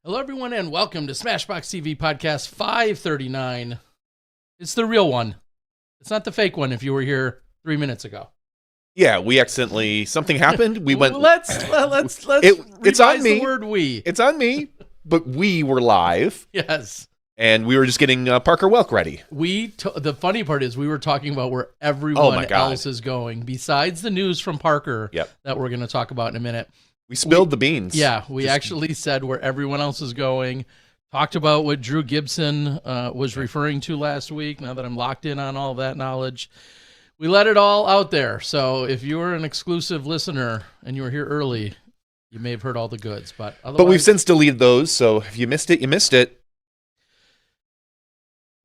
Hello, everyone, and welcome to SmashBoxxTV Podcast 539. It's the real one. It's not the fake one if you were here 3 minutes ago. Yeah, we accidentally, something happened. We went. Let's it's on me. The word we. It's on me, but we were live. Yes. And we were just getting Parker Welk ready. The funny part is we were talking about where everyone else is going, besides the news from Parker that we're going to talk about in a minute. We spilled the beans. Yeah, we actually said where everyone else is going. Talked about what Drew Gibson was referring to last week, now that I'm locked in on all that knowledge. We let it all out there. So if you were an exclusive listener and you were here early, you may have heard all the goods. But we've since deleted those, so if you missed it, you missed it.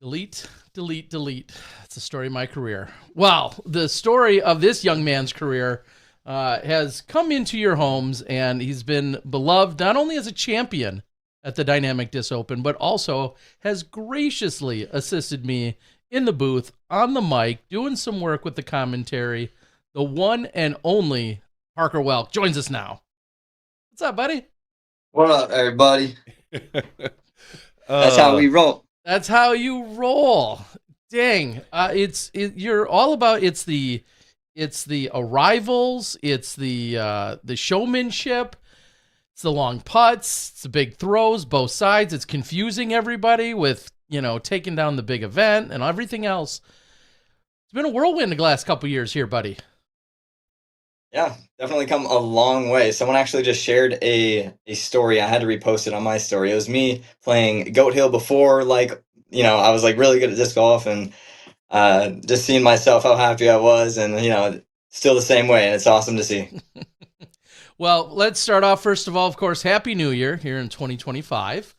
Delete. That's the story of my career. Well, the story of this young man's career has come into your homes, and he's been beloved not only as a champion at the Dynamic Disc Open, but also has graciously assisted me in the booth, on the mic, doing some work with the commentary. The one and only Parker Welk joins us now. What's up, buddy? What up, everybody? That's how we roll. That's how you roll. Dang. You're all about it's the arrivals, it's the showmanship, it's the long putts, it's the big throws, both sides. It's confusing everybody with, taking down the big event and everything else. It's been a whirlwind the last couple years here, buddy. Yeah, definitely come a long way. Someone actually just shared a story. I had to repost it on my story. It was me playing Goat Hill before, I was really good at disc golf, and just seeing myself, how happy I was, and, still the same way. And it's awesome to see. Well, let's start off, first of all, of course, Happy New Year here in 2025.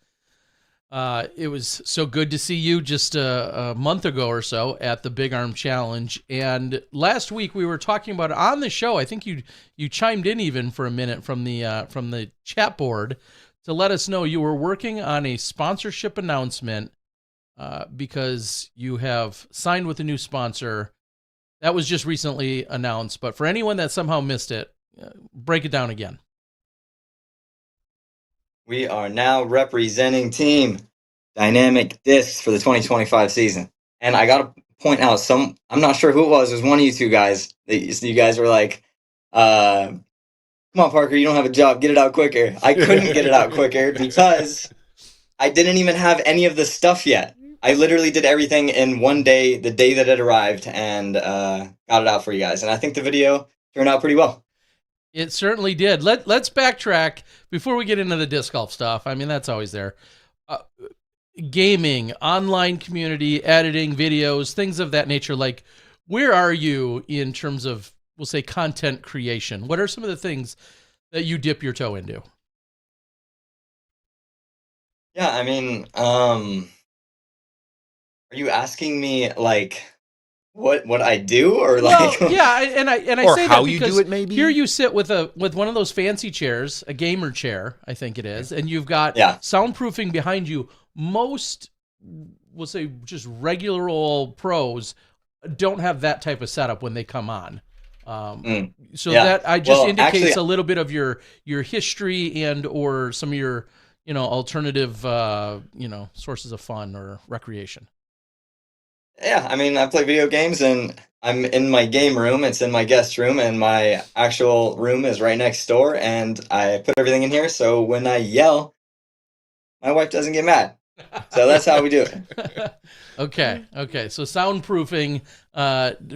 It was so good to see you just a month ago or so at the Big Arm Challenge. And last week we were talking about it on the show. I think you chimed in even for a minute from the chat board to let us know you were working on a sponsorship announcement because you have signed with a new sponsor. That was just recently announced, but for anyone that somehow missed it, break it down again. We are now representing Team Dynamic Discs for the 2025 season. And I got to point out, I'm not sure who it was one of you two guys. You guys were like, come on, Parker, you don't have a job. Get it out quicker. I couldn't get it out quicker because I didn't even have any of the stuff yet. I literally did everything in one day, the day that it arrived, and got it out for you guys. And I think the video turned out pretty well. It certainly did. Let's backtrack before we get into the disc golf stuff. I mean, that's always there. Gaming, online community, editing videos, things of that nature. Like, where are you in terms of, we'll say, content creation? What are some of the things that you dip your toe into? Yeah, I mean, are you asking me what I do, or yeah, and I or say how that you because do it, maybe? Here you sit with one of those fancy chairs, a gamer chair, I think it is, and you've got soundproofing behind you. Most, we'll say, just regular old pros don't have that type of setup when they come on. That indicates actually a little bit of your history and or some of your alternative sources of fun or recreation. Yeah, I mean, I play video games, and I'm in my game room. It's in my guest room, and my actual room is right next door, and I put everything in here, so when I yell, my wife doesn't get mad. So that's how we do it. Okay. So soundproofing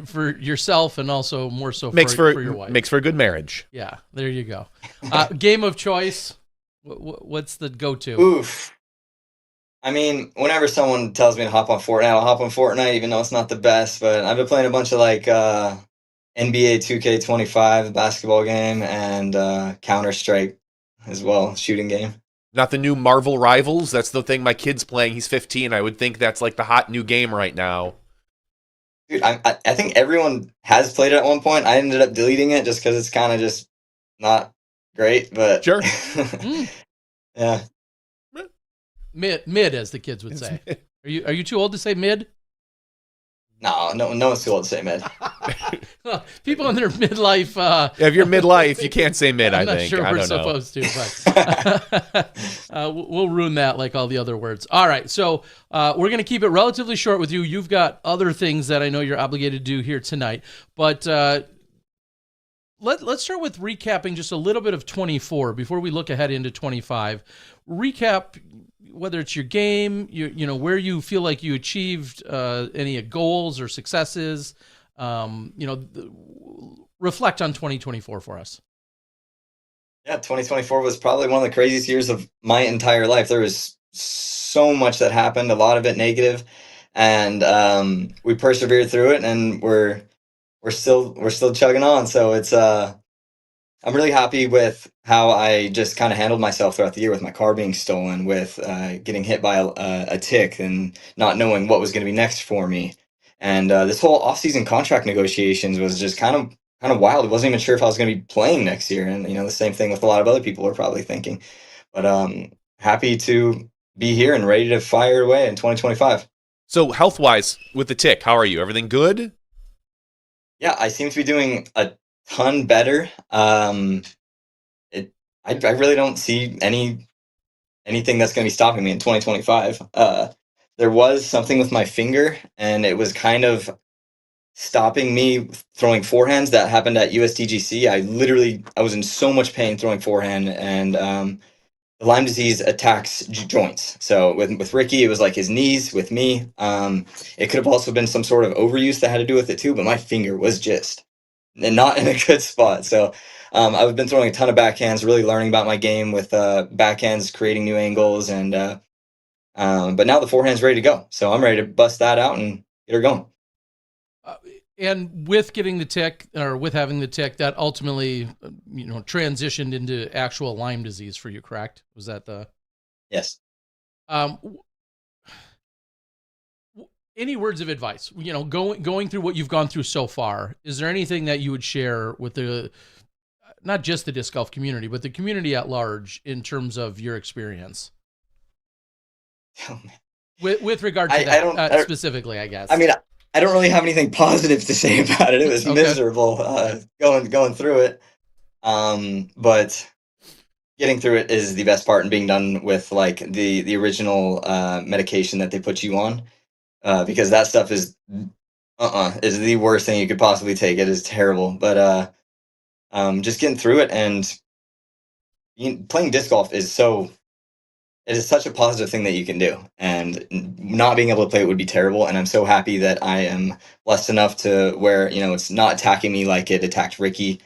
for yourself, and also more so for your wife. Makes for a good marriage. Yeah, there you go. Game of choice, what's the go-to? Oof. I mean, whenever someone tells me to hop on Fortnite, I'll hop on Fortnite, even though it's not the best. But I've been playing a bunch of NBA 2K25, the basketball game, and Counter-Strike as well, shooting game. Not the new Marvel Rivals. That's the thing my kid's playing. He's 15. I would think that's like the hot new game right now. Dude, I think everyone has played it at one point. I ended up deleting it just because it's kind of just not great. But sure. Yeah. Mid, as the kids would say. Are you too old to say mid? No one's too old to say mid. People in their midlife. If you're midlife, you can't say mid. I'm I not think sure I we're don't know. supposed to, but we'll ruin that like all the other words. All right, so we're going to keep it relatively short with you. You've got other things that I know you're obligated to do here tonight, but let's start with recapping just a little bit of 24 before we look ahead into 25. Recap whether it's your game, you know where you feel like you achieved any goals or successes. Reflect on 2024 for us. Yeah, 2024 was probably one of the craziest years of my entire life. There was so much that happened, a lot of it negative, and we persevered through it, and we're still chugging on. So it's I'm really happy with how I just kind of handled myself throughout the year, with my car being stolen, with getting hit by a tick and not knowing what was going to be next for me. And this whole off-season contract negotiations was just kind of wild. I wasn't even sure if I was going to be playing next year, and the same thing with a lot of other people are probably thinking. But happy to be here and ready to fire away in 2025. So health-wise, with the tick, how are you? Everything good? Yeah, I seem to be doing a ton better. I really don't see anything that's going to be stopping me in 2025. There was something with my finger, and it was kind of stopping me throwing forehands. That happened at USDGC. I was in so much pain throwing forehand, and the Lyme disease attacks joints. So with Ricky, it was like his knees. With me, it could have also been some sort of overuse that had to do with it too. But my finger was just not in a good spot. So I've been throwing a ton of backhands, really learning about my game with backhands, creating new angles, and but now the forehand's ready to go. So I'm ready to bust that out and get her going. And with getting the tick, or with having the tick, that ultimately, transitioned into actual Lyme disease for you, correct? Was that the? Yes. Any words of advice? Going through what you've gone through so far, is there anything that you would share with not just the disc golf community, but the community at large in terms of your experience? Oh, man. With regard to that specifically, I guess. I mean, I don't really have anything positive to say about it. It was miserable going through it. But getting through it is the best part, and being done with like the original medication that they put you on, because that stuff is the worst thing you could possibly take. It is terrible. But just getting through it, and playing disc golf it is such a positive thing that you can do, and not being able to play it would be terrible. And I'm so happy that I am blessed enough to where, it's not attacking me like it attacked Ricky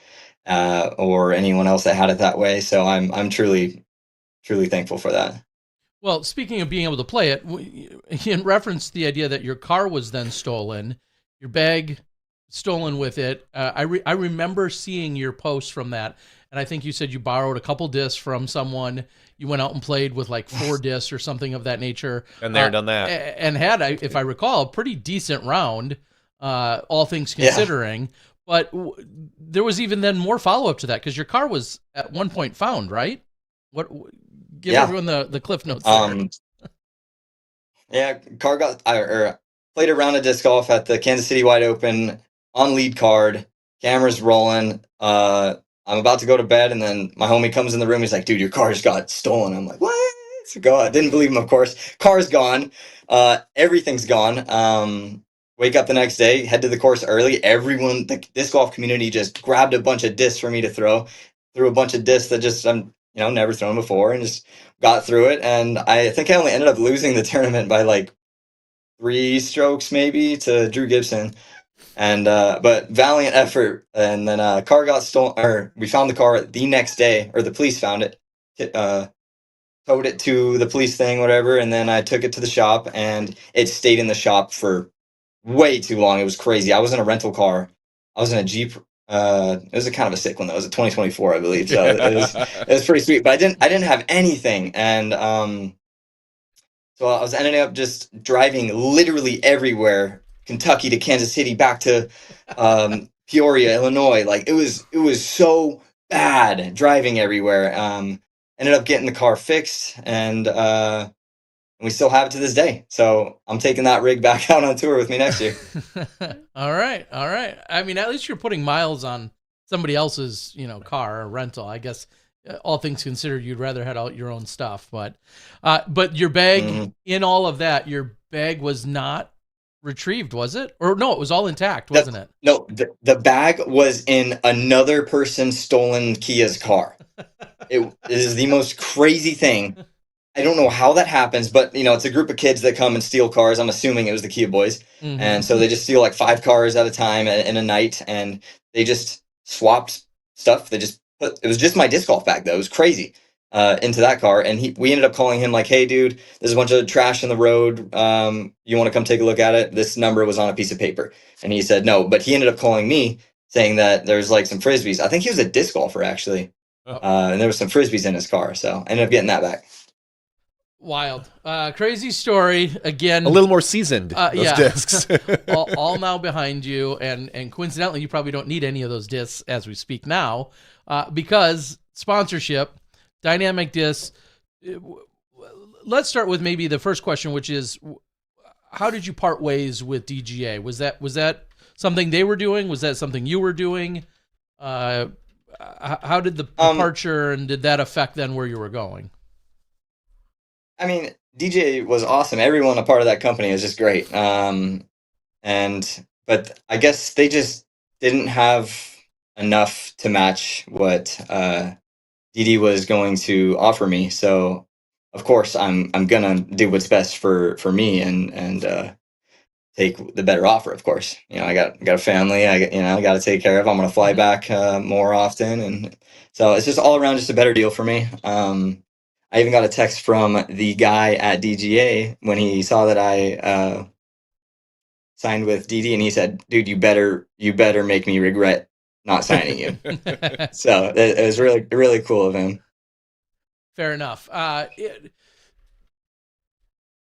or anyone else that had it that way. So I'm truly, truly thankful for that. Well, speaking of being able to play it, in reference to the idea that your car was then stolen, your bag stolen with it, I remember seeing your post from that, and I think you said you borrowed a couple discs from someone. You went out and played with like 4 discs or something of that nature. And there, done that. And had, if I recall, a pretty decent round, all things considering. Yeah. But there was even then more follow-up to that, because your car was at one point found, right? Give everyone the cliff notes there. Yeah, car played a round of disc golf at the Kansas City Wide Open on lead card, cameras rolling. I'm about to go to bed, and then my homie comes in the room. He's like, "Dude, your car just got stolen." I'm like, "What?" So I didn't believe him, of course. Car's gone. Everything's gone. Wake up the next day, head to the course early. Everyone, the disc golf community, just grabbed a bunch of discs for me to throw. Threw a bunch of discs that just I'm never thrown before, and just got through it. And I think I only ended up losing the tournament by like 3 strokes maybe to Drew Gibson. And but valiant effort. And then car got stolen, or we found the car the next day, or the police found it, towed it to the police thing, whatever. And then I took it to the shop, and it stayed in the shop for way too long. It was crazy. I was in a rental car. I was in a Jeep. It was a kind of a sick one though. It was a 2024, I believe. So it was pretty sweet. But I didn't have anything, and so I was ending up just driving literally everywhere. Kentucky to Kansas City, back to Peoria, Illinois. Like it was so bad driving everywhere. Ended up getting the car fixed, and when we still have it to this day. So I'm taking that rig back out on tour with me next year. All right. I mean, at least you're putting miles on somebody else's, car or rental. I guess all things considered, you'd rather had out your own stuff, but your bag in all of that, your bag was not retrieved, was it? Or no, it was all intact, wasn't it? No, the bag was in another person's stolen Kia's car. It is the most crazy thing. I don't know how that happens, but it's a group of kids that come and steal cars. I'm assuming it was the Kia boys. And so they just steal like 5 cars at a time in a night, and they just swapped stuff. They just it was just my disc golf bag though. It was crazy. Into that car, and we ended up calling him like, "Hey, dude, there's a bunch of trash in the road. You want to come take a look at it?" This number was on a piece of paper, and he said no. But he ended up calling me saying that there's like some frisbees. I think he was a disc golfer actually, and there was some frisbees in his car. So I ended up getting that back. Wild, crazy story again. A little more seasoned. Those discs, all now behind you, and coincidentally, you probably don't need any of those discs as we speak now, because sponsorship. Dynamic discs. Let's start with maybe the first question, which is, how did you part ways with DGA? Was that something they were doing? Was that something you were doing? How did the departure and did that affect then where you were going? I mean, DGA was awesome. Everyone a part of that company is just great. But I guess they just didn't have enough to match what DD was going to offer me. So of course I'm gonna do what's best for me and take the better offer. Of course, I got a family. I got to take care of. I'm gonna fly back more often, and so it's just all around just a better deal for me. I even got a text from the guy at DGA when he saw that I signed with DD, and he said, "Dude, you better make me regret not signing you." So it was really, really cool of him. Fair enough.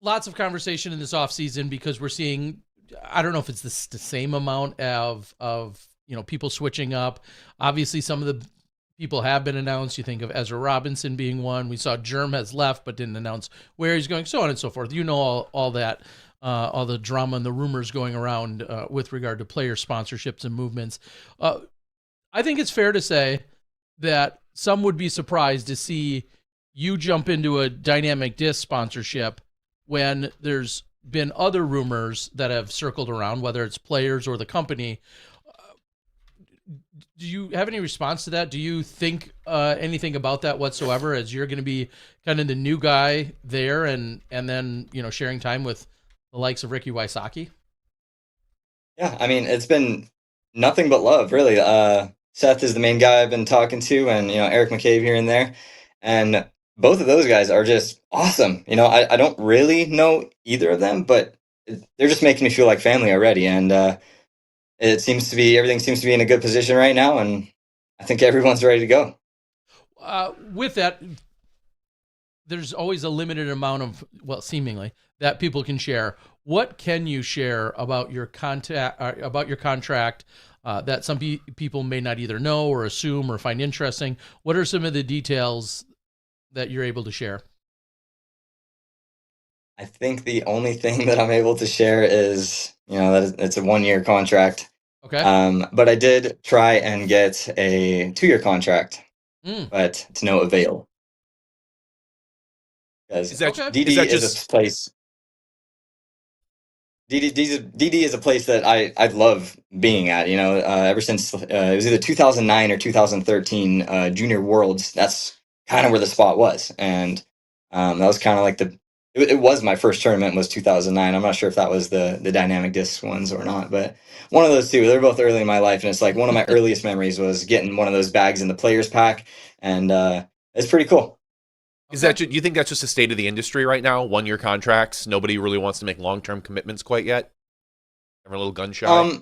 Lots of conversation in this off season because we're seeing, I don't know if it's the same amount of people switching up. Obviously, some of the people have been announced. You think of Ezra Robinson being one. We saw Germ has left but didn't announce where he's going, so on and so forth. All that. All the drama and the rumors going around with regard to player sponsorships and movements. I think it's fair to say that some would be surprised to see you jump into a dynamic disc sponsorship when there's been other rumors that have circled around, whether it's players or the company. Do you have any response to that? Do you think anything about that whatsoever, as you're going to be kind of the new guy there and then, sharing time with the likes of Ricky Wysocki? Yeah, I mean, it's been nothing but love, really. Seth is the main guy I've been talking to, and Eric McCabe here and there, and both of those guys are just awesome. I don't really know either of them, but they're just making me feel like family already, and everything seems to be in a good position right now, and I think everyone's ready to go. With that, there's always a limited amount of, seemingly, that people can share. What can you share about your contract that some people may not either know or assume or find interesting? What are some of the details that you're able to share? I think the only thing that I'm able to share is, that it's a 1-year contract. Okay. But I did try and get a 2-year contract, but to no avail. Because DD is a place. DD is a place that I love being at. Ever since it was either 2009 or 2013 Junior Worlds. That's kind of where the spot was, and that was kind of like it was my first tournament was 2009. I'm not sure if that was the dynamic disc ones or not, but one of those two. They're both early in my life, and it's like one of my earliest memories was getting one of those bags in the players pack, and it's pretty cool. Is that you think that's just the state of the industry right now? 1-year contracts. Nobody really wants to make long-term commitments quite yet. They're a little gun shy.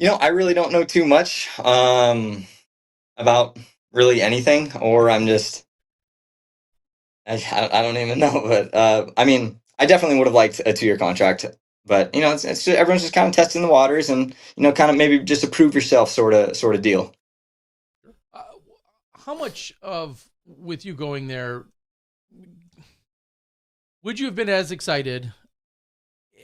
I really don't know too much about really anything, or I'm just I don't even know. But I mean, I definitely would have liked a 2-year contract. But it's just, everyone's just kind of testing the waters, and kind of maybe just to prove yourself, sort of deal. How much of with you going there, Would you have been as excited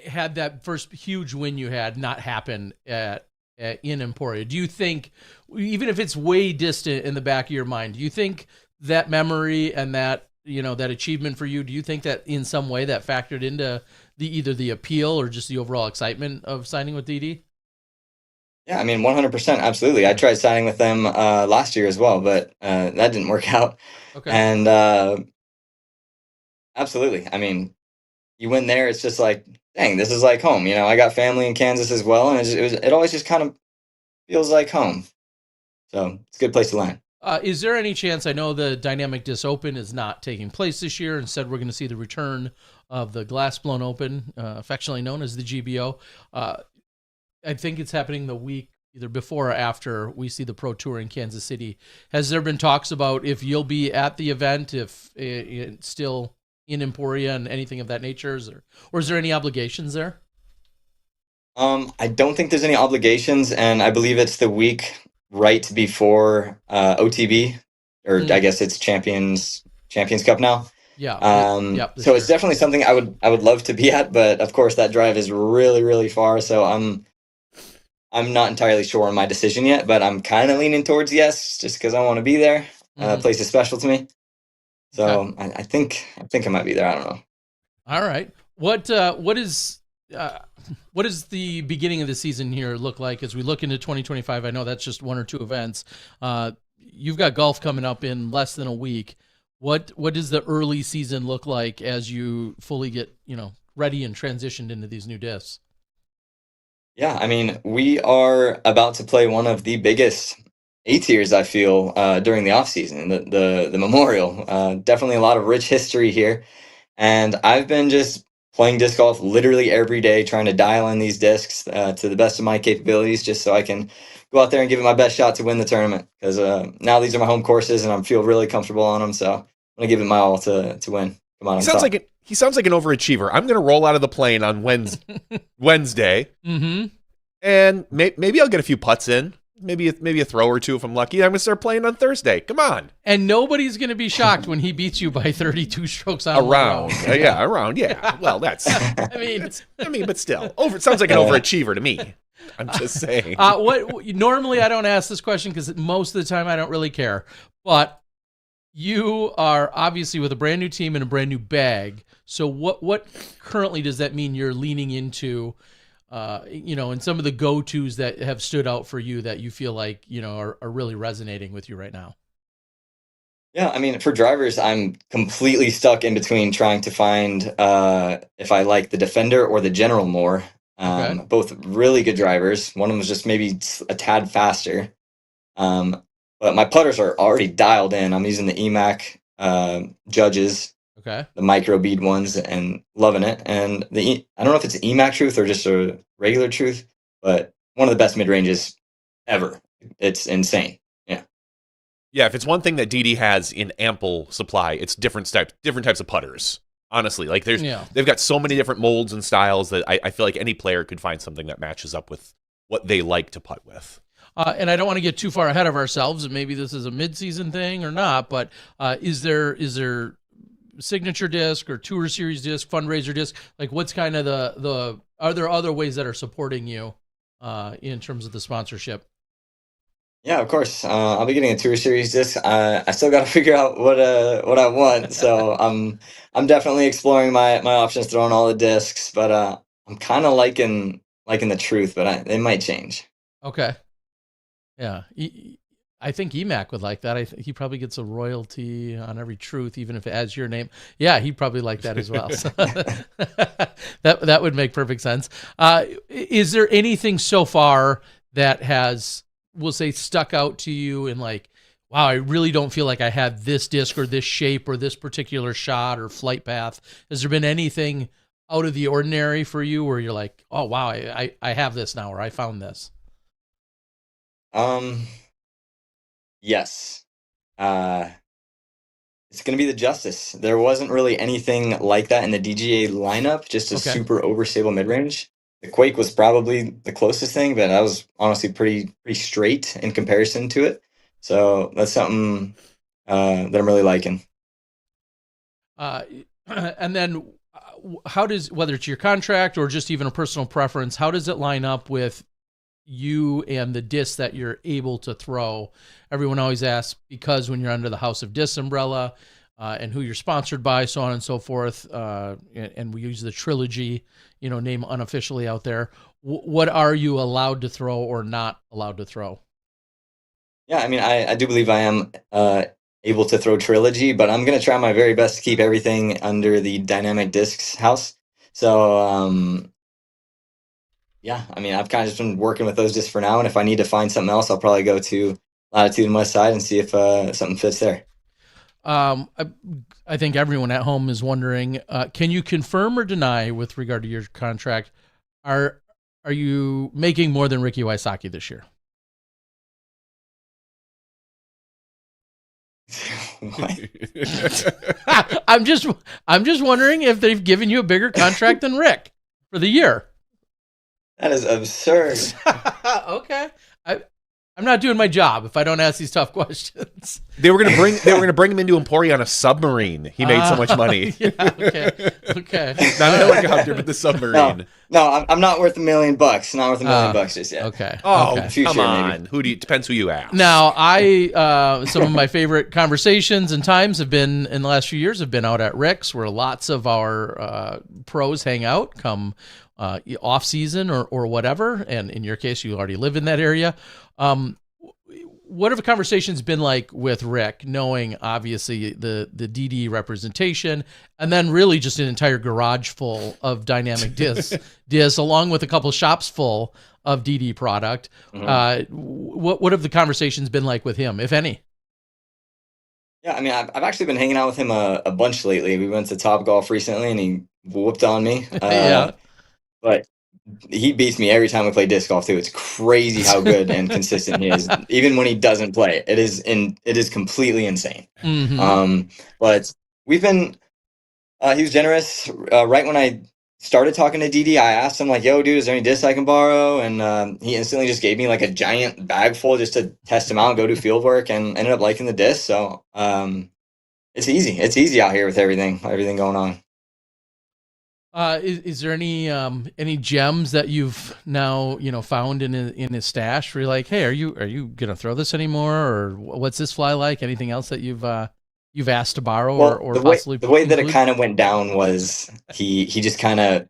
had that first huge win you had not happened in Emporia? Do you think, even if it's way distant in the back of your mind, do you think that memory and that, that achievement for you, do you think that in some way that factored into either the appeal or just the overall excitement of signing with DD? Yeah, I mean, 100%, absolutely. I tried signing with them last year as well, but that didn't work out. Okay. And absolutely, I mean, you win there, it's just like, dang, this is like home. I got family in Kansas as well, and it always just kind of feels like home. So it's a good place to land. Is there any chance, I know the Dynamic Disc Open is not taking place this year. Instead, we're going to see the return of the Glass Blown Open, affectionately known as the GBO. I think it's happening the week either before or after we see the Pro Tour in Kansas City. Has there been talks about if you'll be at the event, if it's still in Emporia and anything of that nature, or is there any obligations there? I don't think there's any obligations, and I believe it's the week right before OTB, or I guess it's Champions Cup now. Yeah. So it's definitely something I would love to be at, but of course that drive is really, really far. So I'm not entirely sure on my decision yet, but I'm kind of leaning towards yes, just because I want to be there. Place is special to me, so okay. I think I might be there. I don't know. All right. What does the beginning of the season here look like as we look into 2025? I know that's just one or two events. You've got golf coming up in less than a week. What does the early season look like as you fully get, ready and transitioned into these new discs? Yeah, I mean, we are about to play one of the biggest A-tiers, I feel, during the off season, the Memorial. Definitely a lot of rich history here. And I've been just playing disc golf literally every day, trying to dial in these discs to the best of my capabilities, just so I can go out there and give it my best shot to win the tournament. Because now these are my home courses, and I feel really comfortable on them. So I'm gonna give it my all to win. Come on, he sounds like an overachiever. I'm gonna roll out of the plane on Wednesday, and maybe I'll get a few putts in. Maybe a throw or two if I'm lucky. I'm gonna start playing on Thursday. Come on. And nobody's gonna be shocked when he beats you by 32 strokes on around. Yeah. Well, that's. But still, it sounds like an overachiever to me. I'm just saying. Normally I don't ask this question because most of the time I don't really care. But you are obviously with a brand new team and a brand new bag. So what currently does that mean you're leaning into? And some of the go-tos that have stood out for you that you feel like, are really resonating with you right now? Yeah, I mean, for drivers, I'm completely stuck in between trying to find if I like the Defender or the General more. Okay. Both really good drivers. One of them was just maybe a tad faster. But my putters are already dialed in. I'm using the EMAC Judges. Okay. The micro bead ones, and loving it. And I don't know if it's EMAC Truth or just a regular Truth, but one of the best mid ranges ever. It's insane. Yeah. Yeah. If it's one thing that DD has in ample supply, it's different types of putters. Honestly, like they've got so many different molds and styles that I feel like any player could find something that matches up with what they like to putt with. And I don't want to get too far ahead of ourselves, and maybe this is a mid-season thing or not, but is there signature disc or tour series disc, fundraiser disc? Like, what's kind of are there other ways that are supporting you in terms of the sponsorship? Yeah, of course. I'll be getting a tour series disc. I still got to figure out what I want. So I'm definitely exploring my options, throwing all the discs, but I'm kind of liking the Truth, but they might change. Okay. Yeah. I think EMAC would like that. I think he probably gets a royalty on every Truth, even if it adds your name. Yeah, he'd probably like that as well. So that would make perfect sense. Is there anything so far that has, we'll say, stuck out to you and like, wow, I really don't feel like I had this disc or this shape or this particular shot or flight path? Has there been anything out of the ordinary for you where you're like, oh, wow, I have this now, or I found this? Yes. It's going to be the Justice. There wasn't really anything like that in the DGA lineup, just a super overstable mid-range. The Quake was probably the closest thing, but that was honestly pretty straight in comparison to it. So that's something that I'm really liking. And then how does, whether it's your contract or just even a personal preference, how does it line up with you and the discs that you're able to throw? Everyone always asks, because when you're under the House of Discs umbrella, and who you're sponsored by, so on and so forth, and we use the Trilogy, name unofficially out there. What are you allowed to throw or not allowed to throw? Yeah, I mean, I do believe I am able to throw Trilogy, but I'm going to try my very best to keep everything under the Dynamic Discs house. So, yeah, I mean, I've kind of just been working with those discs for now, and if I need to find something else, I'll probably go to Latitude and West Side and see if something fits there. I think everyone at home is wondering, can you confirm or deny with regard to your contract? Are you making more than Ricky Wysocki this year? What? I'm just wondering if they've given you a bigger contract than Rick for the year. That is absurd. Okay. I'm not doing my job if I don't ask these tough questions. They were gonna bring him into Emporia on a submarine. He made so much money. Yeah, okay. Not a helicopter, but the submarine. No, I'm not worth $1 million. Not worth $1 million just yet. Okay. Oh, okay. Future, come on. maybe. Depends who you ask. Now, some of my favorite conversations and times have been in the last few years have been out at Rick's, where lots of our pros hang out come off season or whatever. And in your case, you already live in that area. What have the conversations been like with Rick, knowing obviously the DD representation, and then really just an entire garage full of dynamic discs, along with a couple shops full of DD product? Mm-hmm. What have the conversations been like with him, if any? Yeah, I mean, I've actually been hanging out with him a bunch lately. We went to Topgolf recently, and he whooped on me. Yeah, but he beats me every time we play disc golf too. It's crazy how good and consistent he is, even when he doesn't play. It is completely insane. Mm-hmm. But we've been. He was generous. Right when I started talking to DD, I asked him like, "Yo, dude, is there any discs I can borrow?" And he instantly just gave me like a giant bag full just to test him out, go do field work, and ended up liking the disc. So it's easy. It's easy out here with everything going on. Is there any gems that you've now found in his stash where you're like, hey, are you gonna throw this anymore, or what's this fly like? Anything else that you've asked to borrow or possibly the way that it kind of went down was he just kind of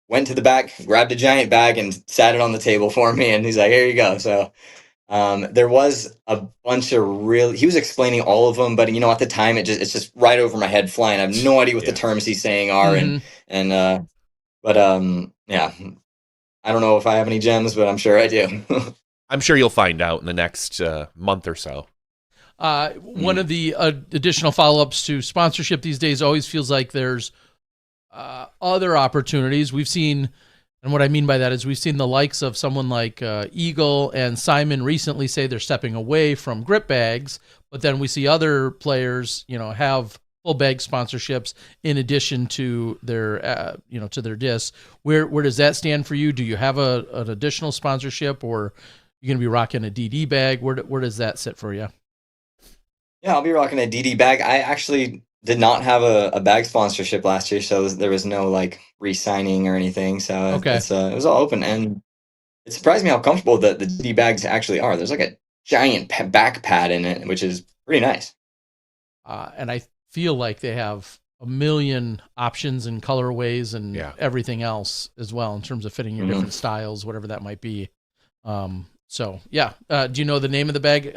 went to the back, grabbed a giant bag, and sat it on the table for me, and he's like, here you go. So there was a bunch of he was explaining all of them, but at the time it's just right over my head flying. I have no idea what the terms he's saying are. Mm-hmm. Yeah, I don't know if I have any gems, but I'm sure I do. I'm sure you'll find out in the next month or so. One of the additional follow-ups to sponsorship these days always feels like there's other opportunities. We've seen, and what I mean by that is we've seen the likes of someone like Eagle and Simon recently say they're stepping away from grip bags, but then we see other players, have full bag sponsorships in addition to their, to their discs. Where does that stand for you? Do you have an additional sponsorship, or you're going to be rocking a DD bag? Where does that sit for you? Yeah, I'll be rocking a DD bag. I actually did not have a bag sponsorship last year, so there was no re-signing or anything. So okay. It was all open, and it surprised me how comfortable the DD bags actually are. There's a giant back pad in it, which is pretty nice. And I feel like they have a million options and colorways and everything else as well in terms of fitting your different styles, whatever that might be. So yeah. Do you know the name of the bag?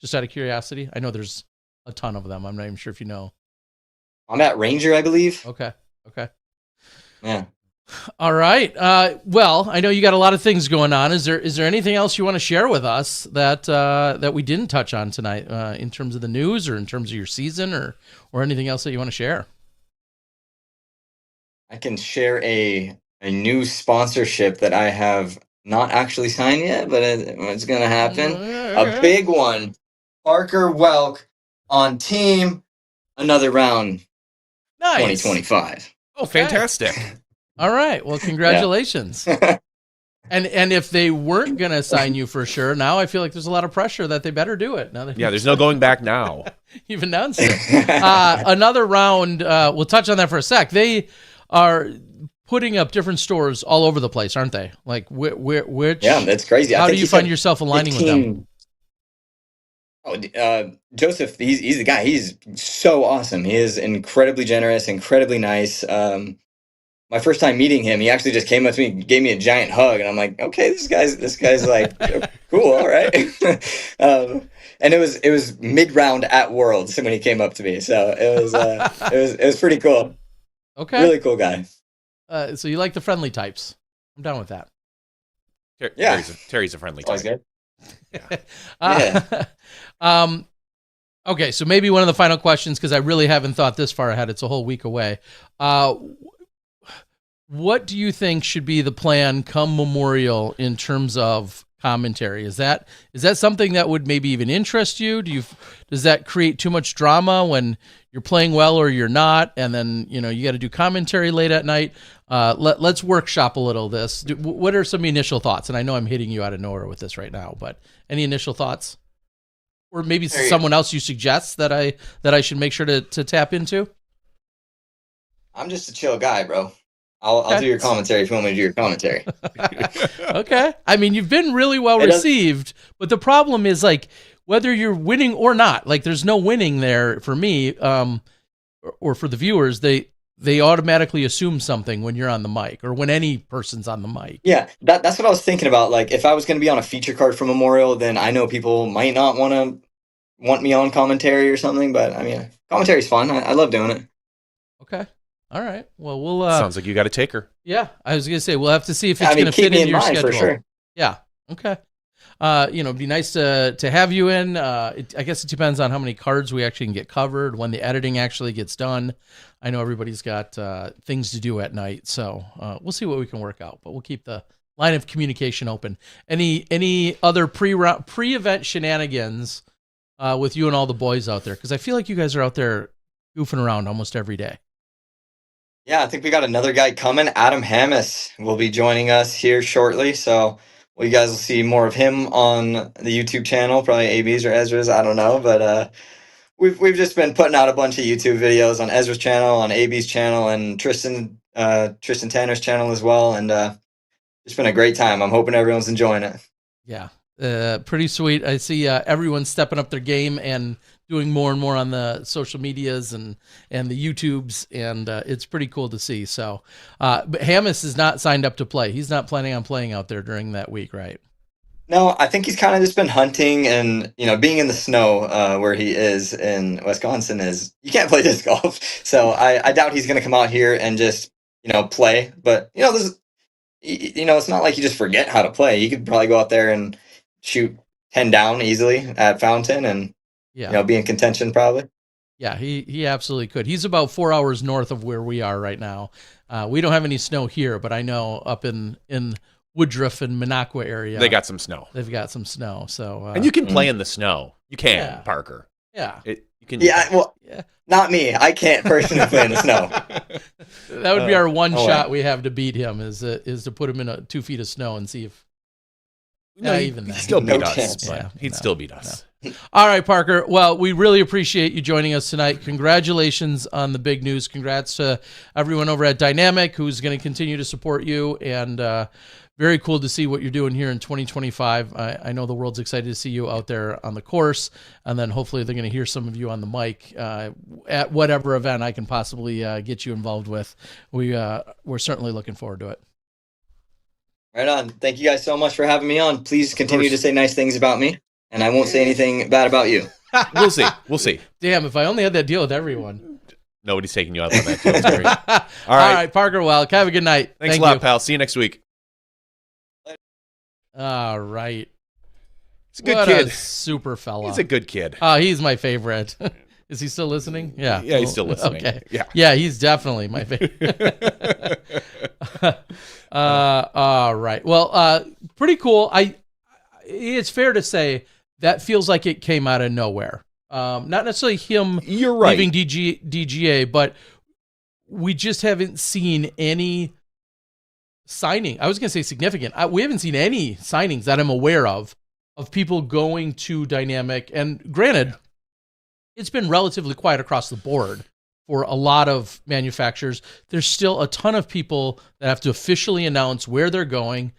Just out of curiosity. I know there's a ton of them. I'm not even sure if you know. I'm at Ranger, I believe. Okay. Yeah. All right. Well, I know you got a lot of things going on. Is there anything else you want to share with us that we didn't touch on tonight in terms of the news or in terms of your season or anything else that you want to share? I can share a new sponsorship that I have not actually signed yet, but it's going to happen. Okay. A big one. Parker Welk on team Another Round. Nice. 2025. Oh, fantastic. All right. Well, congratulations. And if they weren't going to sign you for sure, now I feel like there's a lot of pressure that they better do it. Now there's no going back now. You've announced it. Another Round, we'll touch on that for a sec. They are putting up different stores all over the place, aren't they? Like, which? Yeah, that's crazy. How do you find yourself aligning 15, with them? Oh, Joseph, he's the guy. He's so awesome. He is incredibly generous, incredibly nice. My first time meeting him, he actually just came up to me, gave me a giant hug, and I'm like, okay, this guy's like cool, all right. And it was mid-round at Worlds when he came up to me, so it was pretty cool. Okay, really cool guy. So you like the friendly types? I'm down with that. Yeah, Terry's a friendly type. Good. Yeah. Okay, so maybe one of the final questions, because I really haven't thought this far ahead. It's a whole week away. What do you think should be the plan come Memorial in terms of commentary? Is that something that would maybe even interest you? Does that create too much drama when you're playing well or you're not, and then you got to do commentary late at night? Let's workshop a little this. What are some initial thoughts? And I know I'm hitting you out of nowhere with this right now, but any initial thoughts, or maybe someone else you suggest that I should make sure to tap into? I'm just a chill guy, bro. I'll do your commentary if you want me to do your commentary. Okay. I mean, you've been really well received, but the problem is, like, whether you're winning or not, like, there's no winning there for me, or for the viewers. They automatically assume something when you're on the mic, or when any person's on the mic. Yeah, that's what I was thinking about. Like, if I was going to be on a feature card for Memorial, then I know people might not want me on commentary or something, but I mean, commentary's fun. I love doing it. Okay. All right. Well, we'll. Sounds like you got a taker. Yeah, I was gonna say we'll have to see if it's gonna fit into your schedule. For sure. Yeah. Okay. It'd be nice to have you in. I guess it depends on how many cards we actually can get covered, when the editing actually gets done. I know everybody's got things to do at night, so we'll see what we can work out. But we'll keep the line of communication open. Any other pre-event shenanigans with you and all the boys out there? Because I feel like you guys are out there goofing around almost every day. Yeah, I think we got another guy coming. Adam Hammis will be joining us here shortly, so you guys will see more of him on the YouTube channel, probably AB's or Ezra's, I don't know, but we've just been putting out a bunch of YouTube videos on Ezra's channel, on AB's channel, and Tristan Tanner's channel as well, and it's been a great time. I'm hoping everyone's enjoying it. Yeah, pretty sweet. I see everyone stepping up their game and doing more and more on the social medias and the YouTubes, and it's pretty cool to see. So, but Hammis is not signed up to play. He's not planning on playing out there during that week, right? No, I think he's kind of just been hunting, and being in the snow where he is in Wisconsin you can't play disc golf. So I doubt he's going to come out here and just play. But it's not like you just forget how to play. You could probably go out there and shoot 10 down easily at Fountain and be in contention probably. Yeah, he absolutely could. He's about 4 hours north of where we are right now. We don't have any snow here, but I know up in Woodruff and Minocqua area, they got some snow. They've got some snow. So and you can play in the snow. You can, Parker. Yeah. You can. Yeah. Well, not me. I can't personally play in the snow. That would be our one shot we have to beat him is to put him in 2 feet of snow and see if. No, even he'd that. still beat us. Chance. Yeah, he'd still beat us. No. All right, Parker. Well, we really appreciate you joining us tonight. Congratulations on the big news. Congrats to everyone over at Dynamic who's going to continue to support you, and very cool to see what you're doing here in 2025. I know the world's excited to see you out there on the course, and then hopefully they're going to hear some of you on the mic at whatever event I can possibly get you involved with. We're certainly looking forward to it. Right on. Thank you guys so much for having me on. Please continue to say nice things about me, and I won't say anything bad about you. We'll see. We'll see. Damn, if I only had that deal with everyone. Nobody's taking you out on that deal, Terry. All right, Parker Welk. Have a good night. Thanks a lot, pal. See you next week. All right. He's a good kid. Super fella. He's a good kid. He's my favorite. Is he still listening? Yeah. Yeah, he's still listening. Okay. Yeah. Yeah, he's definitely my favorite. All right. Well, pretty cool. It's fair to say that feels like it came out of nowhere. Not necessarily him You're right. leaving DGA, but we just haven't seen any signing. I was going to say significant. We haven't seen any signings that I'm aware of people going to Dynamic. And granted, it's been relatively quiet across the board for a lot of manufacturers. There's still a ton of people that have to officially announce where they're going,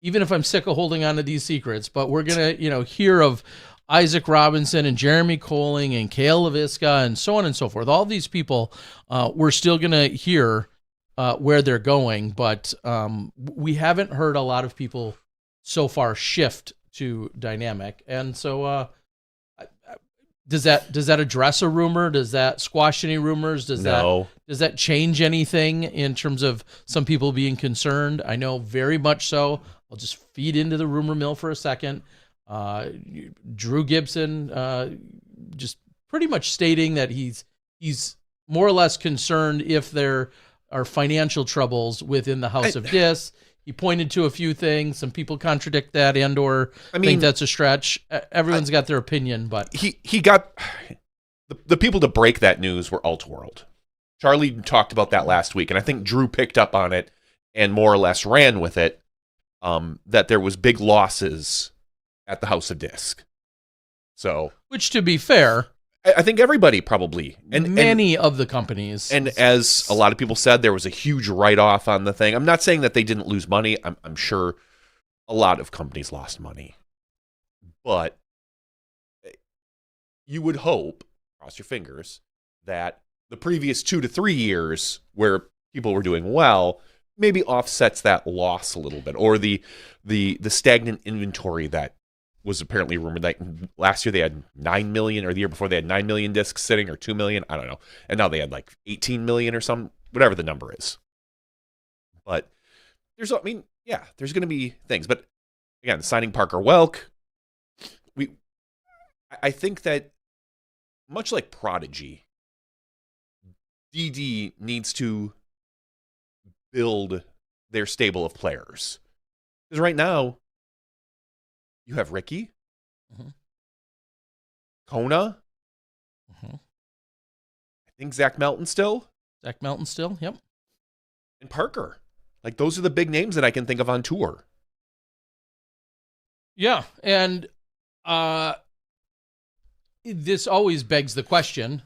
even if I'm sick of holding on to these secrets. But we're going to, hear of Isaac Robinson and Jeremy Colling and Kale LaVisca and so on and so forth. All these people, we're still going to hear where they're going, but we haven't heard a lot of people so far shift to Dynamic. And so does that address a rumor? Does that squash any rumors? Does that change anything in terms of some people being concerned? I know very much so. I'll just feed into the rumor mill for a second. Drew Gibson just pretty much stating that he's more or less concerned if there are financial troubles within the House of Dis. He pointed to a few things. Some people contradict that and/or think that's a stretch. Everyone's got their opinion, but he got the people to break that news were Altworld. Charlie talked about that last week, and I think Drew picked up on it and more or less ran with it. That there was big losses at the House of Disc. So, which, to be fair, I think everybody probably, and many of the companies, and as a lot of people said, there was a huge write-off on the thing. I'm not saying that they didn't lose money. I'm sure a lot of companies lost money, but you would hope, cross your fingers, that the previous 2 to 3 years where people were doing well maybe offsets that loss a little bit, or the stagnant inventory that was apparently rumored. Like last year they had 9 million, or the year before they had 9 million discs sitting, or 2 million, I don't know. And now they had like 18 million or some, whatever the number is. But there's going to be things. But again, signing Parker Welck, I think that much like Prodigy, DD needs to build their stable of players. Because right now, you have Ricky, Kona, I think Zach Melton still, yep, and Parker. Like, those are the big names that I can think of on tour. Yeah, and this always begs the question,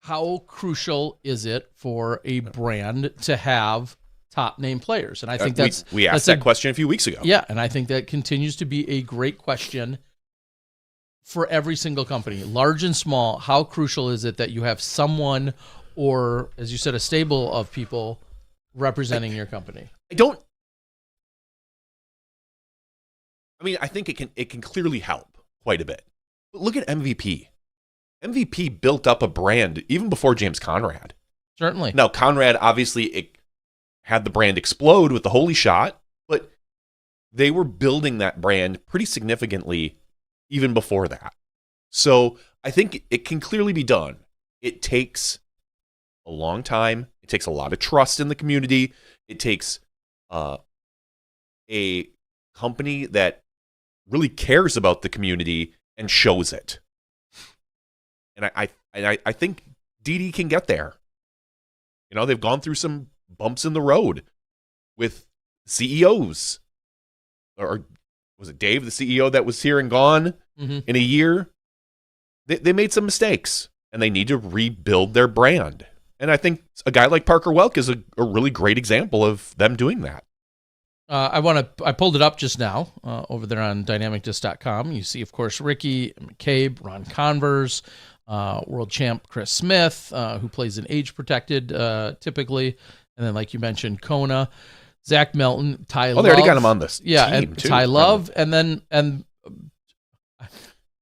how crucial is it for a brand to have top name players? And I think we asked that question a few weeks ago. Yeah, and I think that continues to be a great question for every single company, large and small. How crucial is it that you have someone, or as you said, a stable of people representing your company? I think it can clearly help quite a bit. But look at MVP. MVP built up a brand even before James Conrad. Certainly. Now, Conrad obviously had the brand explode with the Holy Shot, but they were building that brand pretty significantly even before that. So I think it can clearly be done. It takes a long time. It takes a lot of trust in the community. It takes a company that really cares about the community and shows it. And I think DD can get there. They've gone through some bumps in the road with CEOs. Or was it Dave, the CEO that was here and gone in a year? They made some mistakes, and they need to rebuild their brand. And I think a guy like Parker Welck is a really great example of them doing that. I pulled it up just now over there on dynamicdisc.com. You see, of course, Ricky, McCabe, Ron Converse, world champ Chris Smith, who plays in age protected typically, and then like you mentioned, Kona, Zach Melton, Ty Love. They already got him on this. Yeah, team and too. Ty Love, and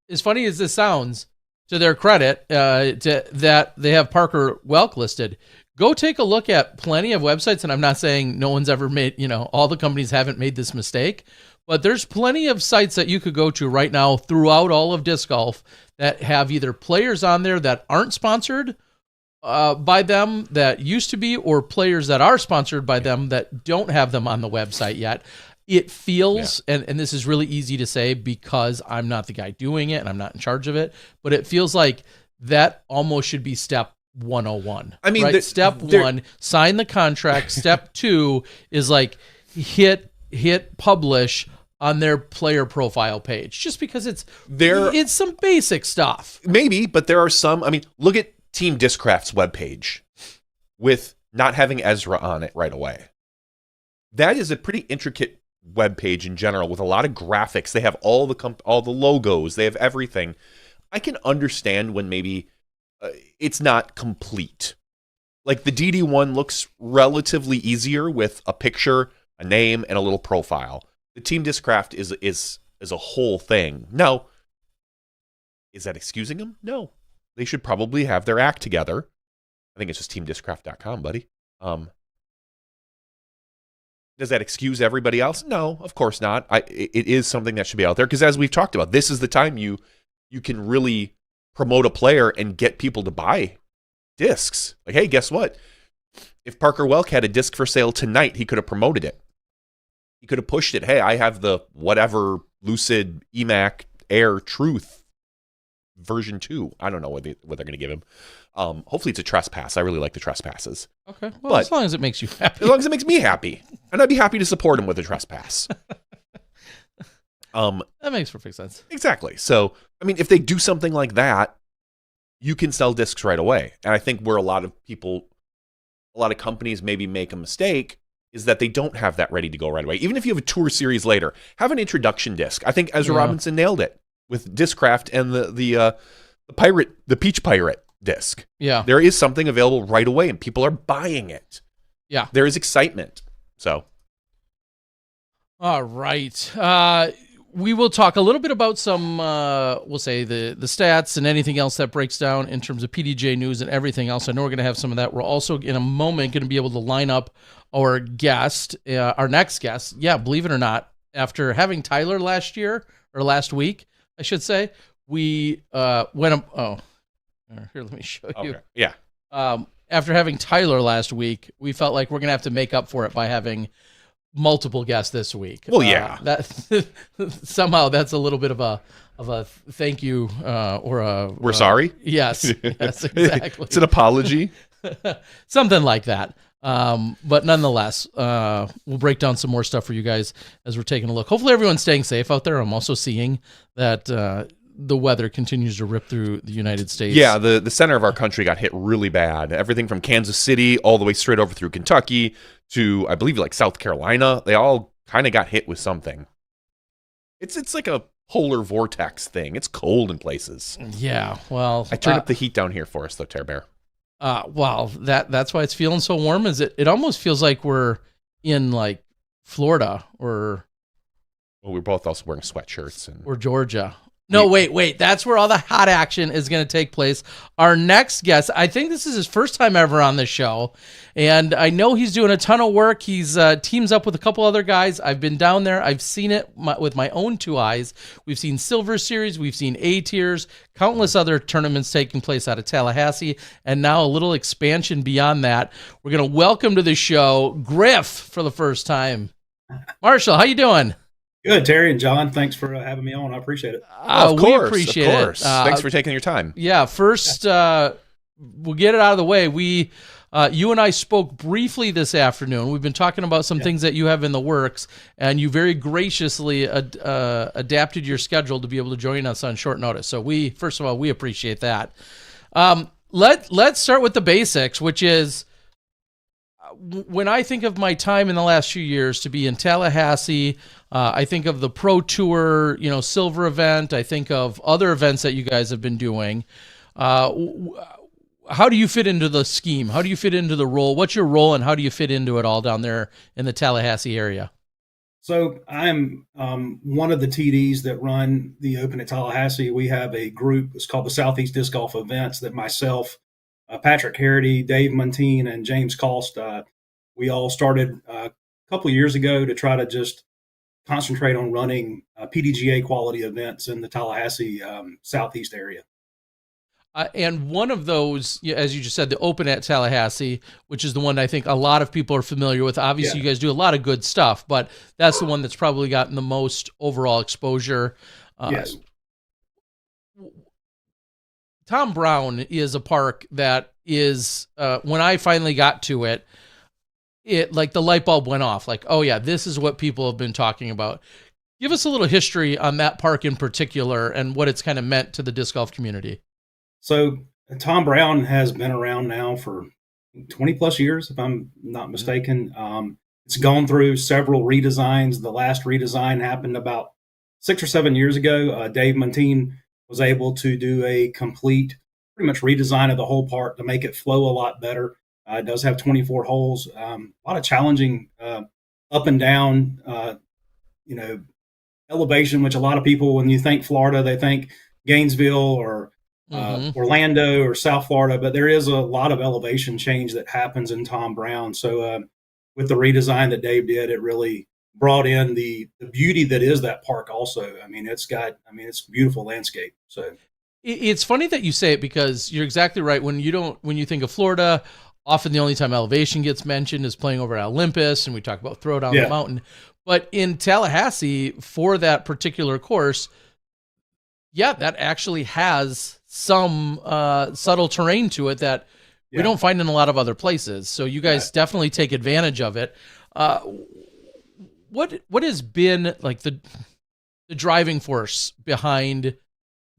as funny as this sounds, to their credit, that they have Parker Welck listed. Go take a look at plenty of websites, and I'm not saying no one's ever made, all the companies haven't made this mistake, but there's plenty of sites that you could go to right now throughout all of disc golf that have either players on there that aren't sponsored by them that used to be, or players that are sponsored by them that don't have them on the website yet. It feels, and this is really easy to say because I'm not the guy doing it and I'm not in charge of it, but it feels like that almost should be step 101. I mean, right? Step 1, sign the contract. Step 2 is like hit publish on their player profile page, just because it's some basic stuff. Maybe, but there are some. I mean, look at Team Discraft's webpage with not having Ezra on it right away. That is a pretty intricate webpage in general with a lot of graphics. They have all the logos. They have everything. I can understand when maybe it's not complete. Like the DD one looks relatively easier with a picture, a name, and a little profile. The Team Discraft is a whole thing. Now, is that excusing them? No. They should probably have their act together. I think it's just teamdiscraft.com, buddy. Does that excuse everybody else? No, of course not. It is something that should be out there because as we've talked about, this is the time you can really promote a player and get people to buy discs. Like, hey, guess what? If Parker Welck had a disc for sale tonight, he could have promoted it. He could have pushed it. Hey, I have the whatever Lucid EMAC Air Truth version 2. I don't know what they're going to give him. Hopefully it's a trespass. I really like the trespasses. Okay. Well, as long as it makes you happy. As long as it makes me happy. And I'd be happy to support him with a trespass. That makes perfect sense. Exactly. So, I mean, if they do something like that, you can sell discs right away. And I think where a lot of companies maybe make a mistake is that they don't have that ready to go right away. Even if you have a tour series later, have an introduction disc. I think Ezra Robinson nailed it with Discraft and the Peach Pirate disc. Yeah. There is something available right away and people are buying it. Yeah. There is excitement. So. All right. We will talk a little bit about some, we'll say the stats and anything else that breaks down in terms of PDJ news and everything else. I know we're going to have some of that. We're also in a moment going to be able to line up our guest, our next guest. Yeah, believe it or not, after having Tyler last week, I should say, we went here, let me show you. Okay. Yeah. After having Tyler last week, we felt like we're going to have to make up for it by having multiple guests this week. Well, yeah. That somehow that's a little bit of a thank you or a we're sorry. Yes, exactly. It's an apology, something like that. But nonetheless, we'll break down some more stuff for you guys as we're taking a look. Hopefully, everyone's staying safe out there. I'm also seeing that the weather continues to rip through the United States. Yeah, the center of our country got hit really bad. Everything from Kansas City all the way straight over through Kentucky to, I believe, like South Carolina. They all kind of got hit with something. It's like a polar vortex thing. It's cold in places. Yeah, well, I turned up the heat down here for us, though, Tear Bear. Well, that's why it's feeling so warm. Is it almost feels like we're in like Florida or. Well, we're both also wearing sweatshirts or Georgia. No, wait. That's where all the hot action is going to take place. Our next guest, I think this is his first time ever on the show, and I know he's doing a ton of work. He's teams up with a couple other guys. I've been down there. I've seen it with my own two eyes. We've seen Silver Series. We've seen A-Tiers, countless other tournaments taking place out of Tallahassee, and now a little expansion beyond that. We're going to welcome to the show Griff for the first time. Marshall, how you doing? Good, Terry and John. Thanks for having me on. I appreciate it. Of course, we appreciate it. Thanks for taking your time. Yeah, first, we'll get it out of the way. You and I spoke briefly this afternoon. We've been talking about some things that you have in the works, and you very graciously adapted your schedule to be able to join us on short notice. So first of all, we appreciate that. Let's start with the basics, which is when I think of my time in the last few years to be in Tallahassee, I think of the Pro Tour, silver event. I think of other events that you guys have been doing. How do you fit into the scheme? How do you fit into the role? What's your role, and how do you fit into it all down there in the Tallahassee area? So I'm one of the TDs that run the Open at Tallahassee. We have a group. It's called the Southeast Disc Golf Events that myself, Patrick Harity, Dave Montine, and James Cost, we all started a couple of years ago to try to just concentrate on running PDGA quality events in the Tallahassee Southeast area. And one of those, as you just said, the Open at Tallahassee, which is the one I think a lot of people are familiar with. Obviously, you guys do a lot of good stuff, but that's the one that's probably gotten the most overall exposure. Yes. Tom Brown is a park that is, when I finally got to it, like the light bulb went off. Like, oh yeah, this is what people have been talking about. Give us a little history on that park in particular and what it's kind of meant to the disc golf community. So Tom Brown has been around now for 20 plus years, if I'm not mistaken. It's gone through several redesigns. The last redesign happened about 6 or 7 years ago. Dave Montine was able to do a complete, pretty much redesign of the whole park to make it flow a lot better. It does have 24 holes, a lot of challenging up and down, elevation, which a lot of people, when you think Florida, they think Gainesville or Orlando or South Florida, but there is a lot of elevation change that happens in Tom Brown. So with the redesign that Dave did, it really brought in the beauty that is that park also. It's beautiful landscape. So it's funny that you say it, because you're exactly right. When you think of Florida, often the only time elevation gets mentioned is playing over at Olympus, and we talk about throw down the mountain. But in Tallahassee, for that particular course, that actually has some subtle terrain to it that we don't find in a lot of other places. So you guys definitely take advantage of it. What has been like the driving force behind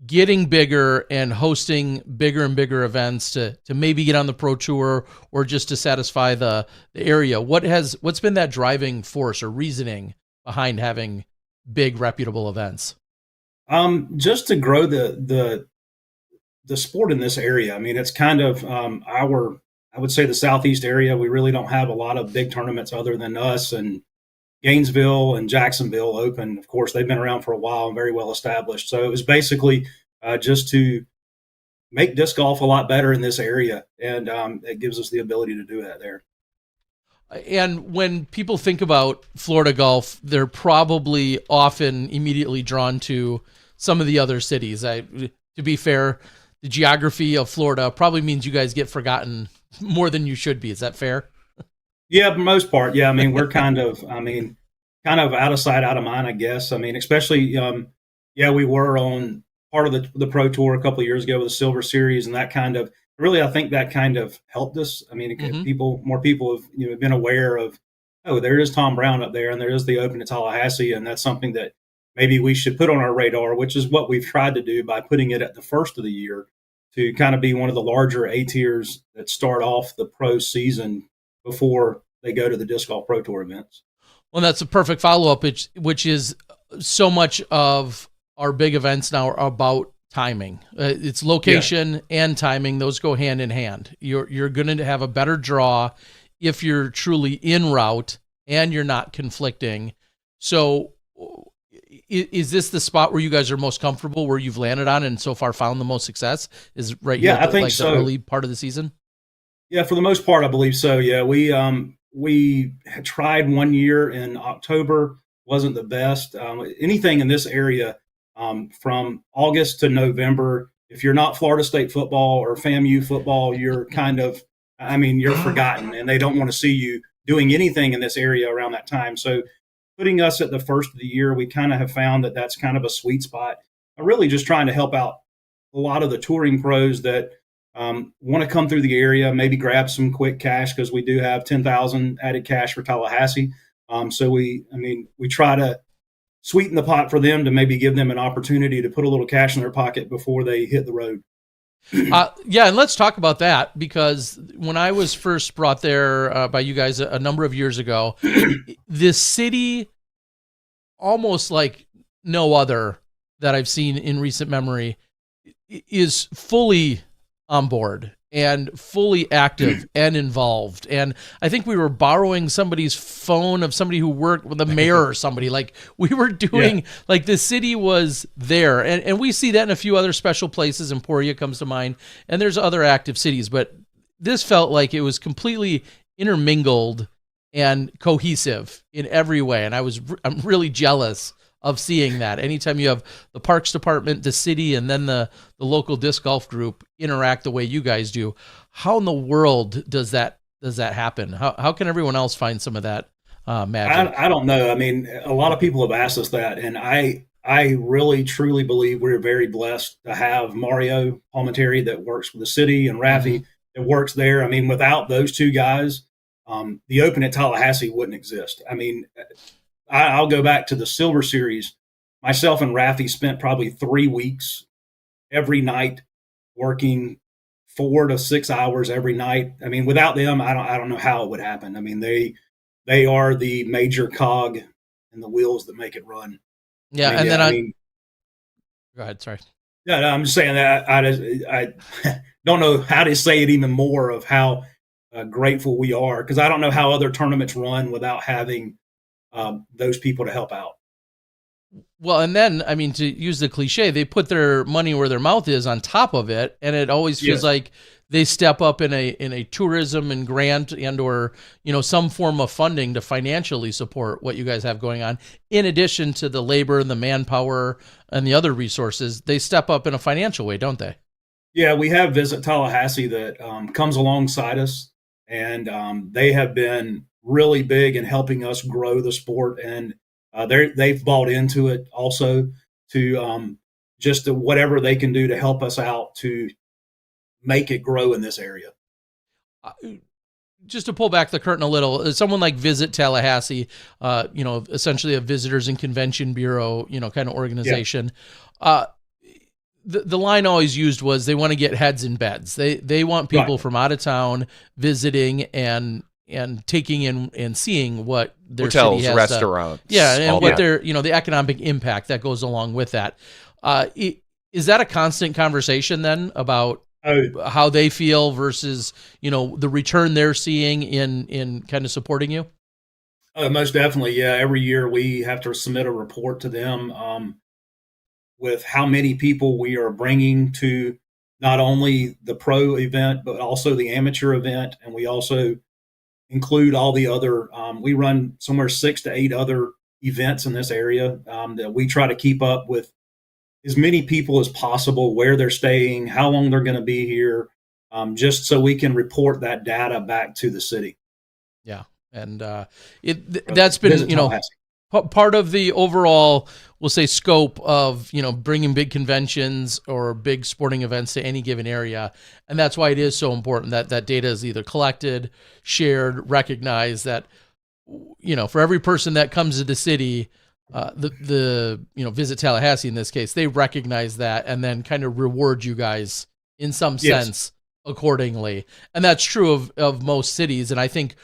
getting bigger and hosting bigger and bigger events to maybe get on the Pro Tour, or just to satisfy the area? What's been that driving force or reasoning behind having big reputable events? Just to grow the sport in this area. I mean, it's kind of I would say the Southeast area, we really don't have a lot of big tournaments other than us and Gainesville and Jacksonville Open. Of course, they've been around for a while and very well established. So it was basically just to make disc golf a lot better in this area. And it gives us the ability to do that there. And when people think about Florida golf, they're probably often immediately drawn to some of the other cities. To be fair, the geography of Florida probably means you guys get forgotten more than you should be. Is that fair? Yeah, for the most part. Yeah, I mean, we're kind of out of sight, out of mind, I guess. I mean, especially, we were on part of the Pro Tour a couple of years ago with the Silver Series, and that kind of, really, I think that kind of helped us. I mean, more people have been aware of, there is Tom Brown up there, and there is the Open at Tallahassee, and that's something that maybe we should put on our radar, which is what we've tried to do by putting it at the first of the year to kind of be one of the larger A tiers that start off the pro season before they go to the Disc Golf Pro Tour events. Well, that's a perfect follow-up, which is so much of our big events now are about timing. It's location and timing. Those go hand in hand. You're going to have a better draw if you're truly en route and you're not conflicting. So is this the spot where you guys are most comfortable, where you've landed on and so far found the most success? Is right here I think so. The early part of the season? Yeah, for the most part, I believe so. Yeah, we had tried 1 year in October, wasn't the best. Anything in this area from August to November, if you're not Florida State football or FAMU football, you're you're forgotten, and they don't want to see you doing anything in this area around that time. So putting us at the first of the year, we kind of have found that that's kind of a sweet spot. I'm really just trying to help out a lot of the touring pros that want to come through the area, maybe grab some quick cash, because we do have 10,000 added cash for Tallahassee. So we try to sweeten the pot for them to maybe give them an opportunity to put a little cash in their pocket before they hit the road. And let's talk about that, because when I was first brought there by you guys a number of years ago, this city, almost like no other that I've seen in recent memory, is fully on board and fully active and involved. And I think we were borrowing somebody's phone of somebody who worked with the mayor or somebody. Like, we were doing, like, the city was there. And we see that in a few other special places. Emporia comes to mind, and there's other active cities, but this felt like it was completely intermingled and cohesive in every way. And I'm really jealous of seeing that. Anytime you have the parks department, the city, and then the local disc golf group interact the way you guys do, how in the world does that happen? How can everyone else find some of that magic? I don't know. I mean, a lot of people have asked us that, and I really truly believe we're very blessed to have Mario Palminteri that works with the city, and Rafi that works there. I mean, without those two guys, the Open at Tallahassee wouldn't exist. I mean, I'll go back to the Silver Series. Myself and Rafi spent probably 3 weeks every night working 4 to 6 hours every night. I mean, without them, I don't know how it would happen. I mean, they are the major cog in the wheels that make it run. Yeah, I mean, and yeah, then go ahead. Sorry. Yeah, no, I'm just saying that I don't know how to say it even more of how grateful we are, because I don't know how other tournaments run without having those people to help out. Well, and then, I mean, to use the cliche, they put their money where their mouth is on top of it, and it always feels like they step up in a tourism and grant and or, you know, some form of funding to financially support what you guys have going on. In addition to the labor and the manpower and the other resources, they step up in a financial way, don't they? Yeah, we have Visit Tallahassee that comes alongside us, and they have been really big in helping us grow the sport, and they've bought into it also to just whatever they can do to help us out to make it grow in this area. Just to pull back the curtain a little, someone like Visit Tallahassee, you know, essentially a visitors and convention bureau, you know, kind of organization. Yeah. The line always used was they want to get heads in beds. They want people from out of town visiting and taking in and seeing what their hotels, city has restaurants, and what their, you know, the economic impact that goes along with that. Is that a constant conversation then about how they feel versus, you know, the return they're seeing in kind of supporting you? Most definitely, yeah. Every year we have to submit a report to them with how many people we are bringing to not only the pro event but also the amateur event, and we also include all the other. We run somewhere 6 to 8 other events in this area that we try to keep up with as many people as possible, where they're staying, how long they're going to be here, just so we can report that data back to the city. Yeah. And that's been, you know, part of the overall, we'll say, scope of, you know, bringing big conventions or big sporting events to any given area. And that's why it is so important that that data is either collected, shared, recognized, that, you know, for every person that comes to the city, the you know, Visit Tallahassee in this case, they recognize that and then kind of reward you guys in some sense accordingly. And that's true of most cities. And I think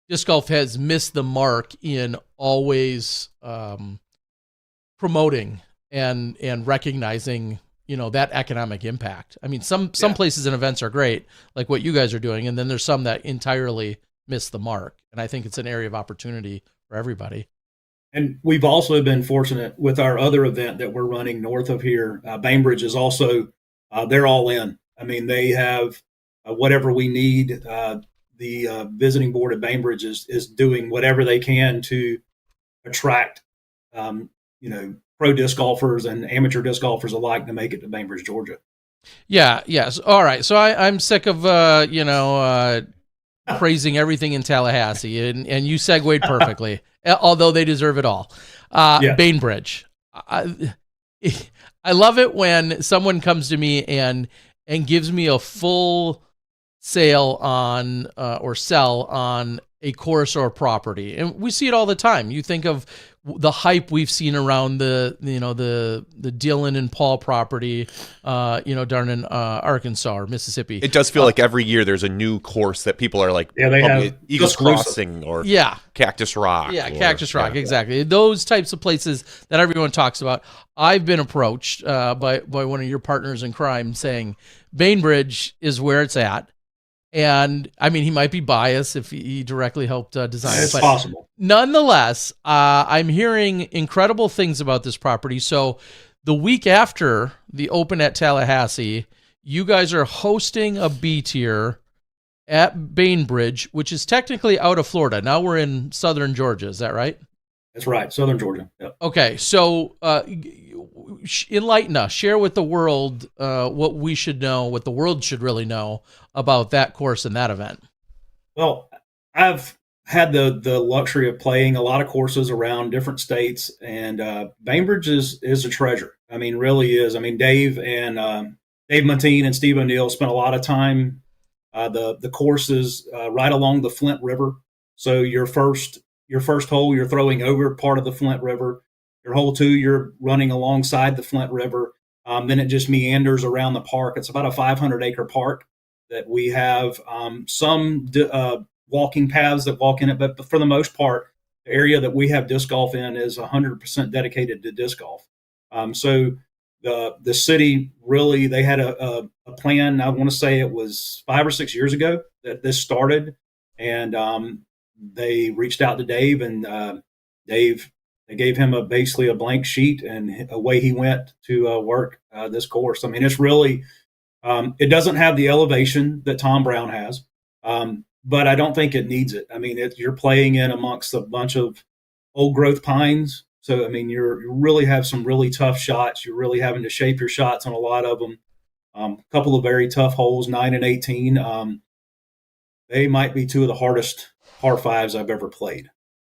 disc golf has missed the mark in always promoting and recognizing, you know, that economic impact. I mean, some places and events are great, like what you guys are doing, and then there's some that entirely miss the mark. And I think it's an area of opportunity for everybody. And we've also been fortunate with our other event that we're running north of here. Bainbridge is also, they're all in. I mean, they have whatever we need. The visiting board at Bainbridge is doing whatever they can to attract, you know, pro disc golfers and amateur disc golfers alike to make it to Bainbridge, Georgia. Yeah. Yes. All right. So I'm sick of, you know, praising everything in Tallahassee, and you segued perfectly, although they deserve it all. Bainbridge. I love it when someone comes to me and gives me a full sale on or sell on a course or property. And we see it all the time. You think of the hype we've seen around the Dylan and Paul property, you know, down in Arkansas or Mississippi. It does feel like every year there's a new course that people are like, they have Eagles Crossing or Cactus Rock. Yeah, Cactus Rock, exactly. Those types of places that everyone talks about. I've been approached by one of your partners in crime saying Bainbridge is where it's at. And I mean, he might be biased if he directly helped design it. It's possible. Nonetheless, I'm hearing incredible things about this property. So the week after the Open at Tallahassee, you guys are hosting a B tier at Bainbridge, which is technically out of Florida. Now we're in southern Georgia. Is that right? That's right. Southern Georgia. Yep. Okay. So enlighten us, share with the world what we should know, what the world should really know about that course and that event. Well, I've had the luxury of playing a lot of courses around different states, and Bainbridge is a treasure. I mean, really is. I mean, Dave Montine and Steve O'Neill spent a lot of time. The course is right along the Flint River. So your first hole, you're throwing over part of the Flint River. Your hole 2, you're running alongside the Flint River. Then it just meanders around the park. It's about a 500-acre park. that we have some walking paths that walk in it, but for the most part, the area that we have disc golf in is 100% dedicated to disc golf. So the city really, they had a plan. I want to say it was 5 or 6 years ago that this started, and they reached out to Dave, and they gave him basically a blank sheet, and away he went to work this course. I mean, it's really, it doesn't have the elevation that Tom Brown has, but I don't think it needs it. I mean, you're playing in amongst a bunch of old growth pines. So, I mean, you really have some really tough shots. You're really having to shape your shots on a lot of them. A couple of very tough holes, 9 and 18. They might be two of the hardest par fives I've ever played.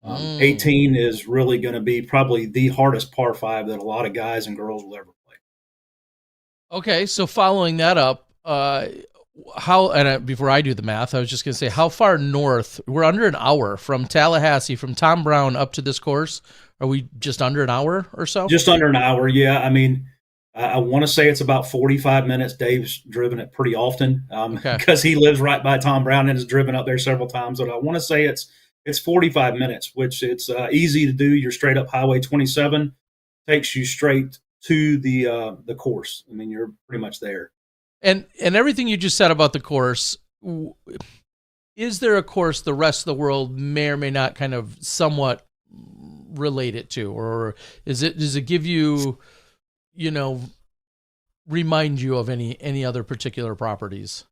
18 is really going to be probably the hardest par five that a lot of guys and girls will ever play. Okay, so following that up, before I do the math, I was just going to say, how far north? We're under an hour from Tallahassee, from Tom Brown up to this course. Are we just under an hour or so? Just under an hour, yeah. I mean, I want to say it's about 45 minutes. Dave's driven it pretty often because he lives right by Tom Brown and has driven up there several times. But I want to say it's 45 minutes, which it's easy to do. You're straight up Highway 27, takes you straight to the course. I mean, you're pretty much there. And everything you just said about the course, is there a course the rest of the world may or may not kind of somewhat relate it to, or does it give you, remind you of any other particular properties?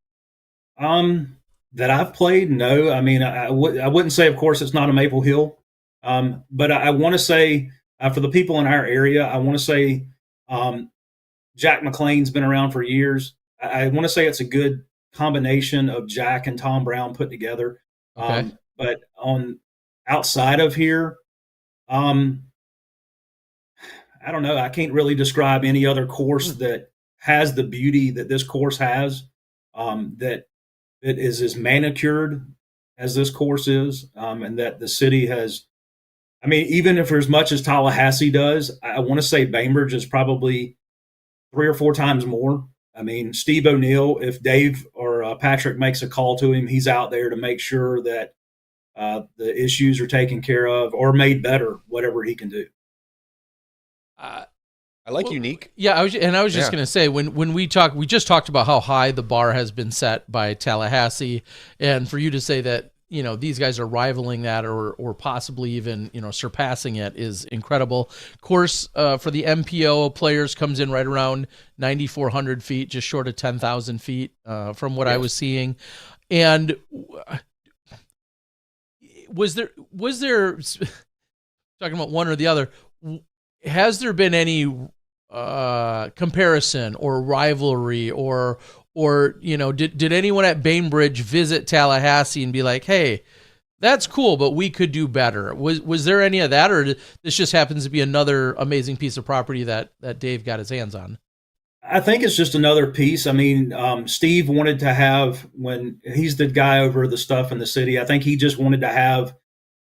That I've played, no. I mean, I wouldn't say, of course, it's not a Maple Hill, but I want to say for the people in our area, I want to say Jack McLean's been around for years. I want to say it's a good combination of Jack and Tom Brown put together. Okay. But outside of here, I don't know. I can't really describe any other course that has the beauty that this course has, that is as manicured as this course is, and that the city has. I mean, even if as much as Tallahassee does, I want to say Bainbridge is probably 3 or 4 times more. I mean, Steve O'Neill, if Dave or Patrick makes a call to him, he's out there to make sure that the issues are taken care of or made better, whatever he can do. I like unique. Yeah, I was just going to say, when we just talked about how high the bar has been set by Tallahassee, and for you to say that, these guys are rivaling that or possibly even, surpassing it is incredible. Course for the MPO players comes in right around 9,400 feet, just short of 10,000 feet from what I was seeing. And was there talking about one or the other, has there been any comparison or rivalry or did anyone at Bainbridge visit Tallahassee and be like, hey, that's cool, but we could do better? Was there any of that, or this just happens to be another amazing piece of property that Dave got his hands on? I think it's just another piece. I mean, Steve wanted to have, when he's the guy over the stuff in the city, I think he just wanted to have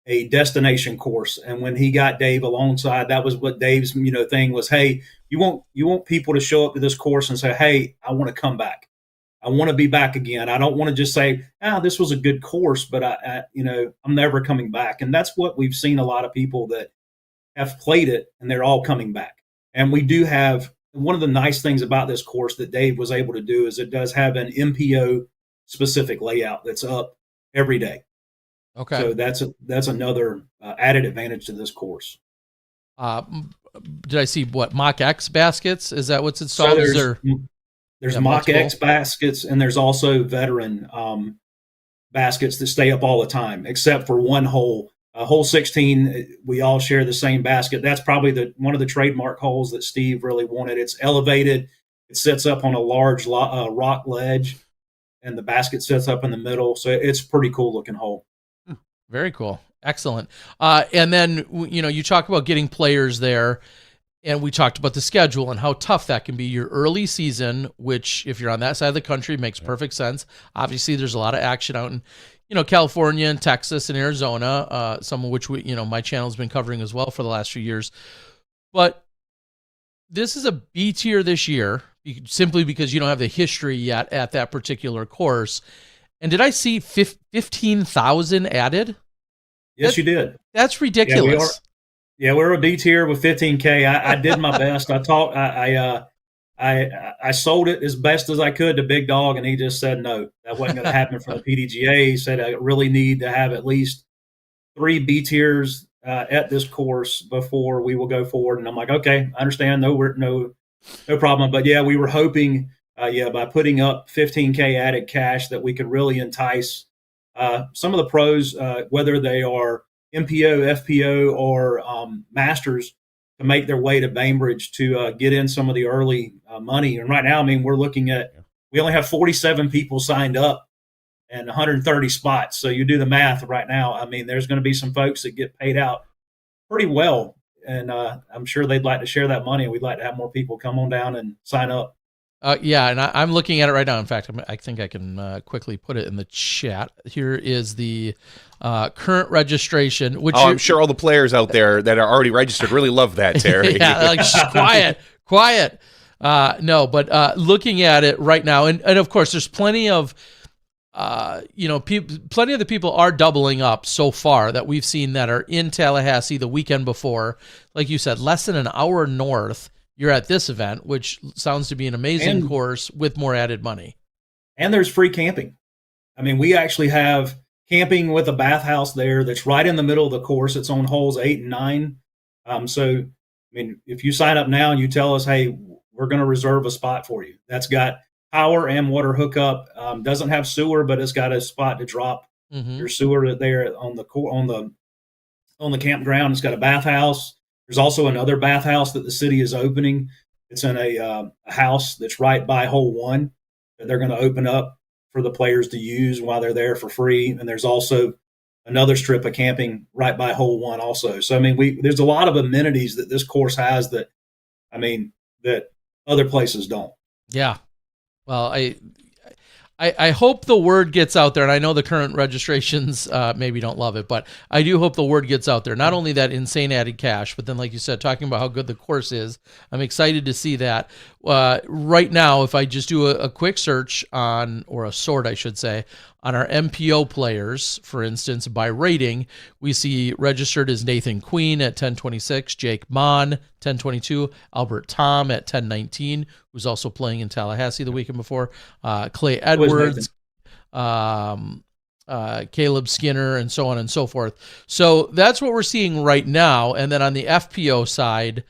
a destination course. And when he got Dave alongside, that was what Dave's, thing was, hey, you want people to show up to this course and say, hey, I want to come back. I want to be back again. I don't want to just say, this was a good course, but I'm never coming back. And that's what we've seen a lot of people that have played it, and they're all coming back. And we do have, one of the nice things about this course that Dave was able to do is it does have an MPO specific layout that's up every day. Okay. So that's another added advantage to this course. Did I see Mach X baskets? Is that what's installed? So there's Mach X baskets, and there's also veteran baskets that stay up all the time, except for one hole. Hole 16, we all share the same basket. That's probably one of the trademark holes that Steve really wanted. It's elevated. It sits up on a large rock ledge, and the basket sits up in the middle. So it's a pretty cool looking hole. Very cool. Excellent. And then, you talk about getting players there, and we talked about the schedule and how tough that can be. Your early season, which if you're on that side of the country, makes perfect sense. Obviously, there's a lot of action out in, California and Texas and Arizona, some of which my channel's been covering as well for the last few years. But this is a B tier this year, simply because you don't have the history yet at that particular course. And did I see 15,000 added? Yes, you did. That's ridiculous. Yeah, we're a B tier with 15K. I did my best. I sold it as best as I could to Big Dog, and he just said no. That wasn't going to happen for the PDGA. He said I really need to have at least 3 B tiers at this course before we will go forward. And I'm like, okay, I understand. No problem. But yeah, we were hoping, by putting up 15K added cash, that we could really entice some of the pros, whether they are MPO, FPO, or masters, to make their way to Bainbridge to get in some of the early money. And right now, I mean, we're looking at, we only have 47 people signed up and 130 spots. So you do the math right now. I mean, there's going to be some folks that get paid out pretty well. And I'm sure they'd like to share that money. And we'd like to have more people come on down and sign up. Yeah, and I'm looking at it right now. In fact, I think I can quickly put it in the chat. Here is the current registration. Which I'm sure all the players out there that are already registered really love that, Terry. Yeah, like quiet. No, but looking at it right now, and of course, there's plenty of, plenty of the people are doubling up so far that we've seen that are in Tallahassee the weekend before. Like you said, less than an hour north. You're at this event, which sounds to be an amazing course with more added money. And there's free camping. I mean, we actually have camping with a bathhouse there that's right in the middle of the course. It's on holes 8 and 9. So, I mean, if you sign up now and you tell us, hey, we're going to reserve a spot for you. That's got power and water hookup. Doesn't have sewer, but it's got a spot to drop your sewer there on the campground. It's got a bathhouse. There's also another bathhouse that the city is opening. It's in a house that's right by hole 1 that they're going to open up for the players to use while they're there for free. And there's also another strip of camping right by hole 1 also. So, I mean, there's a lot of amenities that this course has that other places don't. Yeah. Well, I hope the word gets out there, and I know the current registrations maybe don't love it, but I do hope the word gets out there. Not only that insane added cash, but then, like you said, talking about how good the course is. I'm excited to see that. Right now, if I just do a quick search on, or a sort, I should say, on our MPO players, for instance, by rating, we see registered as Nathan Queen at 1026, Jake Mon, 1022, Albert Tom at 1019, who's also playing in Tallahassee the weekend before, Clay Edwards, Caleb Skinner, and so on and so forth. So that's what we're seeing right now. And then on the FPO side,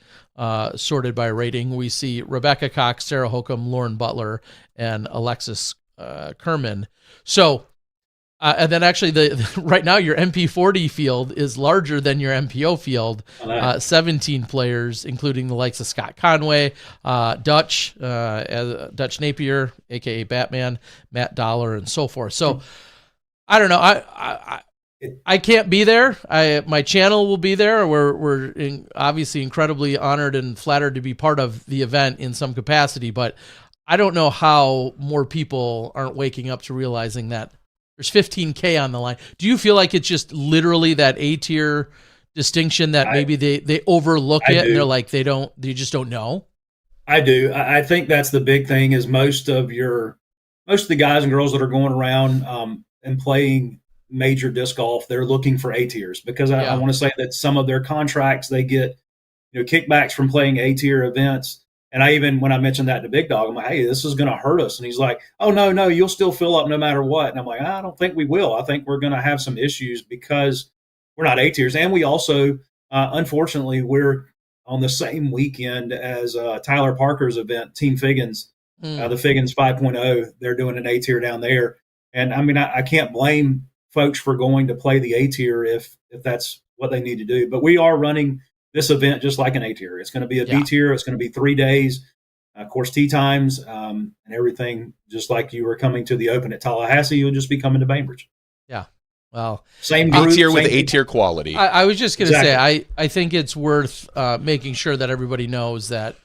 sorted by rating, we see Rebecca Cox, Sarah Holcomb, Lauren Butler, and Alexis Kerman. So, and then actually right now your MP40 field is larger than your MPO field. 17 players, including the likes of Scott Conway, Dutch Napier, aka Batman, Matt Dollar, and so forth. So, I don't know. I can't be there. My channel will be there. We're obviously incredibly honored and flattered to be part of the event in some capacity, but I don't know how more people aren't waking up to realizing that there's 15K on the line. Do you feel like it's just literally that A tier distinction that maybe they overlook it and they're like, they just don't know? I do. I think that's the big thing is most of the guys and girls that are going around and playing major disc golf, they're looking for A tiers because I want to say that some of their contracts, they get kickbacks from playing A tier events. And when I mentioned that to Big Dog, I'm like, hey, this is going to hurt us. And he's like, oh, no, you'll still fill up no matter what. And I'm like, I don't think we will. I think we're going to have some issues because we're not A tiers. And we also, unfortunately, we're on the same weekend as Tyler Parker's event, Team Figgins, the Figgins 5.0. They're doing an A tier down there. And I mean, I can't blame folks for going to play the A tier if that's what they need to do. But we are running this event just like an A tier. It's going to be a B tier. It's going to be 3 days, of course, tee times and everything. Just like you were coming to the Open at Tallahassee, you'll just be coming to Bainbridge. Yeah. Well, same B tier with A tier quality. I was just going to say, I think it's worth making sure that everybody knows that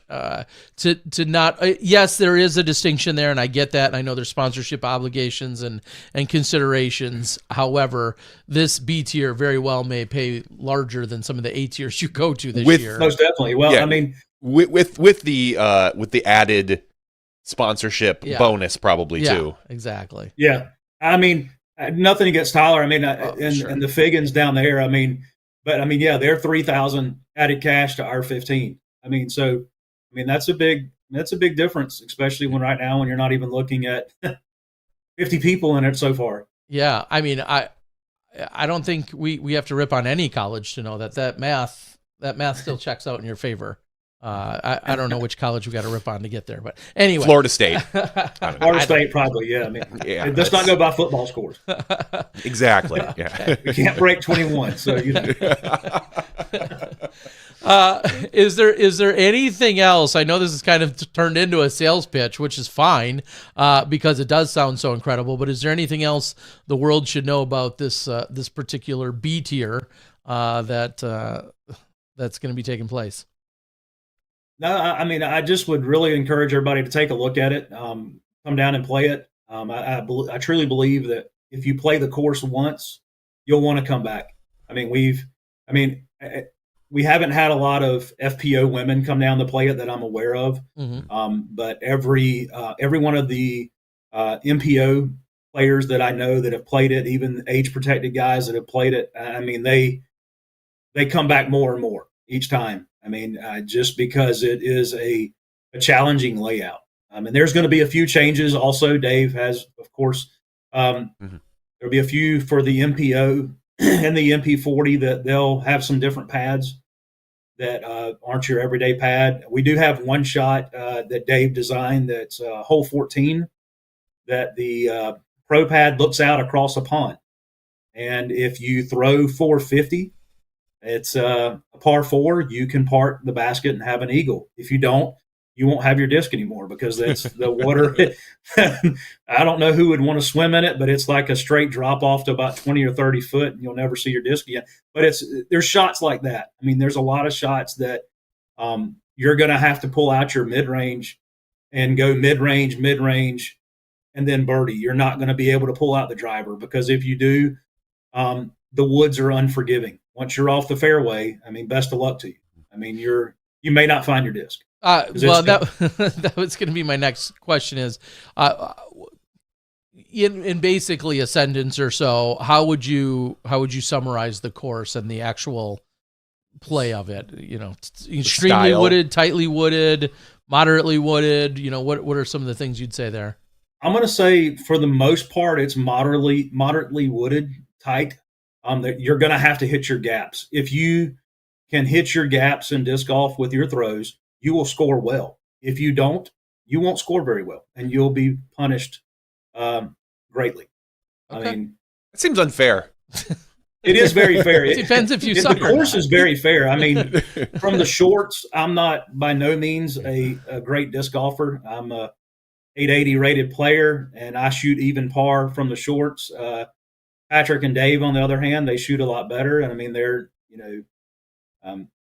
to not, yes, there is a distinction there, and I get that, and I know there's sponsorship obligations and considerations. However, this B tier very well may pay larger than some of the A tiers you go to this year. Most definitely. Well, I mean, with the added sponsorship bonus probably too. Exactly. Yeah. I mean, nothing against Tyler. I mean, and the Figgins down there. I mean, yeah, they're 3,000 added cash to our 15. I mean, that's a big difference, especially when you're not even looking at 50 people in it so far. Yeah. I mean, I don't think we have to rip on any college to know that math still checks out in your favor. I don't know which college we got to rip on to get there, but anyway, Florida State. Florida State probably, yeah. I mean, let's not go by football scores. Exactly. Yeah, we can't break 21. So is there anything else? I know this is kind of turned into a sales pitch, which is fine because it does sound so incredible. But is there anything else the world should know about this particular B tier that's going to be taking place? No, I mean, I just would really encourage everybody to take a look at it, come down and play it. I truly believe that if you play the course once, you'll want to come back. I mean, we haven't had a lot of FPO women come down to play it that I'm aware of, but every one of the MPO players that I know that have played it, even age protected guys that have played it, I mean, they come back more and more each time. I mean, just because it is a challenging layout. And there's going to be a few changes. Also, Dave has, of course, there'll be a few for the MPO and the MP40 that they'll have some different pads that aren't your everyday pad. We do have one shot that Dave designed that's hole 14 that the pro pad looks out across a pond. And if you throw 450, it's a par 4. You can park the basket and have an eagle. If you don't, you won't have your disc anymore because that's the water. I don't know who would want to swim in it, but it's like a straight drop off to about 20 or 30 foot, and you'll never see your disc again. But there's shots like that. I mean, there's a lot of shots that you're going to have to pull out your mid-range and go mid-range, and then birdie. You're not going to be able to pull out the driver because if you do, the woods are unforgiving. Once you're off the fairway, I mean, best of luck to you. I mean, you may not find your disc. Well, that was going to be my next question is, in basically a sentence or so, how would you summarize the course and the actual play of it? You know, extremely wooded, tightly wooded, moderately wooded. You know, what are some of the things you'd say there? I'm going to say for the most part, it's moderately wooded, tight. That you're going to have to hit your gaps. If you can hit your gaps in disc golf with your throws, you will score well. If you don't, you won't score very well, and you'll be punished greatly. Okay. I mean, it seems unfair. It is very fair. It depends if you suck. The course is very fair. I mean, from the shorts, I'm not by no means a great disc golfer. I'm a 880 rated player, and I shoot even par from the shorts. Patrick and Dave, on the other hand, they shoot a lot better, and I mean they're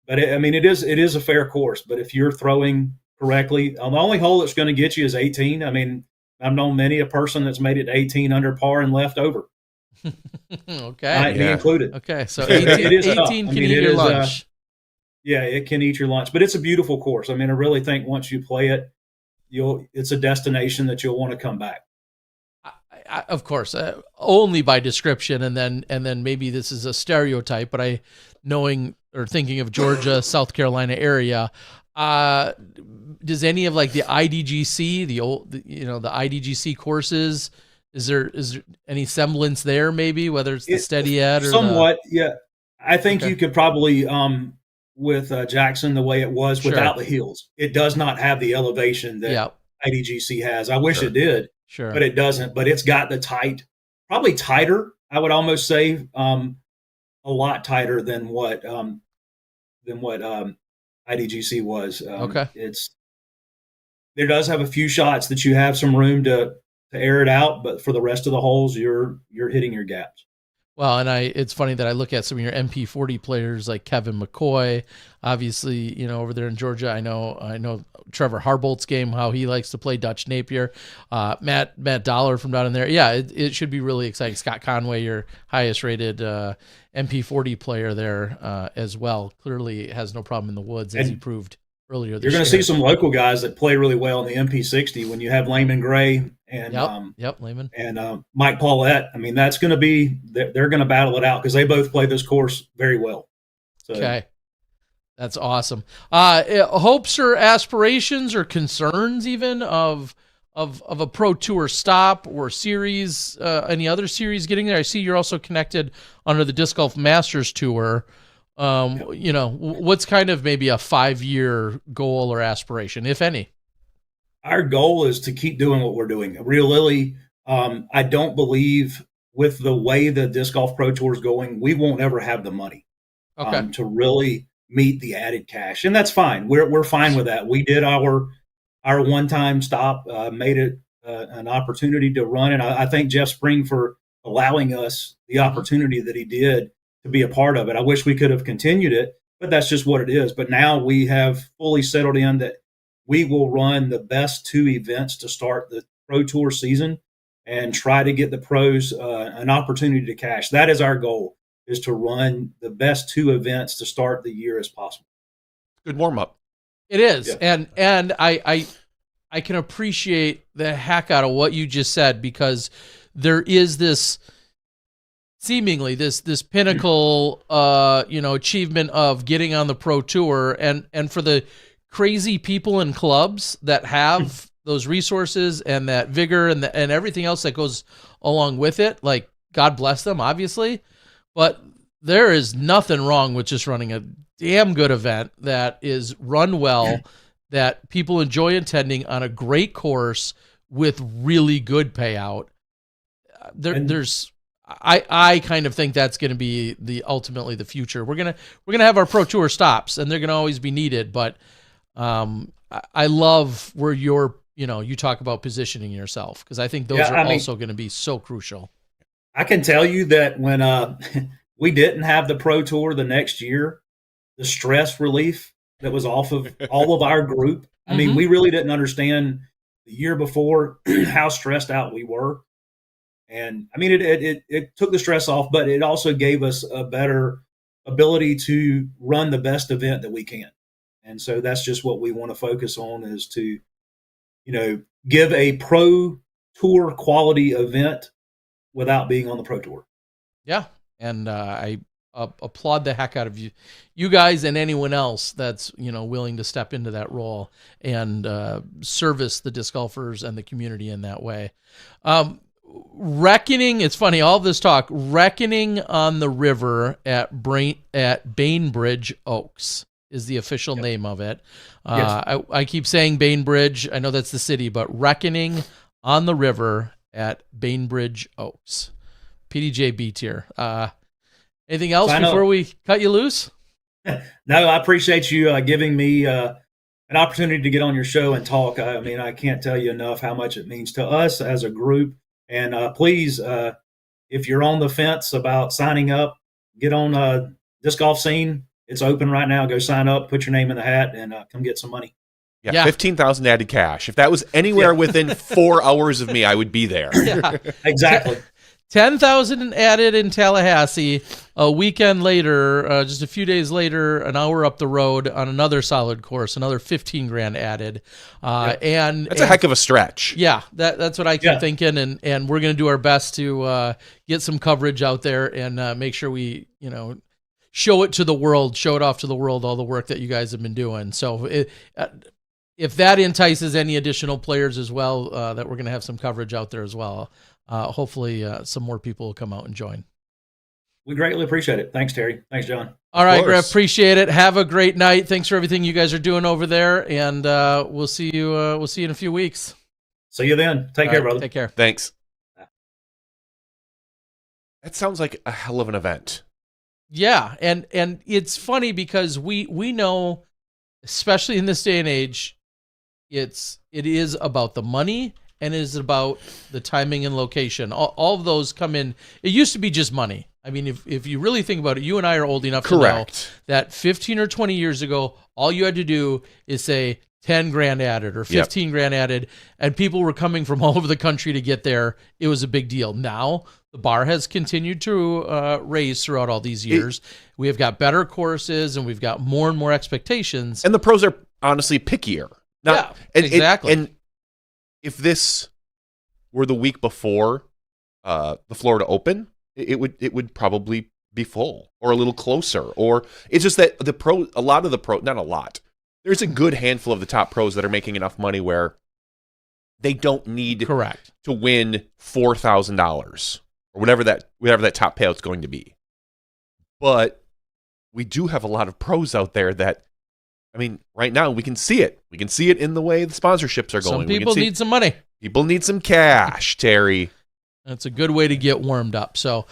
but it is a fair course. But if you're throwing correctly, the only hole that's going to get you is 18. I mean, I've known many a person that's made it 18 under par and left over. Okay, me included. Okay, so 18 can eat your lunch. Yeah, it can eat your lunch, but it's a beautiful course. I mean, I really think once you play it, it's a destination that you'll want to come back. Of course, only by description, and then maybe this is a stereotype, but knowing or thinking of Georgia, South Carolina area, does any of like the IDGC, the IDGC courses, is there any semblance there? Maybe whether it's the Steady Ed or somewhat, yeah. I think you could probably with Jackson the way it was without the hills. It does not have the elevation that IDGC has. I wish it did. Sure. But it doesn't. But it's got the probably tighter, I would almost say, a lot tighter than what IDGC was. Okay. There does have a few shots that you have some room to air it out, but for the rest of the holes, you're hitting your gaps. Well, and it's funny that I look at some of your MP40 players like Kevin McCoy, obviously, over there in Georgia. I know Trevor Harbolt's game, how he likes to play Dutch Napier. Matt Dollar from down in there. Yeah, it should be really exciting. Scott Conway, your highest rated MP40 player there as well, clearly has no problem in the woods, as he proved earlier this You're going to year. see some local guys that play really well in the MP60 when you have Layman Gray and Layman and Mike Paulette. I mean, that's going to be they're going to battle it out because they both play this course very well. So, okay, that's awesome. Hopes or aspirations or concerns even of a Pro Tour stop or series, any other series getting there? I see you're also connected under the Disc Golf Masters Tour. You know, what's kind of maybe a 5-year goal or aspiration, if any? Our goal is to keep doing what we're doing. Really, I don't believe with the way the Disc Golf Pro Tour is going, we won't ever have the money to really meet the added cash, and that's fine. We're fine with that. We did our one-time stop, made it an opportunity to run, and I thank Jeff Spring for allowing us the opportunity that he did to be a part of it. I wish we could have continued it, but that's just what it is. But now we have fully settled in that we will run the best 2 events to start the Pro Tour season and try to get the pros an opportunity to cash. That is our goal, is to run the best 2 events to start the year as possible. Good warm-up. It is. Yeah. And I can appreciate the heck out of what you just said, because there is this seemingly this pinnacle achievement of getting on the Pro Tour, and for the crazy people and clubs that have those resources and that vigor and everything else that goes along with it, like, God bless them, obviously, but there is nothing wrong with just running a damn good event that is run well, that people enjoy attending on a great course with really good payout. I kind of think that's going to be ultimately the future. We're gonna have our Pro Tour stops, and they're gonna always be needed. But I love where you talk about positioning yourself, because I think those are also going to be so crucial. I can tell you that when we didn't have the Pro Tour the next year, the stress relief that was off of all of our group. I mean, we really didn't understand the year before how stressed out we were. And I mean, it took the stress off, but it also gave us a better ability to run the best event that we can. And so that's just what we want to focus on, is to, give a Pro Tour quality event without being on the Pro Tour. Yeah. And I applaud the heck out of you guys and anyone else that's, willing to step into that role and service the disc golfers and the community in that way. Reckoning, it's funny, all this talk, Reckoning on the River at Bainbridge Oaks is the official name of it. Yes. I keep saying Bainbridge. I know that's the city, but Reckoning on the River at Bainbridge Oaks. PDJ B tier. Anything else before we cut you loose? No, I appreciate you giving me an opportunity to get on your show and talk. I mean, I can't tell you enough how much it means to us as a group. And please, if you're on the fence about signing up, get on Disc Golf Scene. It's open right now. Go sign up, put your name in the hat, and come get some money. Yeah. 15,000 added cash. If that was anywhere within 4 hours of me, I would be there. Yeah. Exactly. 10,000 added in Tallahassee. A weekend later, just a few days later, an hour up the road on another solid course, another 15 grand added. And that's a heck of a stretch. Yeah, that's what I keep thinking. And we're going to do our best to get some coverage out there and make sure we, show it to the world, show it off to the world, all the work that you guys have been doing. So if that entices any additional players as well, that we're going to have some coverage out there as well. Hopefully some more people will come out and join. We greatly appreciate it. Thanks, Terry. Thanks, John. All right, Griff, appreciate it. Have a great night. Thanks for everything you guys are doing over there, and we'll see you in a few weeks. See you then. Take care, brother. Take care. Thanks. That sounds like a hell of an event. Yeah, and it's funny because we know, especially in this day and age, it is about the money. And it is about the timing and location. All of those come in. It used to be just money. I mean, if you really think about it, you and I are old enough to know that 15 or 20 years ago, all you had to do is say 10 grand added or 15 grand added, and people were coming from all over the country to get there. It was a big deal. Now, the bar has continued to raise throughout all these years. We have got better courses, and we've got more and more expectations. And the pros are honestly pickier. Exactly. And if this were the week before the Florida Open, it would probably be full or a little closer. Or it's just that not a lot. There's a good handful of the top pros that are making enough money where they don't need Correct. to win $4,000 or whatever that top payout's going to be. But we do have a lot of pros out there that, I mean, right now we can see it. We can see it in the way the sponsorships are going. Some people need some money. People need some cash, Terry. That's a good way to get warmed up. So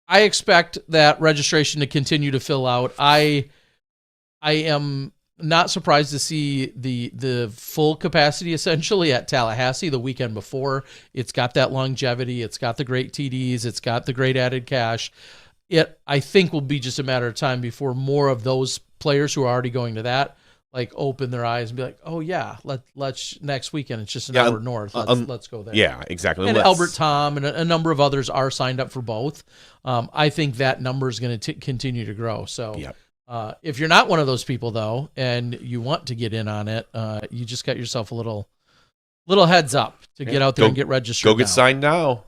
I expect that registration to continue to fill out. I am not surprised to see the full capacity essentially at Tallahassee the weekend before. It's got that longevity. It's got the great TDs. It's got the great added cash. It, I think, will be just a matter of time before more of those players who are already going to that open their eyes and be like, oh yeah, let's next weekend. It's just an hour north. Let's go there. Yeah, exactly. And Albert Tom and a number of others are signed up for both. I think that number is going to continue to grow. So if you're not one of those people though, and you want to get in on it, you just got yourself a little heads up to get out there and get registered. Go get signed now.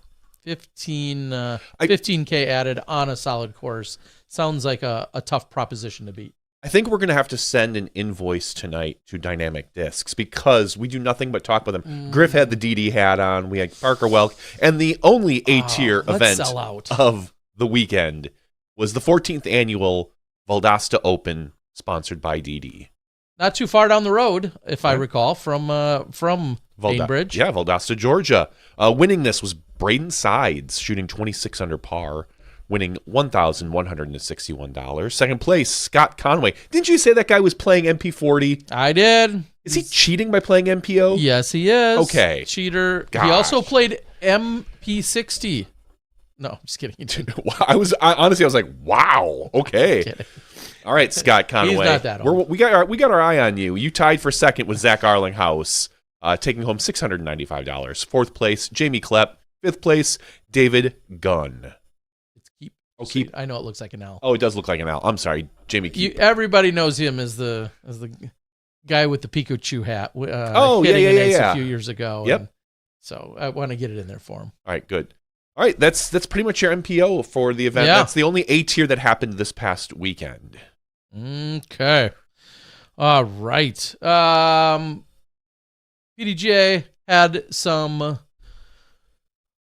15K added on a solid course. Sounds like a tough proposition to beat. I think we're going to have to send an invoice tonight to Dynamic Discs because we do nothing but talk with them. Griff had the DD hat on. We had Parker Welk. And the only A-tier event of the weekend was the 14th annual Valdosta Open, sponsored by DD. Not too far down the road, if I recall, from Bainbridge. Yeah, Valdosta, Georgia. Winning this was Braden Sides, shooting 26 under par, winning $1,161. Second place, Scott Conway. Didn't you say that guy was playing MP40? I did. Is he cheating by playing MPO? Yes, he is. Okay. Cheater. Gosh. He also played MP60. No, I'm just kidding. I was like, wow. Okay. All right, Scott Conway. He's not that old. We got our eye on you. You tied for second with Zach Arlinghouse, taking home $695. Fourth place, Jamie Klepp. Fifth place, David Gunn. It's Keep. I know it looks like an L. Oh, it does look like an L. I'm sorry, Jamie Keep. Everybody knows him as the guy with the Pikachu hat. Yeah. A few years ago. Yep. So I want to get it in there for him. All right, good. All right, that's pretty much your MPO for the event. Yeah. That's the only A tier that happened this past weekend. Okay. All right. PDGA had some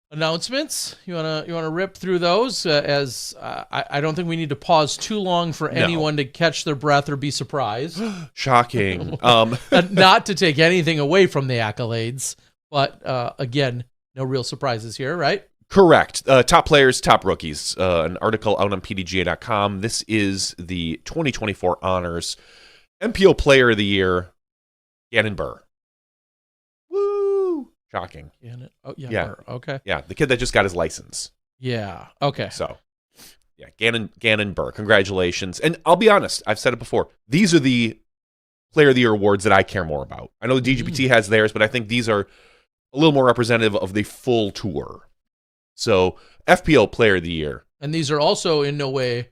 announcements. You wanna rip through those? As I don't think we need to pause too long for anyone to catch their breath or be surprised. Shocking. Not to take anything away from the accolades, but again, no real surprises here, right? Correct. Top players, top rookies. An article out on PDGA.com. This is the 2024 honors. MPO Player of the Year, Gannon Burr. Woo! Shocking. Yeah. Burr. Okay. Yeah, the kid that just got his license. Yeah. Okay. So, yeah, Gannon Burr. Congratulations. And I'll be honest, I've said it before. These are the Player of the Year awards that I care more about. I know the DGPT has theirs, but I think these are a little more representative of the full tour. So, FPO Player of the Year. And these are also in no way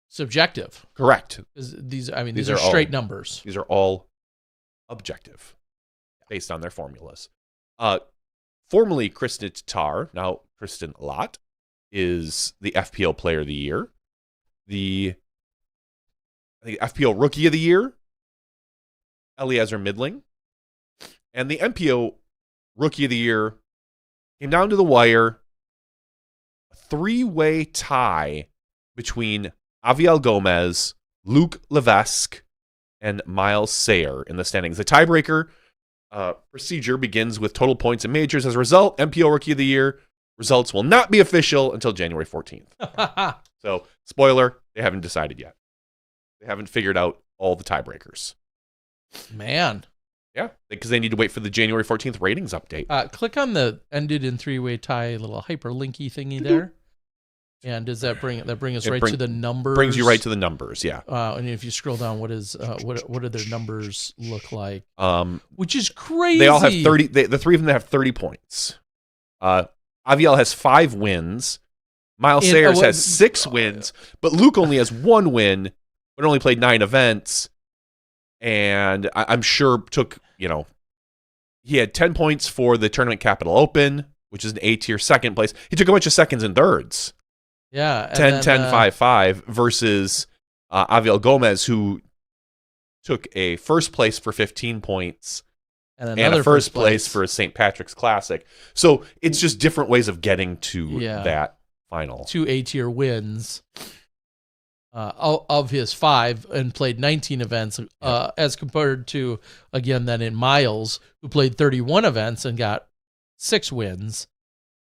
subjective. Correct. These are straight numbers. These are all objective based on their formulas. Formerly Kristen Tatar, now Kristen Lott, is the FPO Player of the Year. The FPO Rookie of the Year, Eliezer Midling. And the MPO Rookie of the Year came down to the wire. A three-way tie between Aviel Gomez, Luke Levesque, and Miles Sayer in the standings. The tiebreaker procedure begins with total points in majors. As a result, MPO Rookie of the Year results will not be official until January 14th. So, spoiler, they haven't decided yet. They haven't figured out all the tiebreakers. Man. Yeah, because they need to wait for the January 14th ratings update. Click on the ended in three-way tie little hyperlinky thingy there. And does that bring us to the numbers? Brings you right to the numbers, yeah. And if you scroll down, what do their numbers look like? Which is crazy. They all have 30. The three of them have 30 points. Aviel has 5 wins. Miles Sayers has 6 wins, but Luke only has 1 win, but only played 9 events. and I'm sure took, he had 10 points for the Tournament Capital Open, which is an A-tier second place. He took a bunch of seconds and thirds. Yeah. 10, 5 versus Aviel Gomez, who took a first place for 15 points and a first place for a St. Patrick's Classic. So it's just different ways of getting to that final. 2 A-tier wins of his 5 and played 19 events as compared to, again, then in Miles, who played 31 events and got 6 wins.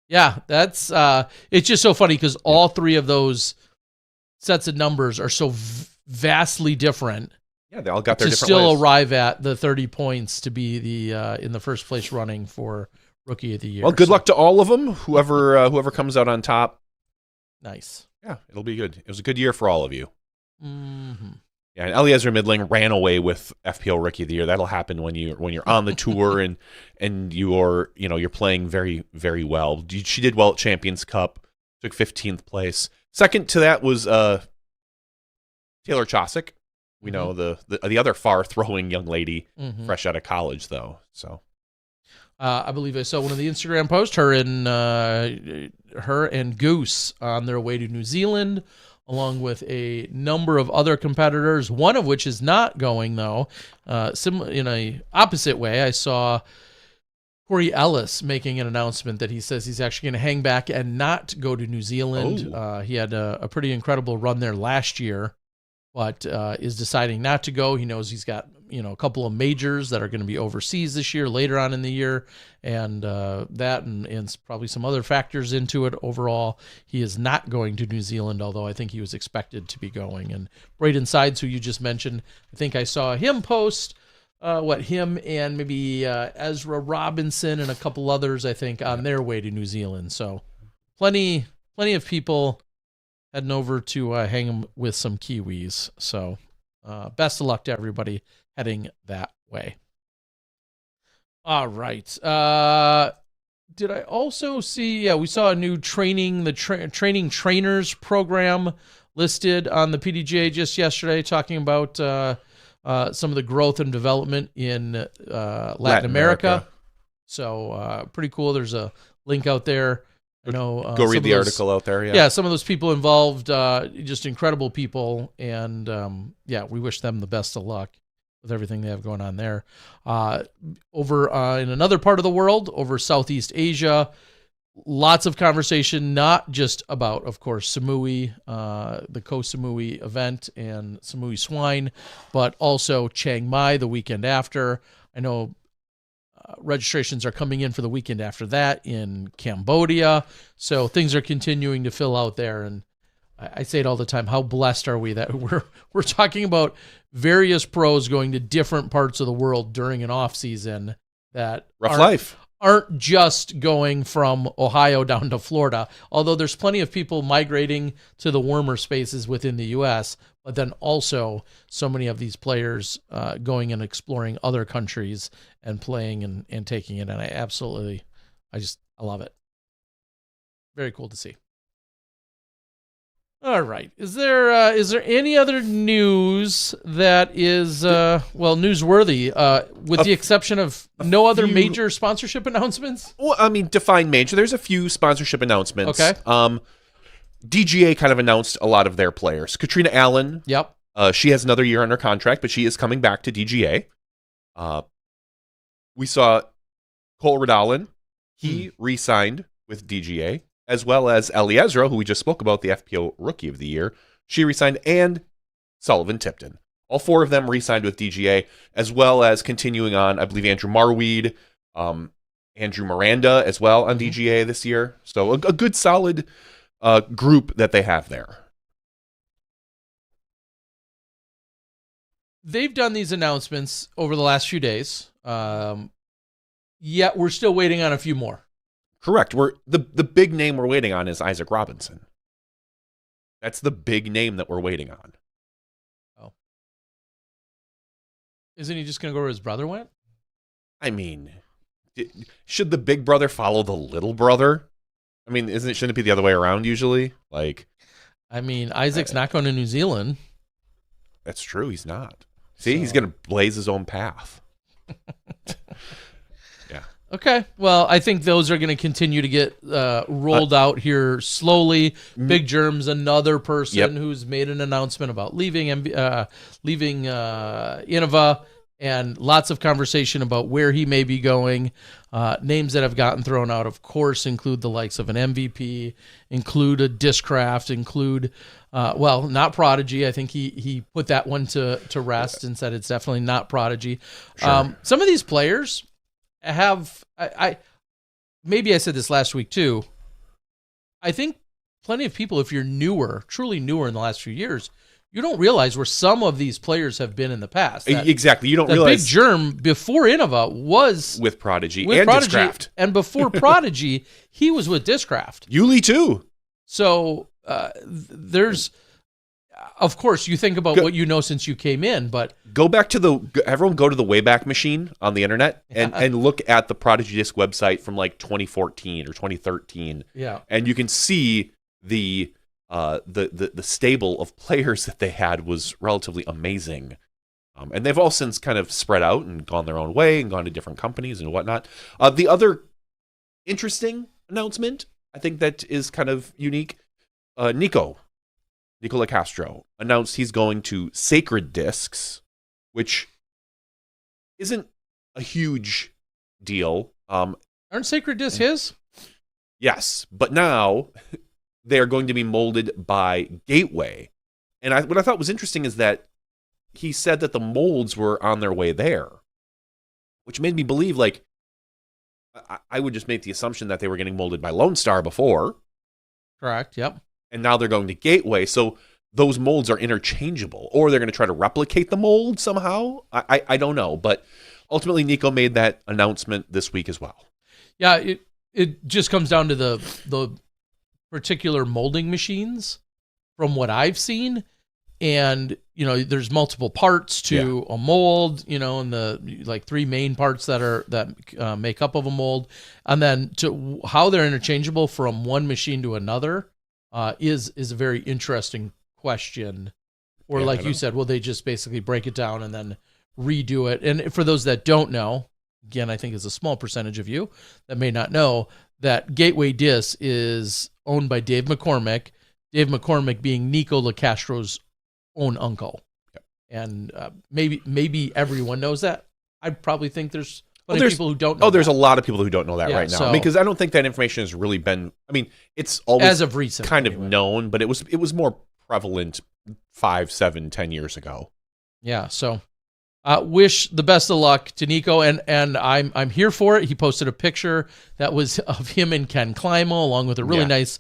Yeah, that's it's just so funny because all 3 of those sets of numbers are so vastly different. Yeah, they all got their different still ways. Arrive at the 30 points to be the in the first place running for Rookie of the Year. Well, good luck to all of them. Whoever comes out on top. Nice. Yeah, it'll be good. It was a good year for all of you. Mm-hmm. Yeah, and Eliezer Midling ran away with FPO Rookie of the Year. That'll happen when you're on the tour and you're playing very, very well. She did well at Champions Cup, took 15th place. Second to that was Taylor Chosick. We know the other far throwing young lady, fresh out of college though. So I believe I saw one of the Instagram posts. Her and Goose on their way to New Zealand, along with a number of other competitors, one of which is not going, though. In a opposite way, I saw Corey Ellis making an announcement that he says he's actually going to hang back and not go to New Zealand. He had a pretty incredible run there last year, but is deciding not to go. He knows he's got a couple of majors that are going to be overseas this year, later on in the year, and that and probably some other factors into it. Overall, he is not going to New Zealand, although I think he was expected to be going. And Braden Sides, who you just mentioned, I think I saw him post him and maybe Ezra Robinson and a couple others, I think, on their way to New Zealand. So plenty of people heading over to hang with some Kiwis. So best of luck to everybody heading that way. All right. Did I also see? Yeah, we saw a new training trainers program listed on the PDGA just yesterday, talking about some of the growth and development in Latin America. So pretty cool. There's a link out there. I know. Go read the article out there. Yeah, some of those people involved, just incredible people, and we wish them the best of luck with everything they have going on there. Over in another part of the world, over Southeast Asia, lots of conversation, not just about, of course, Samui, the Koh Samui event and Samui Swine, but also Chiang Mai the weekend after. I know registrations are coming in for the weekend after that in Cambodia. So things are continuing to fill out there. And I say it all the time, how blessed are we that we're talking about various pros going to different parts of the world during an off season that aren't just going from Ohio down to Florida, although there's plenty of people migrating to the warmer spaces within the U.S., but then also so many of these players going and exploring other countries and playing and taking it. And I love it. Very cool to see. All right. Is there any other news that is newsworthy, with the exception of no other major sponsorship announcements? Well, I mean, define major. There's a few sponsorship announcements. Okay. DGA kind of announced a lot of their players. Katrina Allen. Yep. She has another year under contract, but she is coming back to DGA. We saw Cole Redallen. He re-signed with DGA, as well as Eliezer, who we just spoke about, the FPO Rookie of the Year. She re-signed, and Sullivan Tipton. All 4 of them re-signed with DGA, as well as continuing on, I believe, Andrew Marweed, Andrew Miranda as well on DGA this year. So a good, solid group that they have there. They've done these announcements over the last few days, yet we're still waiting on a few more. Correct. The big name we're waiting on is Isaac Robinson. That's the big name that we're waiting on. Oh. Isn't he just going to go where his brother went? I mean, should the big brother follow the little brother? I mean, shouldn't it be the other way around usually? I mean, Isaac's not going to New Zealand. That's true. He's not. See, So. he's going to blaze his own path. Yeah. Okay. Well, I think those are going to continue to get rolled out here slowly. Big Germ's another person who's made an announcement about leaving Innova, and lots of conversation about where he may be going. Names that have gotten thrown out, of course, include the likes of an MVP, include a Discraft, include, not Prodigy. I think he put that one to rest and said it's definitely not Prodigy. Sure. Some of these players have, maybe I said this last week too, I think plenty of people, if you're truly newer in the last few years, you don't realize where some of these players have been in the past. Exactly. You don't realize. Big Germ before Innova was with Prodigy and Prodigy, Discraft. And before Prodigy, he was with Discraft. Yuli too. So there's, of course, you think about what you know since you came in, but go back to everyone go to the Wayback Machine on the internet and look at the Prodigy Disc website from like 2014 or 2013. Yeah. And you can see the stable of players that they had was relatively amazing. And they've all since kind of spread out and gone their own way and gone to different companies and whatnot. The other interesting announcement, I think that is kind of unique, Nicola Castro announced he's going to Sacred Discs, which isn't a huge deal. Aren't Sacred Discs his? Yes, but now they are going to be molded by Gateway. And what I thought was interesting is that he said that the molds were on their way there, which made me believe, like, I would just make the assumption that they were getting molded by Lone Star before. Correct, yep. And now they're going to Gateway, so those molds are interchangeable, or they're going to try to replicate the mold somehow. I don't know, but ultimately Nico made that announcement this week as well. Yeah, it just comes down to the particular molding machines from what I've seen. And, there's multiple parts to a mold, and the like 3 main parts that make up of a mold. And then to how they're interchangeable from one machine to another is a very interesting question. Or like you said, will they just basically break it down and then redo it? And for those that don't know, again, I think it's a small percentage of you that may not know that Gateway Disc is owned by Dave McCormick. Dave McCormick being Nico LaCastro's own uncle. Yep. And maybe everyone knows that. I probably think there's plenty of people who don't know. Oh, there's a lot of people who don't know that right now, because I don't think that information has really been, it's always as of recent kind of known, but it was more prevalent 5, 7, 10 years ago. Yeah, so wish the best of luck to Nico, and I'm here for it. He posted a picture that was of him and Ken Climo, along with a really nice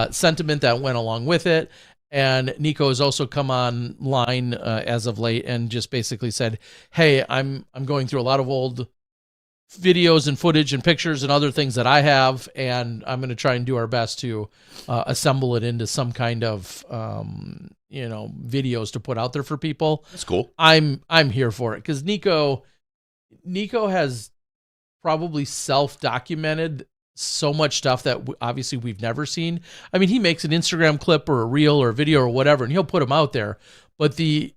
sentiment that went along with it. And Nico has also come online as of late and just basically said, "Hey, I'm going through a lot of old videos and footage and pictures and other things that I have, and I'm going to try and do our best to assemble it into some kind of videos to put out there for people." That's cool. I'm here for it because Nico has probably self-documented so much stuff that obviously we've never seen. He makes an Instagram clip or a reel or a video or whatever, and he'll put them out there. But the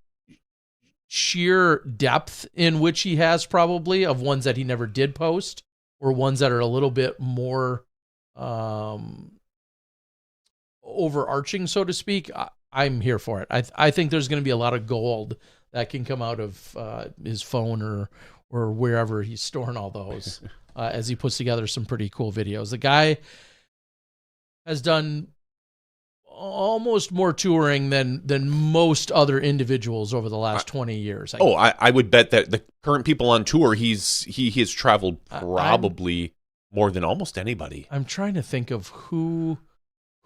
sheer depth in which he has probably of ones that he never did post or ones that are a little bit more overarching, so to speak, I'm here for it. I think there's going to be a lot of gold that can come out of his phone or wherever he's storing all those as he puts together some pretty cool videos. The guy has done almost more touring than most other individuals over the last 20 years. I would bet that the current people on tour, he has traveled probably more than almost anybody. I'm trying to think of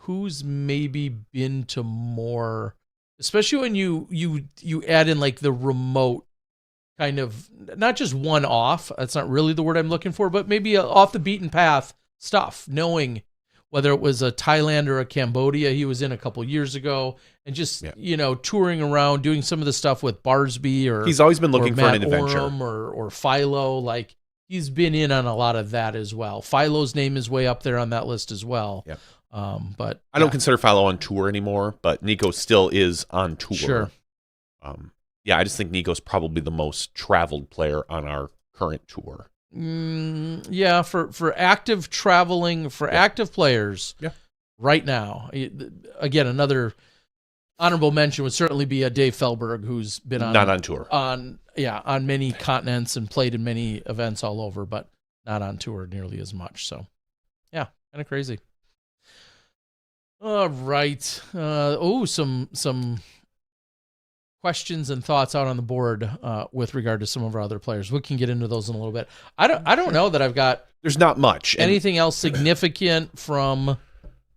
who's maybe been to more, especially when you add in like the remote kind of, not just one off, that's not really the word I'm looking for, but maybe off the beaten path stuff, knowing whether it was a Thailand or a Cambodia he was in a couple years ago, and just touring around, doing some of the stuff with Barsby, or he's always been looking for an adventure, or Philo. Like, he's been in on a lot of that as well. Philo's name is way up there on that list as well. Yep. But I don't consider Philo on tour anymore, but Nico still is on tour. Sure. yeah, I just think Nico's probably the most traveled player on our current tour. Yeah, for active traveling, active players right now. Again, another honorable mention would certainly be Dave Felberg, who's been not on tour. On many continents and played in many events all over, but not on tour nearly as much. So, yeah, kind of crazy. All right. Some questions and thoughts out on the board with regard to some of our other players. We can get into those in a little bit. I don't know that I've got. There's not much. Anything else significant from.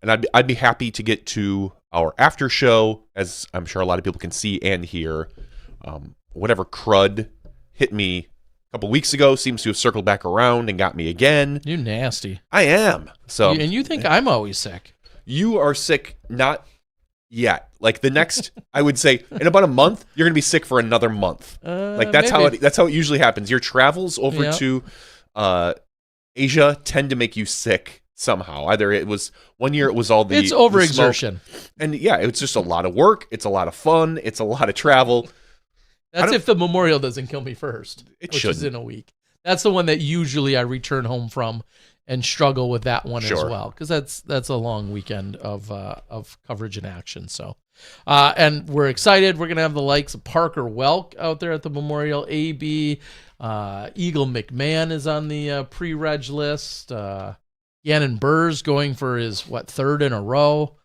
And I'd be happy to get to our after show, as I'm sure a lot of people can see and hear. Whatever crud hit me a couple weeks ago seems to have circled back around and got me again. You nasty. I am. So, and you think I'm always sick. You are sick, not yet. Like the next, I would say, in about a month, you're gonna be sick for another month. Like that's maybe. how it usually happens. Your travels over to Asia tend to make you sick somehow. Either it was one year, it was all it's overexertion, and it's just a lot of work. It's a lot of fun. It's a lot of travel. That's if the Memorial doesn't kill me first, which is in a week. That's the one that usually I return home from and struggle with that one as well, because that's a long weekend of coverage and action. So, and we're excited. We're gonna have the likes of Parker Welk out there at the Memorial. AB Eagle McMahon is on the pre-reg list. Gannon Burrs going for his third in a row.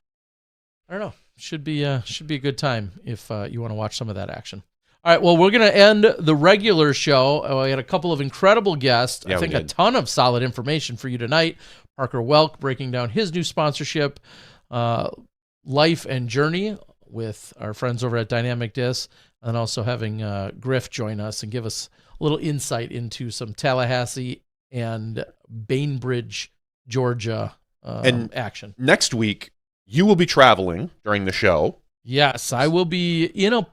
I don't know. Should be a good time if you want to watch some of that action. All right, well, we're going to end the regular show. We had a couple of incredible guests. I think a ton of solid information for you tonight. Parker Welk breaking down his new sponsorship, Life and Journey, with our friends over at Dynamic Disc, and also having Griff join us and give us a little insight into some Tallahassee and Bainbridge, Georgia action. Next week, you will be traveling during the show. Yes, I will be in a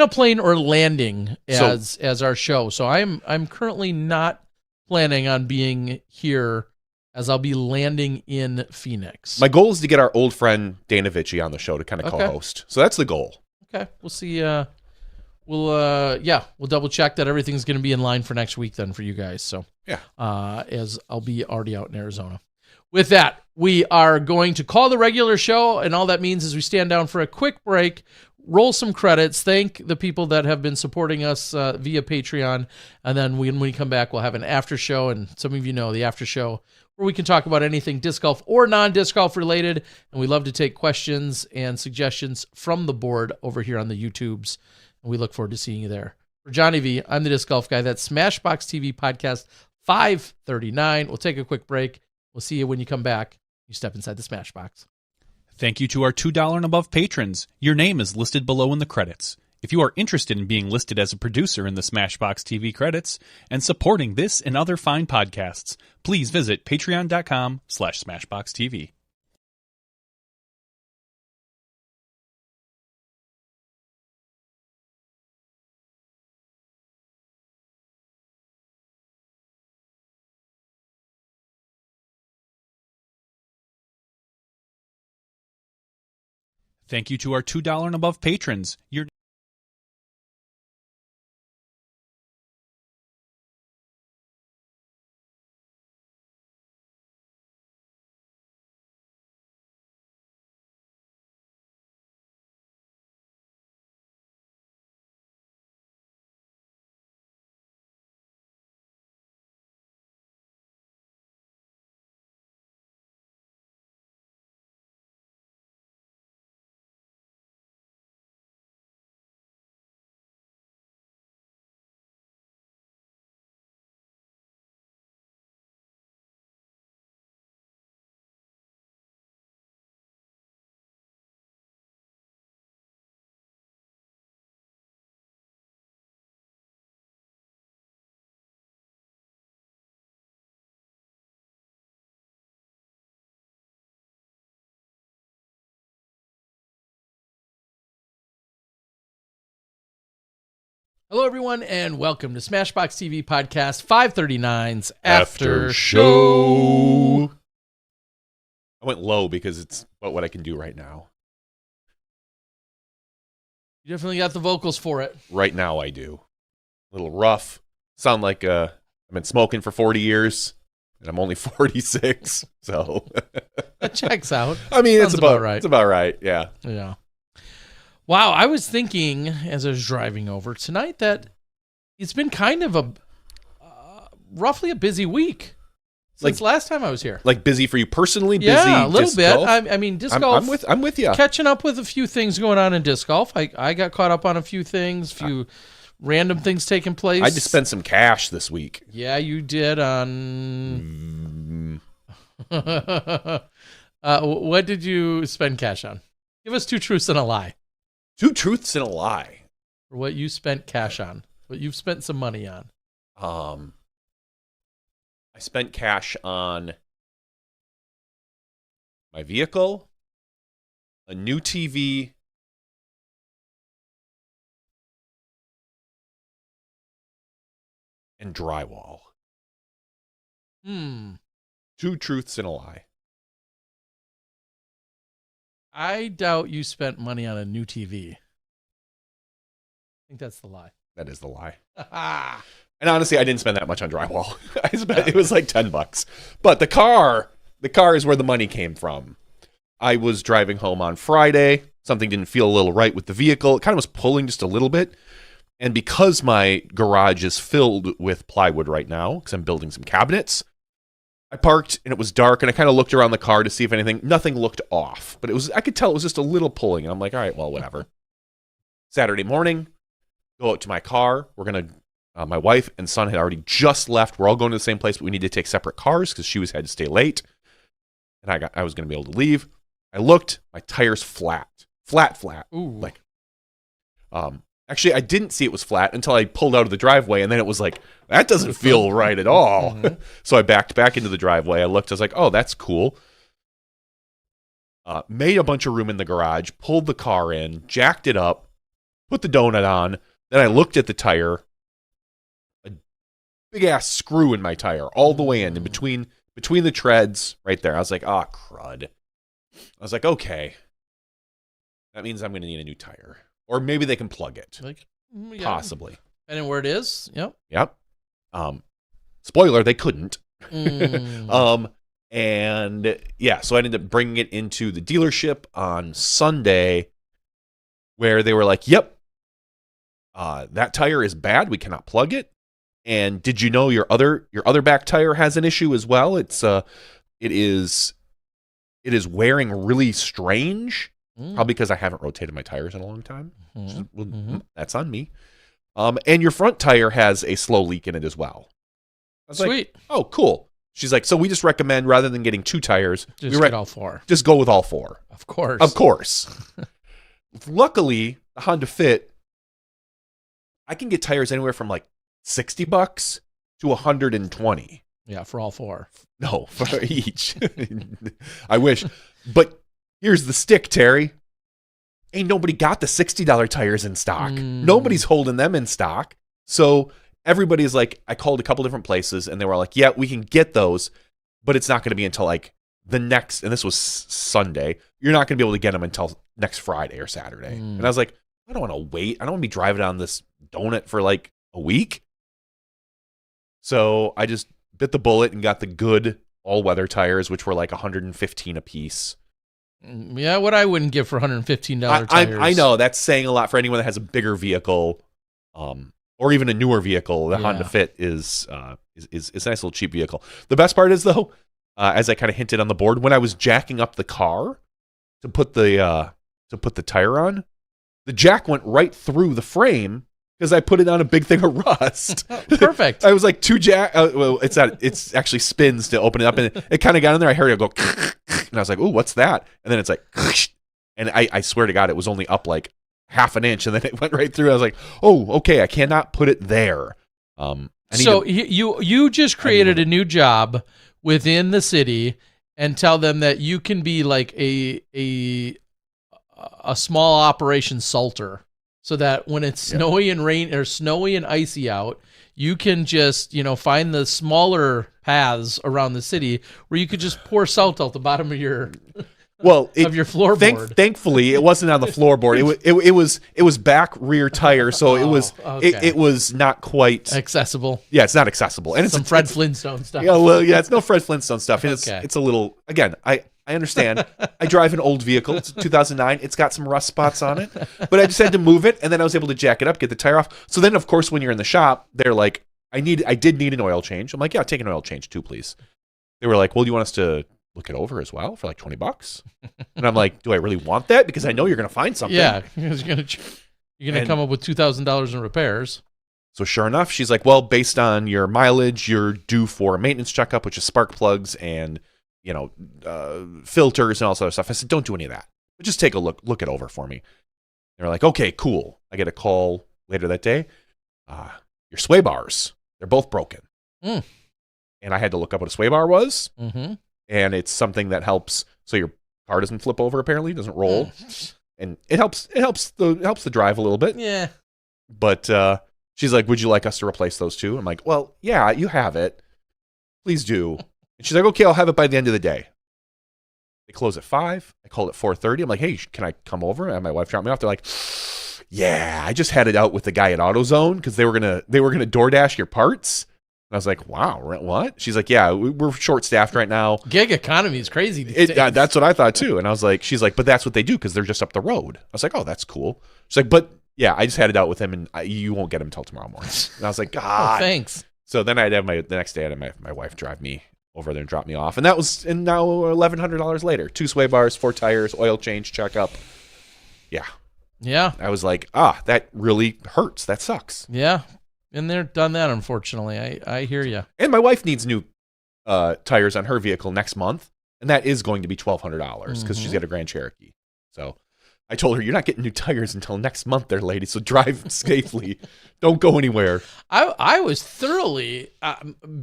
plane or landing as our show. So I'm currently not planning on being here, as I'll be landing in Phoenix. My goal is to get our old friend Dana Vici on the show to kind of co-host. So that's the goal. Okay, we'll see. We'll double check that everything's going to be in line for next week then for you guys. So as I'll be already out in Arizona. With that, we are going to call the regular show, and all that means is we stand down for a quick break, roll some credits, thank the people that have been supporting us via Patreon, and then when we come back, we'll have an after show, and some of you know the after show, where we can talk about anything disc golf or non-disc golf related, and we love to take questions and suggestions from the board over here on the YouTubes, and we look forward to seeing you there. For Johnny V, I'm the Disc Golf Guy. That's SmashBoxxTV Podcast 539. We'll take a quick break. We'll see you when you come back. You step inside the Smashbox. Thank you to our $2 and above patrons. Your name is listed below in the credits. If you are interested in being listed as a producer in the SmashBoxxTV credits and supporting this and other fine podcasts, please visit patreon.com/SmashBoxxTV. Thank you to our $2 and above patrons. Your Hello, everyone, and welcome to SmashBoxxTV Podcast 539's After Show. I went low because it's about what I can do right now. You definitely got the vocals for it. Right now I do. A little rough. Sound like I've been smoking for 40 years, and I'm only 46, so. That checks out. I mean, Sounds it's about right. It's about right, yeah. Yeah. Wow, I was thinking as I was driving over tonight that it's been kind of a roughly a busy week since last time I was here. Like busy for you personally? Busy yeah, a little disc bit. golf? I mean, disc golf. I'm with you. Catching up with a few things going on in disc golf. I got caught up on a few things, few random things taking place. I just spent some cash this week. Yeah, you did on. What did you spend cash on? Give us 2 truths and a lie. 2 truths and a lie. For what you spent cash on. What you've spent some money on. I spent cash on my vehicle, a new TV, and drywall. 2 truths and a lie. I doubt you spent money on a new TV. I think that's the lie. That is the lie. And honestly, I didn't spend that much on drywall. It was like $10. But the car is where the money came from. I was driving home on Friday. Something didn't feel a little right with the vehicle. It kind of was pulling just a little bit. And because my garage is filled with plywood right now, because I'm building some cabinets, I parked and it was dark, and I kind of looked around the car to see if nothing looked off. But I could tell it was just a little pulling. And I'm like, all right, well, whatever. Saturday morning, go out to my car. We're going to my wife and son had already just left. We're all going to the same place, but we need to take separate cars because she had to stay late. And I was going to be able to leave. I looked, my tire's flat. Ooh. Like, actually, I didn't see it was flat until I pulled out of the driveway, and then it was like, that doesn't feel right at all. Mm-hmm. So I backed back into the driveway. I looked, I was like, oh, that's cool. Made a bunch of room in the garage, pulled the car in, jacked it up, put the donut on. Then I looked at the tire. Big ass screw in my tire all the way in between the treads right there. I was like, oh, crud. I was like, okay. That means I'm going to need a new tire. Or maybe they can plug it. Yeah. Possibly. And where it is. Yep. Spoiler, they couldn't. And yeah, so I ended up bringing it into the dealership on Sunday where they were like, yep, that tire is bad. We cannot plug it. And did you know your other back tire has an issue as well? It is wearing really strange, probably because I haven't rotated my tires in a long time. That's on me. And your front tire has a slow leak in it as well. I was Sweet. Like, oh, cool. She's like, so we just recommend rather than getting 2 tires, get all 4. Just go with all 4. Of course. Of course. Luckily, the Honda Fit, I can get tires anywhere from like $60 to $120. Yeah, for all 4. No, for each. I wish. But here's the stick, Terry. Ain't nobody got the $60 tires in stock. Nobody's holding them in stock. So everybody's like, I called a couple different places and they were like, yeah, we can get those, but it's not going to be until like the next, and this was Sunday. You're not going to be able to get them until next Friday or Saturday. And I was like, I don't want to wait. I don't want to be driving on this donut for like a week. So I just bit the bullet and got the good all-weather tires, which were like $115 a piece. Yeah, what I wouldn't give for $115 tires. I know that's saying a lot for anyone that has a bigger vehicle, or even a newer vehicle. The Honda Fit is a nice little cheap vehicle. The best part is though, as I kind of hinted on the board, when I was jacking up the car to put the tire on, the jack went right through the frame. Because I put it on a big thing of rust. Perfect. I was like 2 jack. Well, it's actually spins to open it up, and it kind of got in there. I heard it go, and I was like, "Ooh, what's that?" And then it's like, and I swear to God, it was only up like half an inch, and then it went right through. I was like, "Oh, okay, I cannot put it there." So you just created a new job within the city, and tell them that you can be like a small operation salter. So that when it's snowy and rain or snowy and icy out, you can just, find the smaller paths around the city where you could just pour salt out the bottom of your Well, of your floorboard. Thankfully, it wasn't on the floorboard. It was back rear tire, so it was not quite accessible. Yeah, it's not accessible, and it's some Fred Flintstone stuff. Yeah, well, yeah, it's no Fred Flintstone stuff. It's a little. Again, I understand. I drive an old vehicle. It's 2009. It's got some rust spots on it, but I just had to move it, and then I was able to jack it up, get the tire off. So then, of course, when you're in the shop, they're like, I did need an oil change. I'm like, yeah, I'll take an oil change too, please. They were like, well, do you want us to look it over as well for like $20? And I'm like, do I really want that? Because I know you're going to find something. Yeah, you're going to come up with $2,000 in repairs. So sure enough, she's like, well, based on your mileage, you're due for a maintenance checkup, which is spark plugs and, filters and all sort of stuff. I said, don't do any of that. But just take a look it over for me. They're like, okay, cool. I get a call later that day. Your sway bars, they're both broken. And I had to look up what a sway bar was. Mm-hmm. And it's something that helps so your car doesn't flip over, apparently, doesn't roll. And it helps the drive a little bit. Yeah. But she's like, would you like us to replace those too? I'm like, well, yeah, you have it. Please do. And she's like, okay, I'll have it by the end of the day. They close at 5. I called at 4:30. I'm like, hey, can I come over? And my wife dropped me off. They're like, yeah, I just had it out with the guy at AutoZone because they were gonna DoorDash your parts. And I was like, wow, what? She's like, yeah, we're short-staffed right now. Gig economy is crazy. That's what I thought too. And I was like, she's like, but that's what they do because they're just up the road. I was like, oh, that's cool. She's like, but yeah, I just had it out with him and you won't get him until tomorrow morning. And I was like, God. Oh, thanks. So then I'd have the next day I'd have my wife drive me over there and drop me off. And now $1,100 later. 2 sway bars, 4 tires, oil change, checkup. Yeah. Yeah. I was like, that really hurts. That sucks. Yeah. And they're done that, unfortunately. I hear you. And my wife needs new tires on her vehicle next month, and that is going to be $1,200 because she's got a Grand Cherokee. So I told her, you're not getting new tires until next month there, lady, so drive safely. Don't go anywhere. I was thoroughly,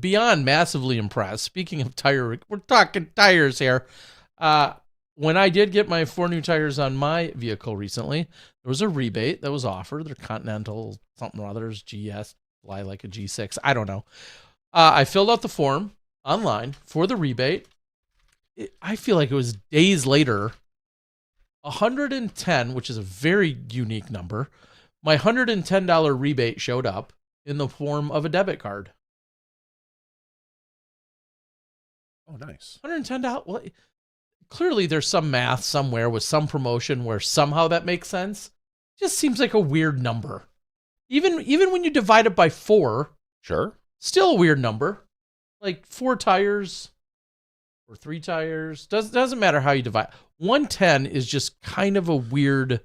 beyond massively impressed. Speaking of we're talking tires here. When I did get my 4 new tires on my vehicle recently, there was a rebate that was offered. They're Continental something or others, GS, fly like a G6. I don't know. I filled out the form online for the rebate. I feel like it was days later. 110, which is a very unique number. My $110 rebate showed up in the form of a debit card. Oh, nice. $110. Well, clearly there's some math somewhere with some promotion where somehow that makes sense. It just seems like a weird number. Even when you divide it by 4, sure, still a weird number. Like 4 tires or 3 tires. Doesn't matter how you divide. 110 is just kind of a weird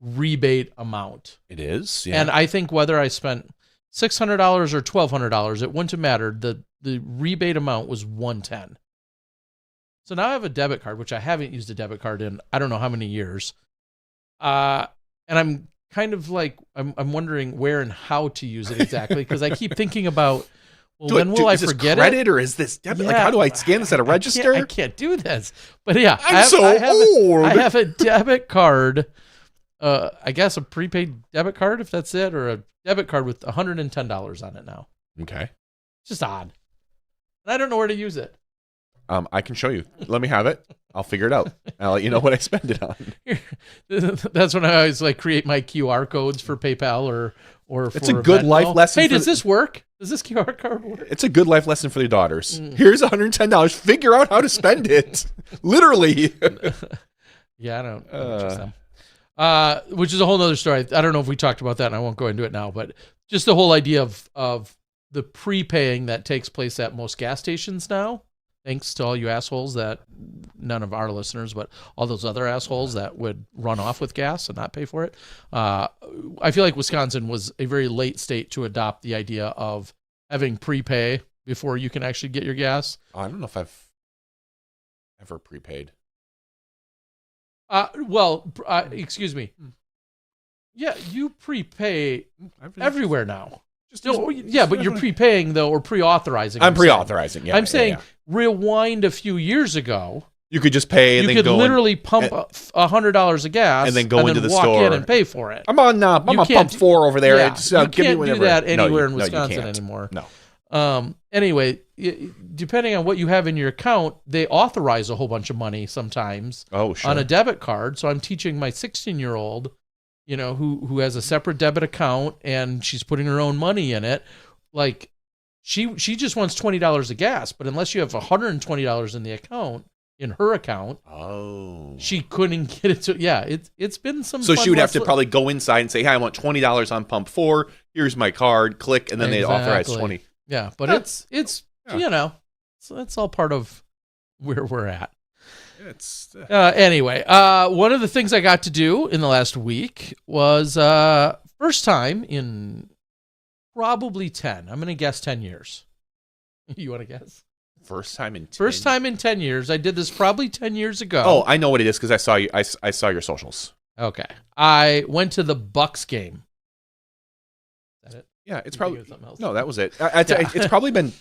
rebate amount. It is, yeah. And I think whether I spent $600 or $1,200, it wouldn't have mattered. The rebate amount was 110. So now I have a debit card, which I haven't used a debit card in I don't know how many years. And I'm kind of like, I'm wondering where and how to use it exactly because I keep thinking about, well, when will I forget it? Is this credit or is this debit? Yeah, like, how do I scan this at a register? I can't do this. But yeah, I'm so old. I have a debit card, I guess a prepaid debit card, if that's it, or a debit card with $110 on it now. Okay. It's just odd. And I don't know where to use it. I can show you. Let me have it. I'll figure it out. I'll let you know what I spend it on. That's when I always create my QR codes for PayPal or it's a good life lesson. Hey, does this work? Does this QR code work? It's a good life lesson for your daughters. Here's $110. Figure out how to spend it. Literally. Yeah, I don't. Which is a whole nother story. I don't know if we talked about that, and I won't go into it now. But just the whole idea of the prepaying that takes place at most gas stations now. Thanks to all you assholes that, none of our listeners, but all those other assholes that would run off with gas and not pay for it. I feel like Wisconsin was a very late state to adopt the idea of having prepay before you can actually get your gas. I don't know if I've ever prepaid. Excuse me. Yeah, you prepay everywhere now. But you're prepaying though, or pre-authorizing. I'm pre-authorizing. Yeah, I'm saying rewind a few years ago. You could just pay, and you could literally pump $100 of gas, and then go into the walk store in and pay for it. I'm on pump 4 over there. Yeah, just, you give me can't whatever. do that anywhere in Wisconsin anymore. No. Anyway, depending on what you have in your account, they authorize a whole bunch of money sometimes on a debit card. So I'm teaching my 16-year-old, who has a separate debit account and she's putting her own money in it. Like she just wants $20 of gas, but unless you have $120 in the account, in her account, she couldn't get it to. Yeah, it's been some. So fun she would have to lesson. probably go inside and say, "Hey, I want $20 on pump 4. Here's my card." Click, and then they authorize 20. Yeah, but it's so that's all part of where we're at. It's anyway. One of the things I got to do in the last week was first time in probably 10. I'm gonna guess 10 years. You want to guess? First time in 10? First time in 10 years. I did this probably 10 years ago. Oh, I know what it is because I saw you. I saw your socials. Okay. I went to the Bucks game. Is that it? Yeah, it's You probably think it was something else? no. That was it. It's probably been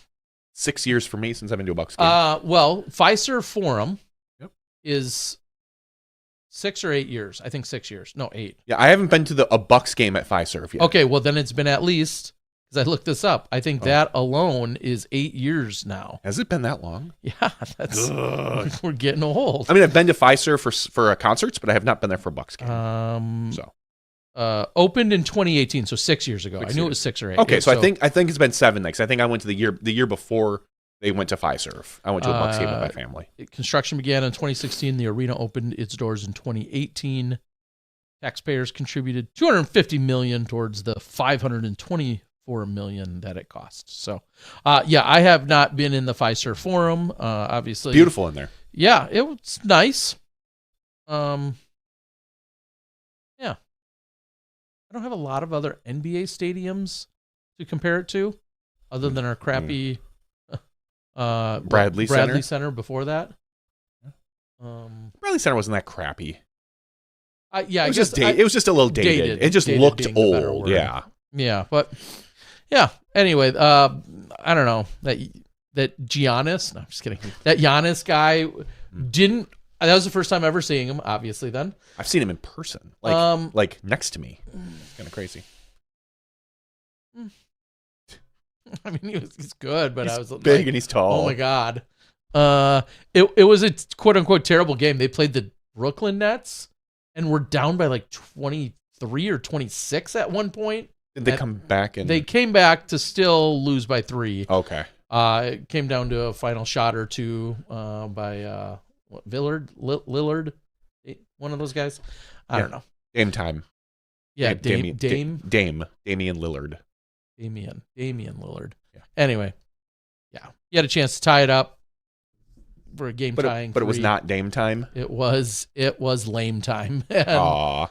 6 years for me since I've been to a Bucks game. Well, Fiserv Forum Yep. is 6 or 8 years. I think 6 years. No, 8. Yeah, I haven't been to a Bucks game at Fiserv yet. Okay, well then it's been at least, because I looked this up, I think that alone is 8 years now. Has it been that long? Yeah, that's we're getting old. I mean, I've been to Fiserv for concerts, but I have not been there for a Bucks game. Opened in 2018, so 6 years ago. I knew it was 6 or 8. Okay, so I think it's been 7 next. I think I went to the year before they went to Fiserv. I went to a Bucks game with my family. Construction began in 2016. The arena opened its doors in 2018. Taxpayers contributed $250 million towards the $524 million that it costs. So, I have not been in the Fiserv Forum. Obviously, Beautiful in there. Yeah, it was nice. Yeah. I don't have a lot of other NBA stadiums to compare it to, other than our crappy Bradley Center before that. Bradley Center wasn't that crappy. Yeah, it was just a little dated. It just looked old. Yeah. Yeah, but yeah. Anyway, I don't know that Giannis. No, I'm just kidding. That Giannis guy didn't. That was the first time ever seeing him. Obviously, then I've seen him in person, like next to me. It's kind of crazy. I mean, he's good, but I was big and he's tall. Oh my god. It was a quote unquote terrible game. They played the Brooklyn Nets and were down by like 23 or 26 at one point. Did they come back? They came back to still lose by 3. Okay. It came down to a final shot or two by Lillard, one of those guys. I don't know. Dame time. Yeah, Damian Lillard. Damian Lillard. Yeah. Anyway, yeah, you had a chance to tie it up for a game tying. But it was not Dame time. It was lame time. Yes.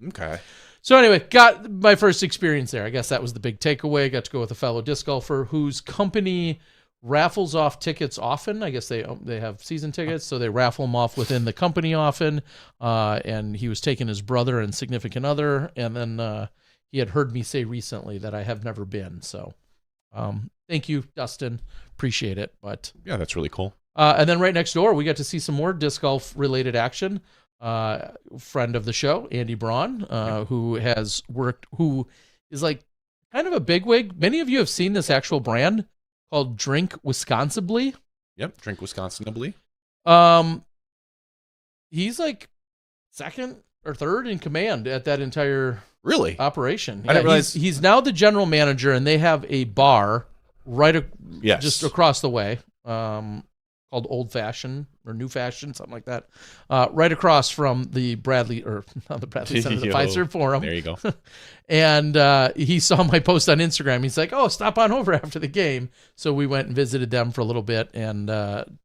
Okay. So anyway, got my first experience there. I guess that was the big takeaway. Got to go with a fellow disc golfer whose company raffles off tickets often. I guess they have season tickets, so they raffle them off within the company often. And he was taking his brother and significant other, and then he had heard me say recently that I have never been. So thank you, Dustin. Appreciate it. But yeah, that's really cool. And then right next door, we got to see some more disc golf related action. Friend of the show, Andy Braun, who is like kind of a bigwig. Many of you have seen this actual brand called Drink Wisconsinably. Yep, Drink Wisconsinably. He's like second or third in command at that entire operation. I didn't realize he's now the general manager, and they have a bar just across the way. Called Old Fashioned or New Fashioned, something like that, right across from the Bradley, or not the Bradley Center, the Fiserv Forum. There you go. And he saw my post on Instagram. He's like, "Oh, stop on over after the game." So we went and visited them for a little bit and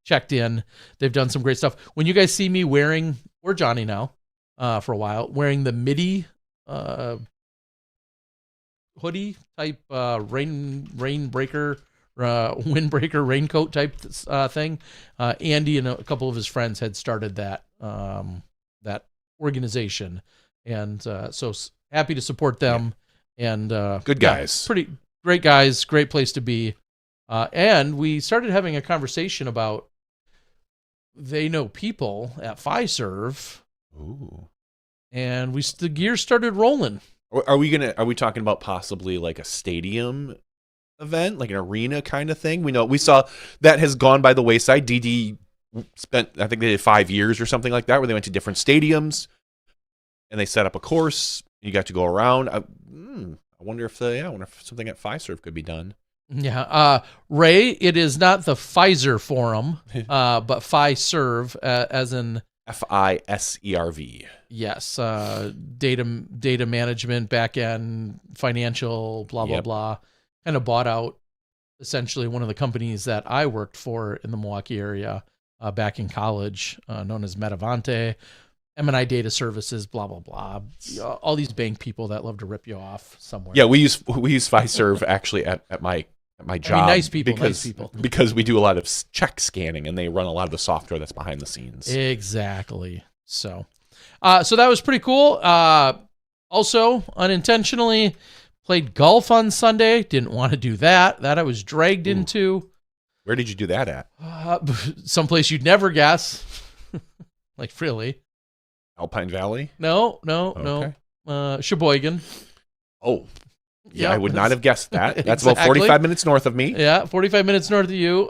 checked in. They've done some great stuff. When you guys see me wearing, or Johnny now, for a while, wearing the MIDI hoodie type windbreaker raincoat type thing. Andy and a couple of his friends had started that organization, and so happy to support them. Yeah. And good guys, pretty great guys, great place to be. And we started having a conversation about they know people at Fiserv. Ooh. And the gears started rolling. Are we talking about possibly like a stadium event, like an arena kind of thing. We saw that has gone by the wayside. DD spent, I think they did 5 years or something like that, where they went to different stadiums and they set up a course. You got to go around. I wonder if something at Fiserv could be done. Yeah. Ray, it is not the Pfizer Forum, but Fiserv, as in FISERV. Yes. Data management, back end, financial, blah, blah, blah. Kind of bought out essentially one of the companies that I worked for in the Milwaukee area back in college, known as Metavante, M&I Data Services, blah, blah, blah. All these bank people that love to rip you off somewhere. Yeah, we use Fiserv actually at my job. I mean, nice people. Because we do a lot of check scanning, and they run a lot of the software that's behind the scenes. Exactly. So that was pretty cool. Also, unintentionally, played golf on Sunday. Didn't want to do that. That I was dragged into. Where did you do that at? Someplace you'd never guess. Like, really? Alpine Valley? No. Sheboygan. Oh. Yeah, I would not have guessed that. That's exactly. About 45 minutes north of me. Yeah, 45 minutes north of you.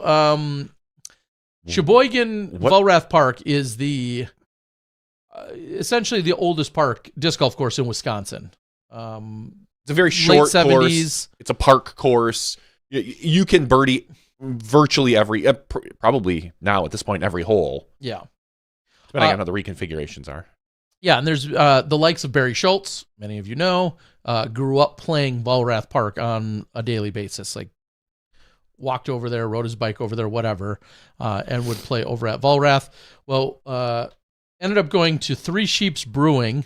Sheboygan Volrath Park is the essentially the oldest disc golf course in Wisconsin. It's a very short course. It's a park course. You can birdie virtually every, probably now at this point, every hole. Yeah. Depending on how the reconfigurations are. Yeah, and there's the likes of Barry Schultz, many of you know, grew up playing Volrath Park on a daily basis. Like, walked over there, rode his bike over there, whatever, and would play over at Volrath. Well, ended up going to Three Sheeps Brewing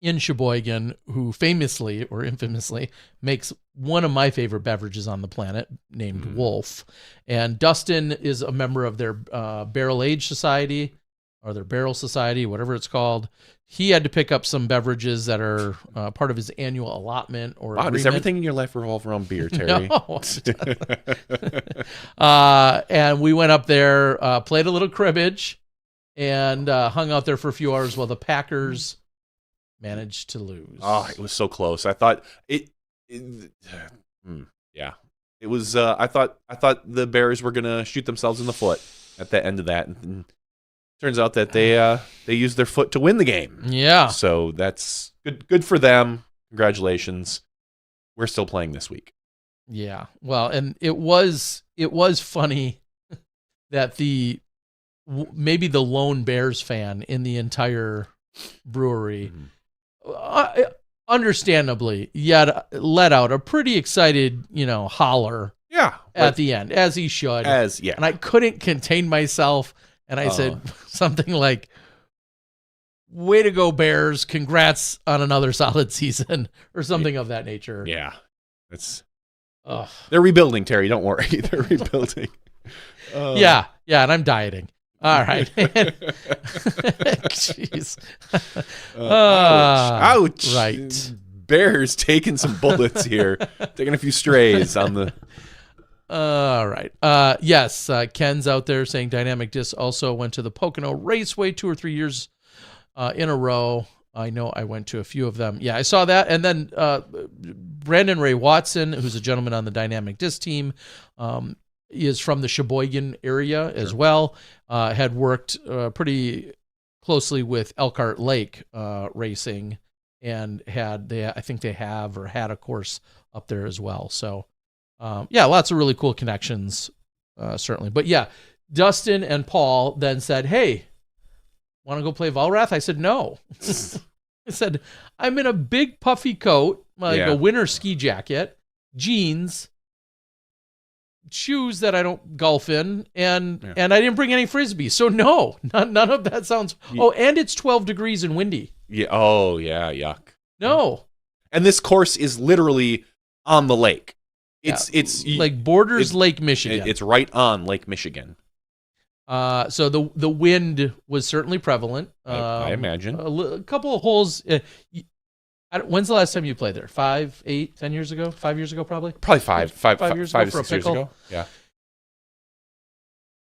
in Sheboygan, who famously or infamously makes one of my favorite beverages on the planet, named Wolf. And Dustin is a member of their Barrel Age Society, or their Barrel Society, whatever it's called. He had to pick up some beverages that are part of his annual allotment or agreement. Does everything in your life revolve around beer, Terry? No. And we went up there, played a little cribbage, and hung out there for a few hours while the Packers managed to lose. Oh, it was so close. I thought it was. I thought the Bears were gonna shoot themselves in the foot at the end of that. And turns out that they used their foot to win the game. Yeah. So that's good for them. Congratulations. We're still playing this week. Yeah. Well, and it was funny that maybe the lone Bears fan in the entire brewery, understandably, yet let out a pretty excited, holler. Yeah. At the end, as he should. And I couldn't contain myself. And I said something like, "Way to go, Bears. Congrats on another solid season," or something of that nature. Yeah. They're rebuilding, Terry. Don't worry. They're rebuilding. Yeah, and I'm dieting. All right. Jeez. Ouch. Right. Bears taking some bullets here. Taking a few strays on the... All right. Yes, Ken's out there saying Dynamic Disc also went to the Pocono Raceway 2 or 3 years in a row. I know I went to a few of them. Yeah, I saw that. And then Brandon Ray Watson, who's a gentleman on the Dynamic Disc team, is from the Sheboygan area as well. Had worked pretty closely with Elkhart Lake Racing, and I think they have or had a course up there as well. So, lots of really cool connections, certainly. But yeah, Dustin and Paul then said, "Hey, want to go play Volrath?" I said, "No." I said, "I'm in a big puffy coat, like a winter ski jacket, jeans, shoes that I don't golf in, and I didn't bring any frisbees. So no, none of that sounds. Oh, and it's 12 degrees and windy. Yeah. Oh, yeah. Yuck. No. And this course is literally on the lake. It's like borders Lake Michigan. It's right on Lake Michigan. So the wind was certainly prevalent. I imagine a couple of holes. When's the last time you played there? 5, 8, 10 years ago? 5 years ago, probably. Probably 5 years ago, ago for a 6 years ago. Yeah.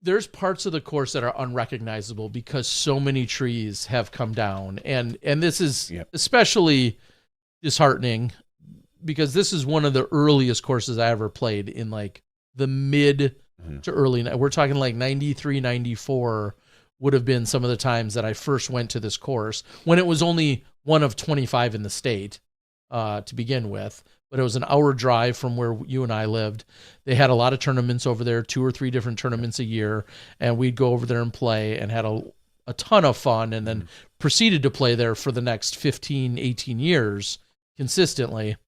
There's parts of the course that are unrecognizable because so many trees have come down, and this is especially disheartening because this is one of the earliest courses I ever played in like the mid to early. We're talking like 93, 94 would have been some of the times that I first went to this course when it was only one of 25 in the state to begin with. But it was an hour drive from where you and I lived. They had a lot of tournaments over there, 2 or 3 different tournaments a year, and we'd go over there and play and had a ton of fun, and then proceeded to play there for the next 15, 18 years consistently.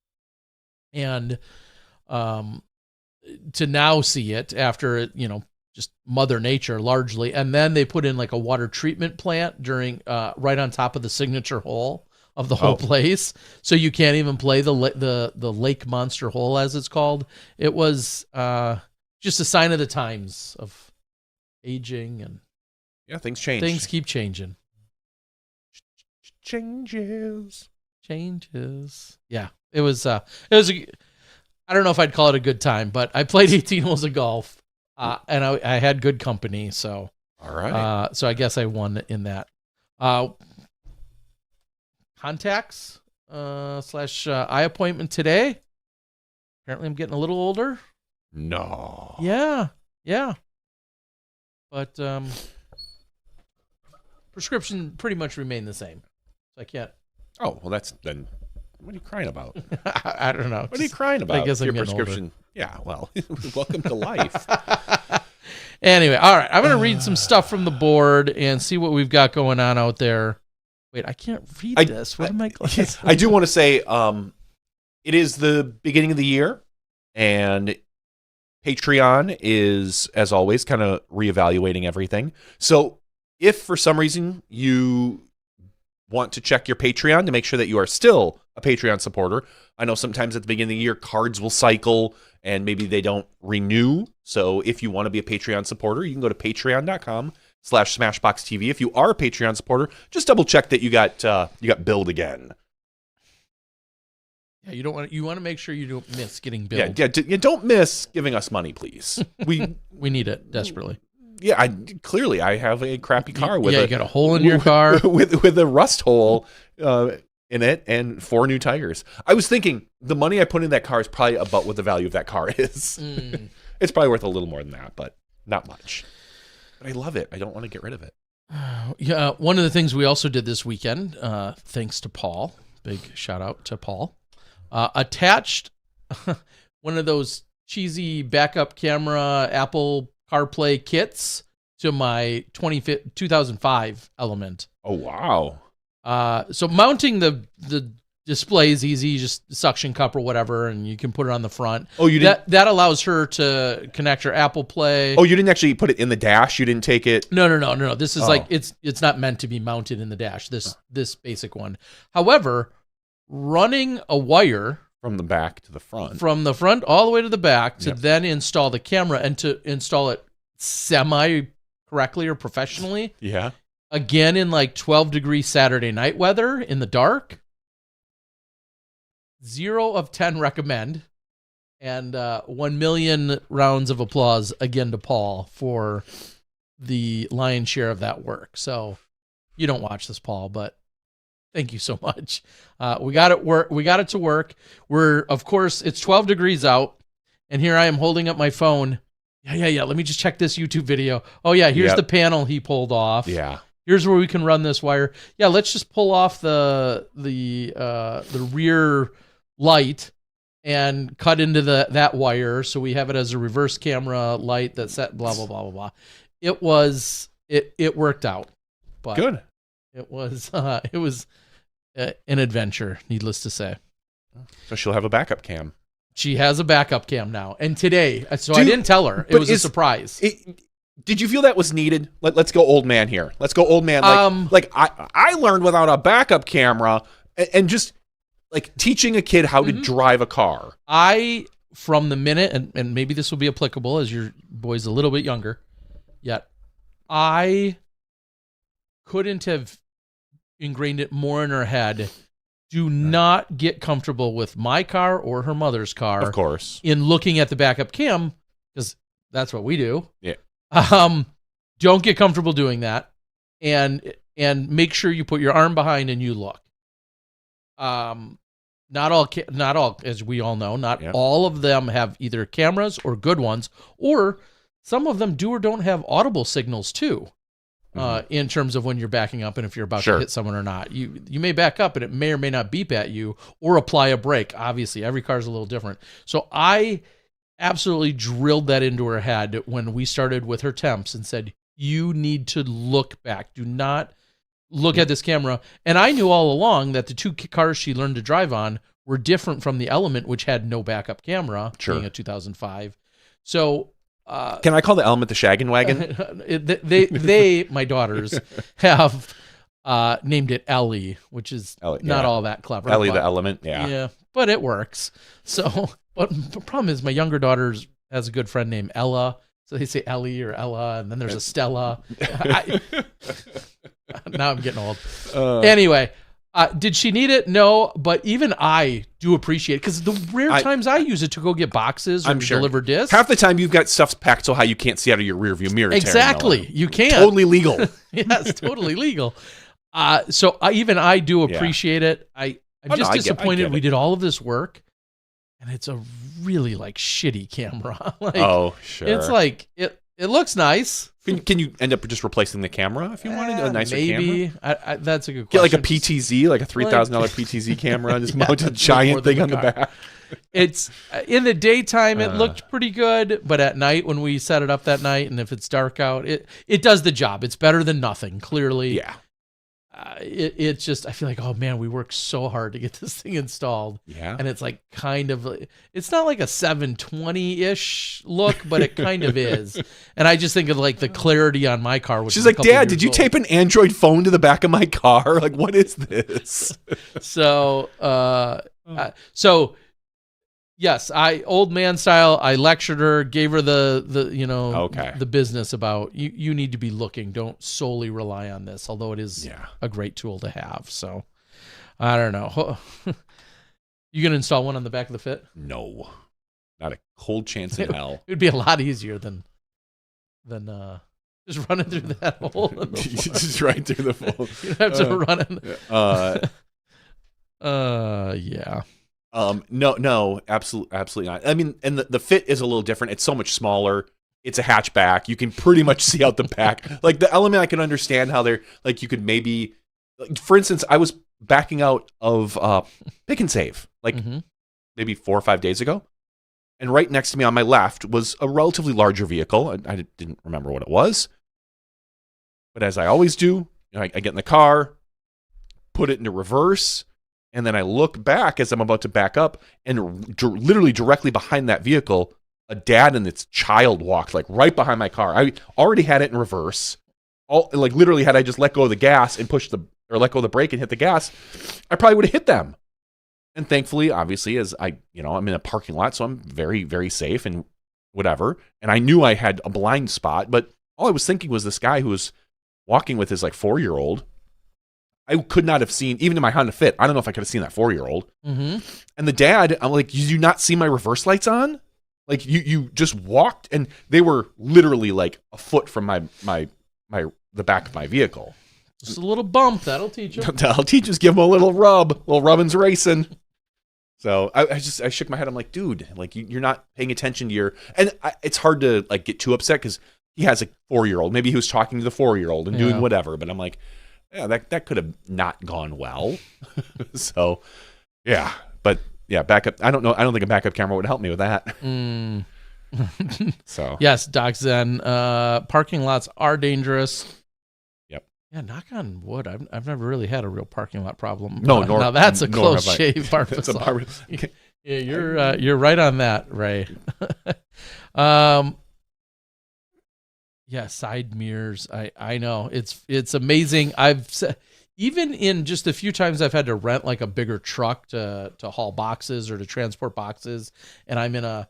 And to now see it after it, just Mother Nature largely. And then they put in like a water treatment plant during right on top of the signature hole of the whole place. So you can't even play the lake monster hole, as it's called. It was just a sign of the times of aging, and things change. Things keep changing. Changes. Yeah. It was I don't know if I'd call it a good time, but I played 18 holes of golf, and I had good company. So, all right. So I guess I won in that. Contacts / eye appointment today. Apparently, I'm getting a little older. No. Yeah. But prescription pretty much remained the same. So I can't. Oh, well, that's then. What are you crying about? I don't know. What are you crying about? I guess your I'm getting prescription. older. Yeah, well, welcome to life. Anyway, all right. I'm going to read some stuff from the board and see what we've got going on out there. Wait, I can't read this. What am I? I do want to say it is the beginning of the year, and Patreon is, as always, kind of reevaluating everything. So if for some reason you want to check your Patreon to make sure that you are still a Patreon supporter, I know sometimes at the beginning of the year, cards will cycle and maybe they don't renew. So if you want to be a Patreon supporter, you can go to patreon.com/SmashBoxxTV. If you are a Patreon supporter, just double check that you got billed again. Yeah, you want to make sure you don't miss getting billed. Yeah, you don't miss giving us money, please. We need it desperately. Yeah, I have a crappy car with you got a hole in your car with a rust hole in it and 4 new tires. I was thinking the money I put in that car is probably about what the value of that car is. It's probably worth a little more than that, but not much. But I love it. I don't want to get rid of it. Yeah, one of the things we also did this weekend, thanks to Paul, big shout out to Paul, attached one of those cheesy backup camera Apple CarPlay kits to my 2005 Element. Oh, wow. So mounting the display is easy, just suction cup or whatever, and you can put it on the front. Oh, you didn't? That allows her to connect her Apple Play. Oh, you didn't actually put it in the dash? You didn't take it? No. This is like, it's not meant to be mounted in the dash, this basic one. However, running a wire from the back to the front. From the front all the way to the back to then install the camera and to install it semi-correctly or professionally. Yeah. Again, in like 12-degree Saturday night weather in the dark. 0 of 10 recommend. And 1 million rounds of applause again to Paul for the lion's share of that work. So you don't watch this, Paul, but thank you so much. We got it to work. Of course, it's 12 degrees out, and here I am holding up my phone. Yeah. Let me just check this YouTube video. Oh yeah, here's the panel he pulled off. Yeah. Here's where we can run this wire. Yeah, let's just pull off the rear light and cut into that wire so we have it as a reverse camera light that's set. Blah blah blah blah blah. It worked out. But good. It was an adventure, needless to say. So she'll have a backup cam. She has a backup cam now. And today, so I didn't tell her. It was a surprise. Did you feel that was needed? Let's go old man here. Let's go old man. I learned without a backup camera and just like teaching a kid how to drive a car. From the minute, and maybe this will be applicable as your boy's a little bit younger, yet I couldn't have ingrained it more in her head. Do not get comfortable with my car or her mother's car. Of course. In looking at the backup cam, because that's what we do. Yeah. Don't get comfortable doing that, and make sure you put your arm behind and you look. not all, as we all know, not all of them have either cameras or good ones, or some of them do or don't have audible signals too. In terms of when you're backing up and if you're about to hit someone or not. You may back up and it may or may not beep at you or apply a brake. Obviously, every car is a little different. So I absolutely drilled that into her head when we started with her temps and said, you need to look back. Do not look at this camera. And I knew all along that the two cars she learned to drive on were different from the Element, which had no backup camera, being a 2005. So... can I call the Element the shaggin' wagon? they my daughters have named it Ellie, which is not all that clever. Ellie the Element, yeah, but it works. So, but the problem is my younger daughter has a good friend named Ella, so they say Ellie or Ella, and then there's a Stella. Now I'm getting old. Anyway. Did she need it? No, but even I do appreciate it because the rare times I use it to go get boxes or deliver discs. Half the time you've got stuff packed so high you can't see out of your rearview mirror. Exactly. You can't. Totally legal. Yes, totally legal. So I do appreciate it. I'm just disappointed we did all of this work and it's a really like shitty camera. Like, sure. It's like, it looks nice. Can you end up just replacing the camera if you wanted a nicer camera? Maybe. That's a good question. Get like a PTZ, like a $3,000 PTZ camera, and just mount a giant thing on the back. It's in the daytime it looked pretty good, but at night when we set it up that night and if it's dark out, it does the job. It's better than nothing, clearly. Yeah. It's just, I feel like, oh man, we worked so hard to get this thing installed. Yeah. And it's like kind of, it's not like a 720-ish look, but it kind of is. And I just think of like the clarity on my car. Which She's like, Dad, did you tape an Android phone to the back of my car? Like, what is this? So, yes, old man style, I lectured her, gave her the business about you need to be looking. Don't solely rely on this, although it is a great tool to have. So I don't know. You gonna install one on the back of the Fit? No, not a cold chance in hell. It'd be a lot easier than just running through that hole. Just right through the hole. You have to run in. Yeah. No, absolutely not. I mean, and the Fit is a little different. It's so much smaller. It's a hatchback. You can pretty much see out the back. Like the Element, I can understand how they're like, you could maybe, like, for instance, I was backing out of Pick and Save like maybe 4 or 5 days ago. And right next to me on my left was a relatively larger vehicle. I didn't remember what it was. But as I always do, I get in the car, put it into reverse, and then I look back as I'm about to back up, and literally directly behind that vehicle, a dad and its child walked, like right behind my car. I already had it in reverse. Like literally, had I just let go of the gas and let go of the brake and hit the gas, I probably would have hit them. And thankfully, obviously, as I'm in a parking lot, so I'm very, very safe and whatever. And I knew I had a blind spot, but all I was thinking was this guy who was walking with his like 4-year-old. I could not have seen, even in my Honda Fit, I don't know if I could have seen that 4-year-old. And the dad, I'm like, did you not see my reverse lights on? Like you just walked, and they were literally like a foot from the back of my vehicle. Just a little bump, that'll teach him. That'll teach us. Give him a little rub. Little rubbin's racing. So I shook my head. I'm like, dude, like you're not paying attention to your. And it's hard to like get too upset because he has a 4-year-old. Maybe he was talking to the 4-year-old and doing whatever. But I'm like, yeah, that could have not gone well. So, yeah. But yeah, backup. I don't know. I don't think a backup camera would help me with that. So yes, Doc Zen. Parking lots are dangerous. Yeah, knock on wood. I've never really had a real parking lot problem. No, now that's a close shave, Barbasol. Yeah, you're right on that, Ray. Yeah, side mirrors. I know it's amazing. Even in just a few times I've had to rent like a bigger truck to haul boxes or to transport boxes, and I'm in a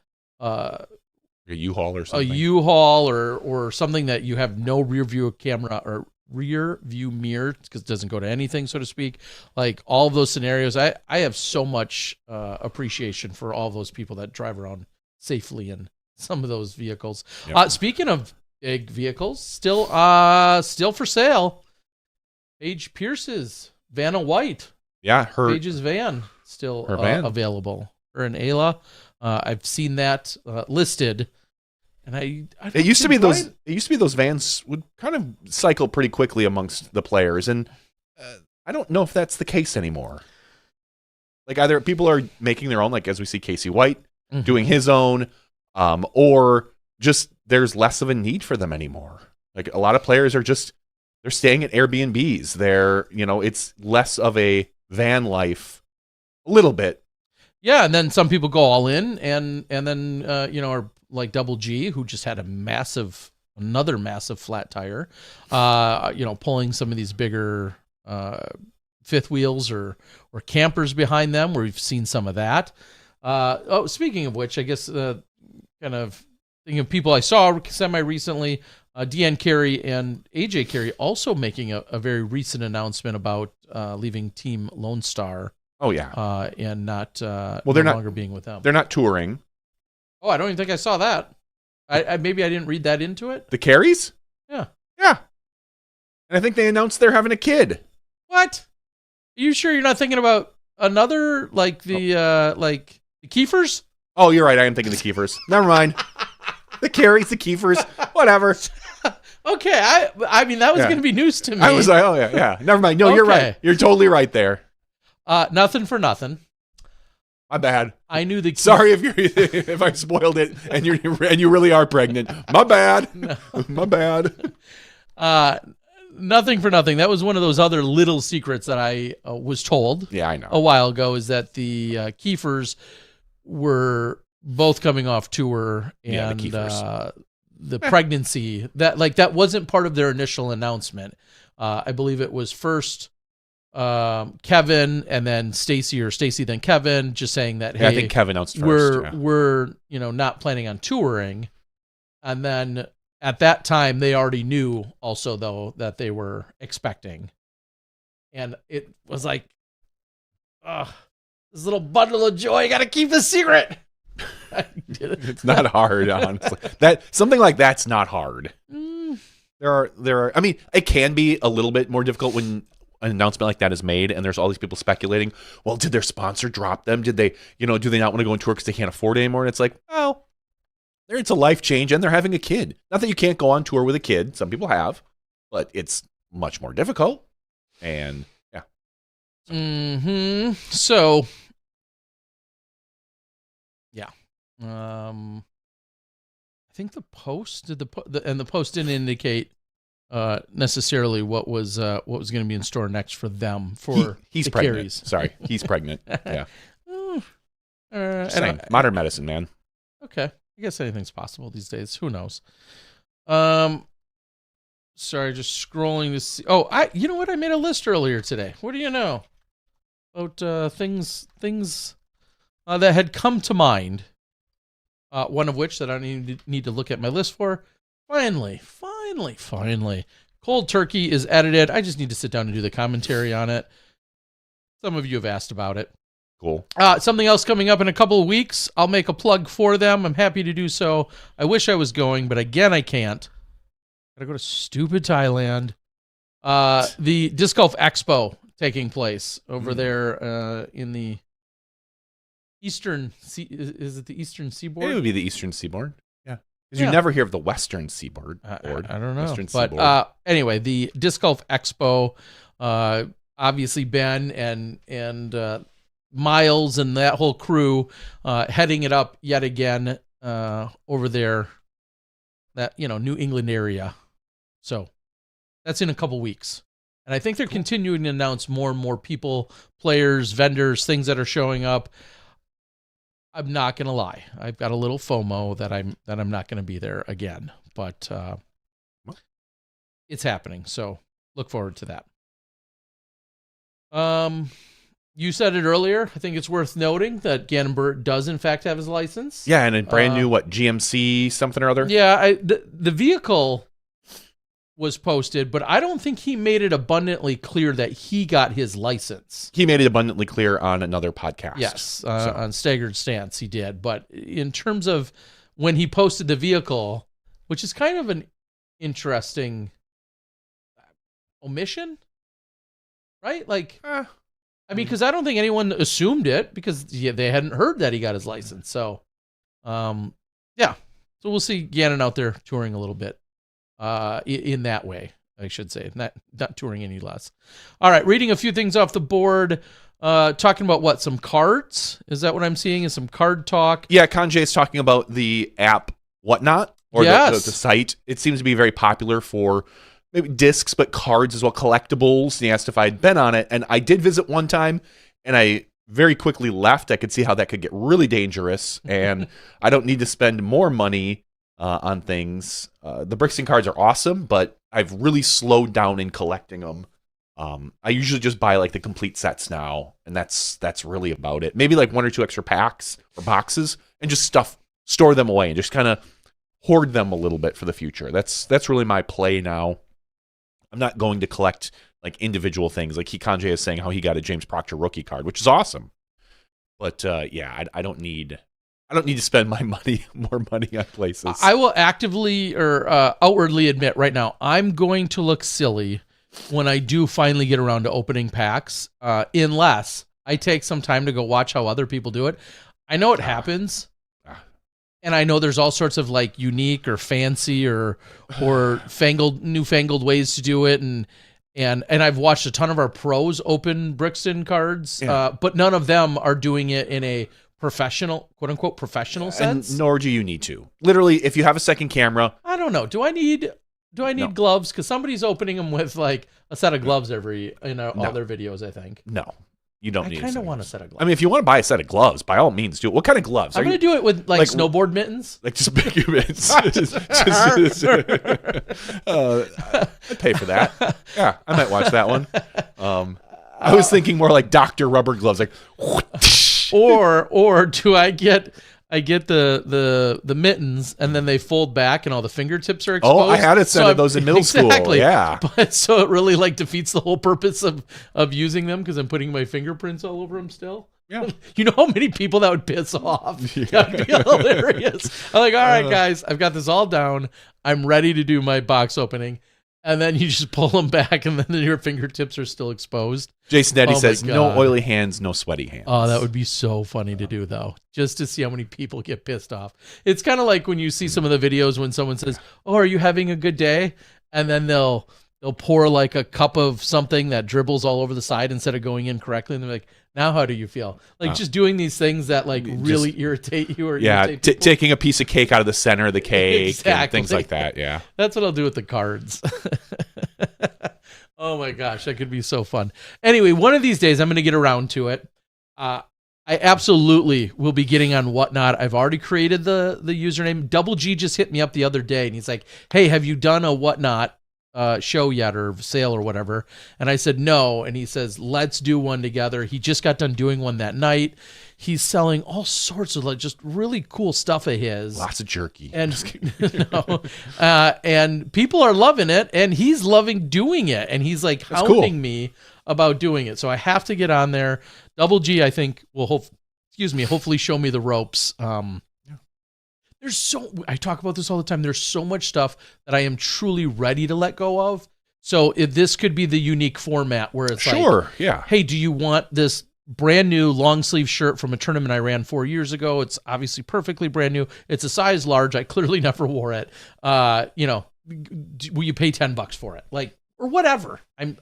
U-Haul or something. A U-Haul or something that you have no rear view camera or rear view mirror because it doesn't go to anything, so to speak. Like all of those scenarios, I have so much appreciation for all those people that drive around safely in some of those vehicles. Speaking of big vehicles, still for sale, Paige Pierce's Vanna White. Yeah, Paige's van still Her van. available. Or an Ayla. I've seen that listed. And I it used to be those vans would kind of cycle pretty quickly amongst the players, and I don't know if that's the case anymore. Like either people are making their own, like as we see Casey White doing his own, or just there's less of a need for them anymore. Like a lot of players are they're staying at Airbnbs. It's less of a van life, a little bit. Yeah, and then some people go all in, and then are like Double G, who just had another massive flat tire, pulling some of these bigger fifth wheels or campers behind them, where we've seen some of that. Speaking of which, I guess kind of thinking of people I saw semi-recently, Deanne Carey and AJ Carey also making a very recent announcement about leaving Team Lone Star. Oh, yeah. And not they're no not longer being with them. They're not touring. Oh, I don't even think I saw that. Maybe I didn't read that into it. The Careys? Yeah. Yeah. And I think they announced they're having a kid. What? Are you sure you're not thinking about another, like the Kiefers? Oh, you're right. I am thinking the Kiefers. Never mind. The Careys, the Kiefers, whatever. Okay. I mean, that was going to be news to me. I was like, oh, yeah. Never mind. No, You're right. You're totally right there. Nothing for nothing. My bad. I knew the. Sorry if I spoiled it and you really are pregnant. My bad. No. My bad. Nothing for nothing. That was one of those other little secrets that I was told. Yeah, I know. A while ago, is that the Kiefers were both coming off tour, and the pregnancy that wasn't part of their initial announcement. I believe it was first Kevin and then Stacy, or Stacy then Kevin, just saying that, hey, I think Kevin announced first. We're not planning on touring. And then at that time they already knew also, though, that they were expecting. And it was like, this little bundle of joy, gotta keep the secret. It's not hard, honestly. Something like that's not hard. There are I mean, it can be a little bit more difficult when an announcement like that is made and there's all these people speculating, well, did their sponsor drop them? Did they, do they not want to go on tour because they can't afford it anymore? And it's like, well, it's a life change and they're having a kid. Not that you can't go on tour with a kid. Some people have, but it's much more difficult. And yeah. So, yeah. I think the post did the post didn't indicate necessarily what was going to be in store next for them. He's the pregnant. Careys. Sorry, he's pregnant. Yeah. Modern medicine, man. Okay, I guess anything's possible these days. Who knows? Sorry, just scrolling to see. Oh, you know what? I made a list earlier today. What do you know about things that had come to mind? One of which that I need to look at my list for. Finally. Cold Turkey is edited. I just need to sit down and do the commentary on it. Some of you have asked about it. Cool. Something else coming up in a couple of weeks. I'll make a plug for them. I'm happy to do so. I wish I was going, but again, I can't. Gotta go to stupid Thailand. The Disc Golf Expo taking place over there in the Eastern. Is it the Eastern Seaboard? It would be the Eastern Seaboard. Yeah. Because you never hear of the Western Seaboard. I don't know. Western but Seaboard. Anyway, the Disc Golf Expo, obviously Ben and Miles and that whole crew heading it up yet again over there, that New England area. So that's in a couple weeks. And I think they're continuing to announce more and more people, players, vendors, things that are showing up. I'm not gonna lie, I've got a little FOMO that I'm not gonna be there again, but it's happening. So look forward to that. You said it earlier. I think it's worth noting that Gannon Burt does in fact have his license. Yeah, and a brand new GMC something or other. Yeah, the vehicle was posted, but I don't think he made it abundantly clear that he got his license. He made it abundantly clear on another podcast. Yes, on Staggered Stance he did. But in terms of when he posted the vehicle, which is kind of an interesting omission, right? Like, I I mean, because I don't think anyone assumed it because they hadn't heard that he got his license. So, yeah. So we'll see Gannon out there touring a little bit in that way, I should say. Not touring any less. All right, reading a few things off the board. Talking about what? Some cards? Is that what I'm seeing? Is some card talk? Yeah, Kanjay is talking about the app Whatnot, or the site. It seems to be very popular for maybe discs, but cards as well, collectibles. And he asked if I'd been on it, and I did visit one time, and I very quickly left. I could see how that could get really dangerous, and I don't need to spend more money on things. The Brixton cards are awesome, but I've really slowed down in collecting them. I usually just buy like the complete sets now, and that's really about it. Maybe like 1 or 2 extra packs or boxes, and just store them away and just kind of hoard them a little bit for the future. That's really my play now. I'm not going to collect like individual things. Like Kanjay is saying how he got a James Proctor rookie card, which is awesome. But yeah, I don't need to spend my more money on places. I will actively or outwardly admit right now, I'm going to look silly when I do finally get around to opening packs, unless I take some time to go watch how other people do it. I know it happens, and I know there's all sorts of like unique or fancy or newfangled ways to do it, and I've watched a ton of our pros open Brixton cards, but none of them are doing it in a professional, quote unquote, professional sense. And nor do you need to. Literally, if you have a second camera, I don't know. Do I need gloves? Because somebody's opening them with like a set of gloves all their videos, I think. No, you don't need. I kind of want a set of gloves. I mean, if you want to buy a set of gloves, by all means do it. What kind of gloves? I'm going to do it with like snowboard mittens. Like just big mitts. I'd pay for that. Yeah, I might watch that one. I was thinking more like Dr. Rubber gloves, like. Or do I get the mittens and then they fold back and all the fingertips are exposed? Oh, I had a set of those in middle school. Yeah. But so it really like defeats the whole purpose of using them because I'm putting my fingerprints all over them still. Yeah. You know how many people that would piss off? That'd be hilarious. I'm like, all right, guys, I've got this all down. I'm ready to do my box opening. And then you just pull them back, and then your fingertips are still exposed. Jason Eddy says, no oily hands, no sweaty hands. Oh, that would be so funny to do, though, just to see how many people get pissed off. It's kind of like when you see some of the videos when someone says, oh, are you having a good day? And then they'll pour like a cup of something that dribbles all over the side instead of going in correctly. And they're like, now how do you feel? Like just doing these things that like really irritate you or irritate people. Taking a piece of cake out of the center of the cake and things like that. Yeah. That's what I'll do with the cards. Oh my gosh, that could be so fun. Anyway, one of these days I'm going to get around to it. I absolutely will be getting on Whatnot. I've already created the username. Double G just hit me up the other day and he's like, hey, have you done a Whatnot show yet or sale or whatever? And I said no, and he says let's do one together. He just got done doing one that night. He's selling all sorts of like just really cool stuff of his, lots of jerky, and and people are loving it, and he's loving doing it, and he's like hounding me about doing it. So I have to get on there. Double G, I think, will hopefully show me the ropes. I talk about this all the time. There's so much stuff that I am truly ready to let go of. So if this could be the unique format where it's hey, do you want this brand new long sleeve shirt from a tournament I ran 4 years ago? It's obviously perfectly brand new. It's a size large. I clearly never wore it. Will you pay $10 for it? Like, or whatever. I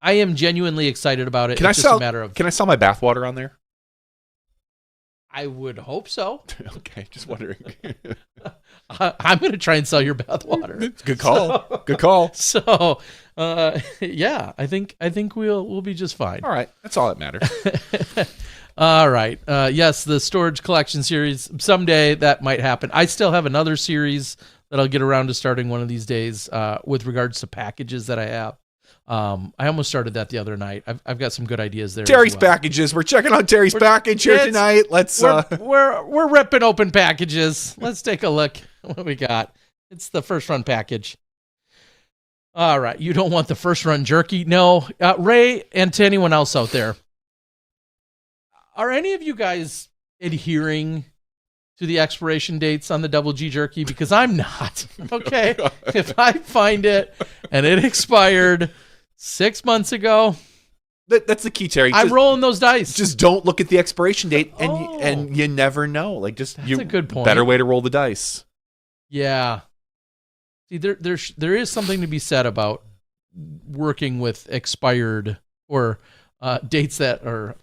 am genuinely excited about it. Can I sell my bathwater on there? I would hope so. Okay, just wondering. I'm going to try and sell your bathwater. Good call. Good call. So, yeah, I think we'll be just fine. All right, that's all that matters. All right. Yes, the storage collection series. Someday that might happen. I still have another series that I'll get around to starting one of these days with regards to packages that I have. I almost started that the other night. I've got some good ideas there. Terry's packages. We're checking out Terry's package here tonight. We're ripping open packages. Let's take a look what we got. It's the first run package. All right. You don't want the first run jerky? No. Ray, and to anyone else out there, are any of you guys adhering to the expiration dates on the Double G jerky? Because I'm not. Okay. If I find it and it expired 6 months ago, That's the key, Terry. I'm rolling those dice. Just don't look at the expiration date, and you never know. Like, that's a good point. Better way to roll the dice. Yeah. See, there is something to be said about working with expired or dates that are,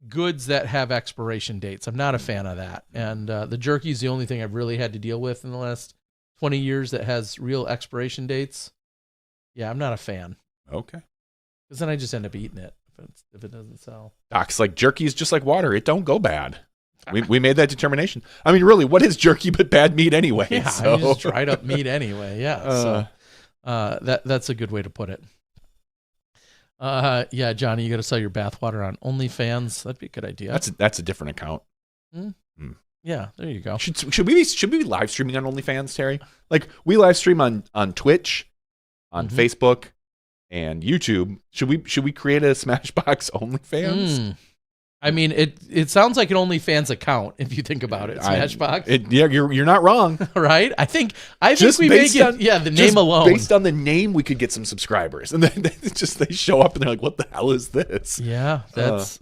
goods that have expiration dates. I'm not a fan of that. And the jerky is the only thing I've really had to deal with in the last 20 years that has real expiration dates. Yeah, I'm not a fan. Okay. Because then I just end up eating it if it doesn't sell. Doc's like, jerky is just like water. It don't go bad. We made that determination. I mean, really, what is jerky but bad meat anyway? Yeah, so. I just dried up meat anyway. Yeah, that's a good way to put it. Yeah, Johnny, you got to sell your bathwater on OnlyFans. That'd be a good idea. That's a different account. Yeah, there you go. Should we be live streaming on OnlyFans, Terry? Like, we live stream on Twitch, on Facebook, and YouTube. Should we create a Smashbox OnlyFans? I mean, it sounds like an OnlyFans account if you think about it. Smashbox. Yeah, you're not wrong, right? I think we make it. Yeah, the name alone. Based on the name, we could get some subscribers, and then they show up and they're like, "What the hell is this?" Yeah, that's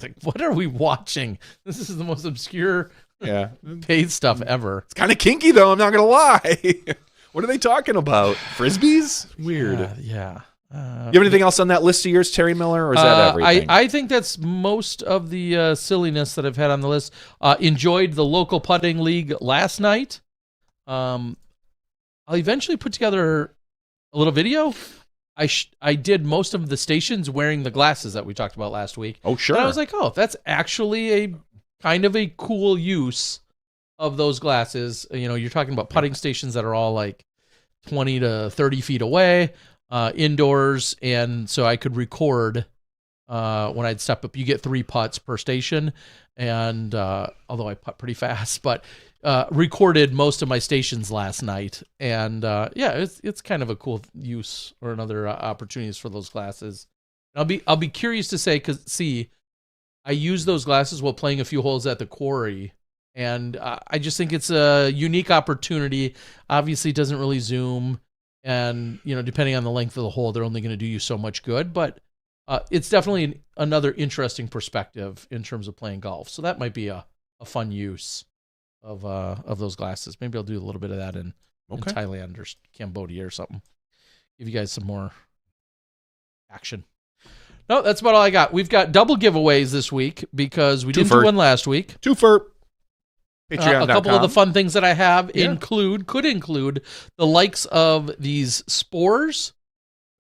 like, what are we watching? This is the most obscure, paid stuff ever. It's kind of kinky, though. I'm not gonna lie. What are they talking about? Frisbees? Weird. Yeah. You have anything else on that list of yours, Terry Miller, or is that everything? I think that's most of the silliness that I've had on the list. Enjoyed the local putting league last night. I'll eventually put together a little video. I did most of the stations wearing the glasses that we talked about last week. Oh, sure. And I was like, that's actually a kind of a cool use of those glasses. You know, you're talking about putting stations that are all like 20 to 30 feet away. Indoors, and so I could record when I'd step up. You get 3 putts per station, and although I putt pretty fast, but recorded most of my stations last night, and it's kind of a cool use or another opportunities for those glasses. And I'll be curious to say, because I use those glasses while playing a few holes at the quarry. And I just think it's a unique opportunity. Obviously, it doesn't really zoom. And, you know, depending on the length of the hole, they're only going to do you so much good. But it's definitely another interesting perspective in terms of playing golf. So that might be a fun use of those glasses. Maybe I'll do a little bit of that in Thailand or Cambodia or something. Give you guys some more action. No, that's about all I got. We've got double giveaways this week because we didn't do one last week. Twofer. A couple of the fun things that I have could include the likes of these spores.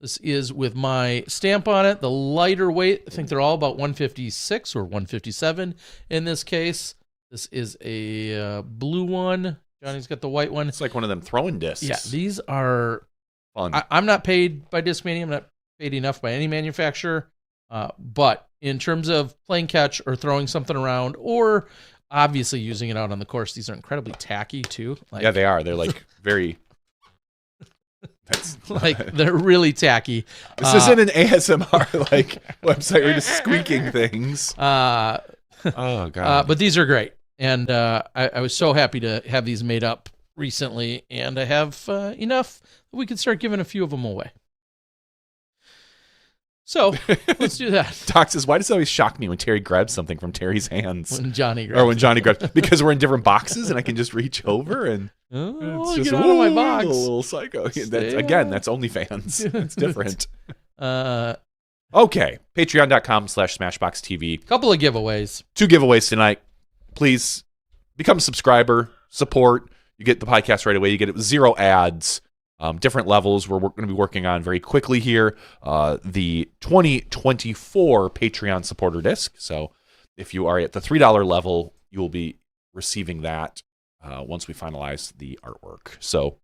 This is with my stamp on it. The lighter weight, I think they're all about 156 or 157 in this case. This is a blue one. Johnny's got the white one. It's like one of them throwing discs. Yeah, these are fun. I'm not paid by Discmania. I'm not paid enough by any manufacturer. But in terms of playing catch or throwing something around or obviously using it out on the course, these are incredibly tacky too. Yeah, they are. They're like very... they're really tacky. This isn't an ASMR like website where you're just squeaking things. Oh, God. But these are great. And I was so happy to have these made up recently, and I have enough that we can start giving a few of them away. So let's do that. Doc says, why does it always shock me when Terry grabs something from Terry's hands? When Johnny grabs because we're in different boxes and I can just reach over and get out of my box. Little psycho. That's OnlyFans. It's different. Okay. Patreon.com/SmashBoxxTV. Couple of giveaways. 2 giveaways tonight. Please become a subscriber, support. You get the podcast right away. You get it with 0 ads. Different levels we're going to be working on very quickly here. The 2024 Patreon supporter disc. So if you are at the $3 level, you will be receiving that once we finalize the artwork. So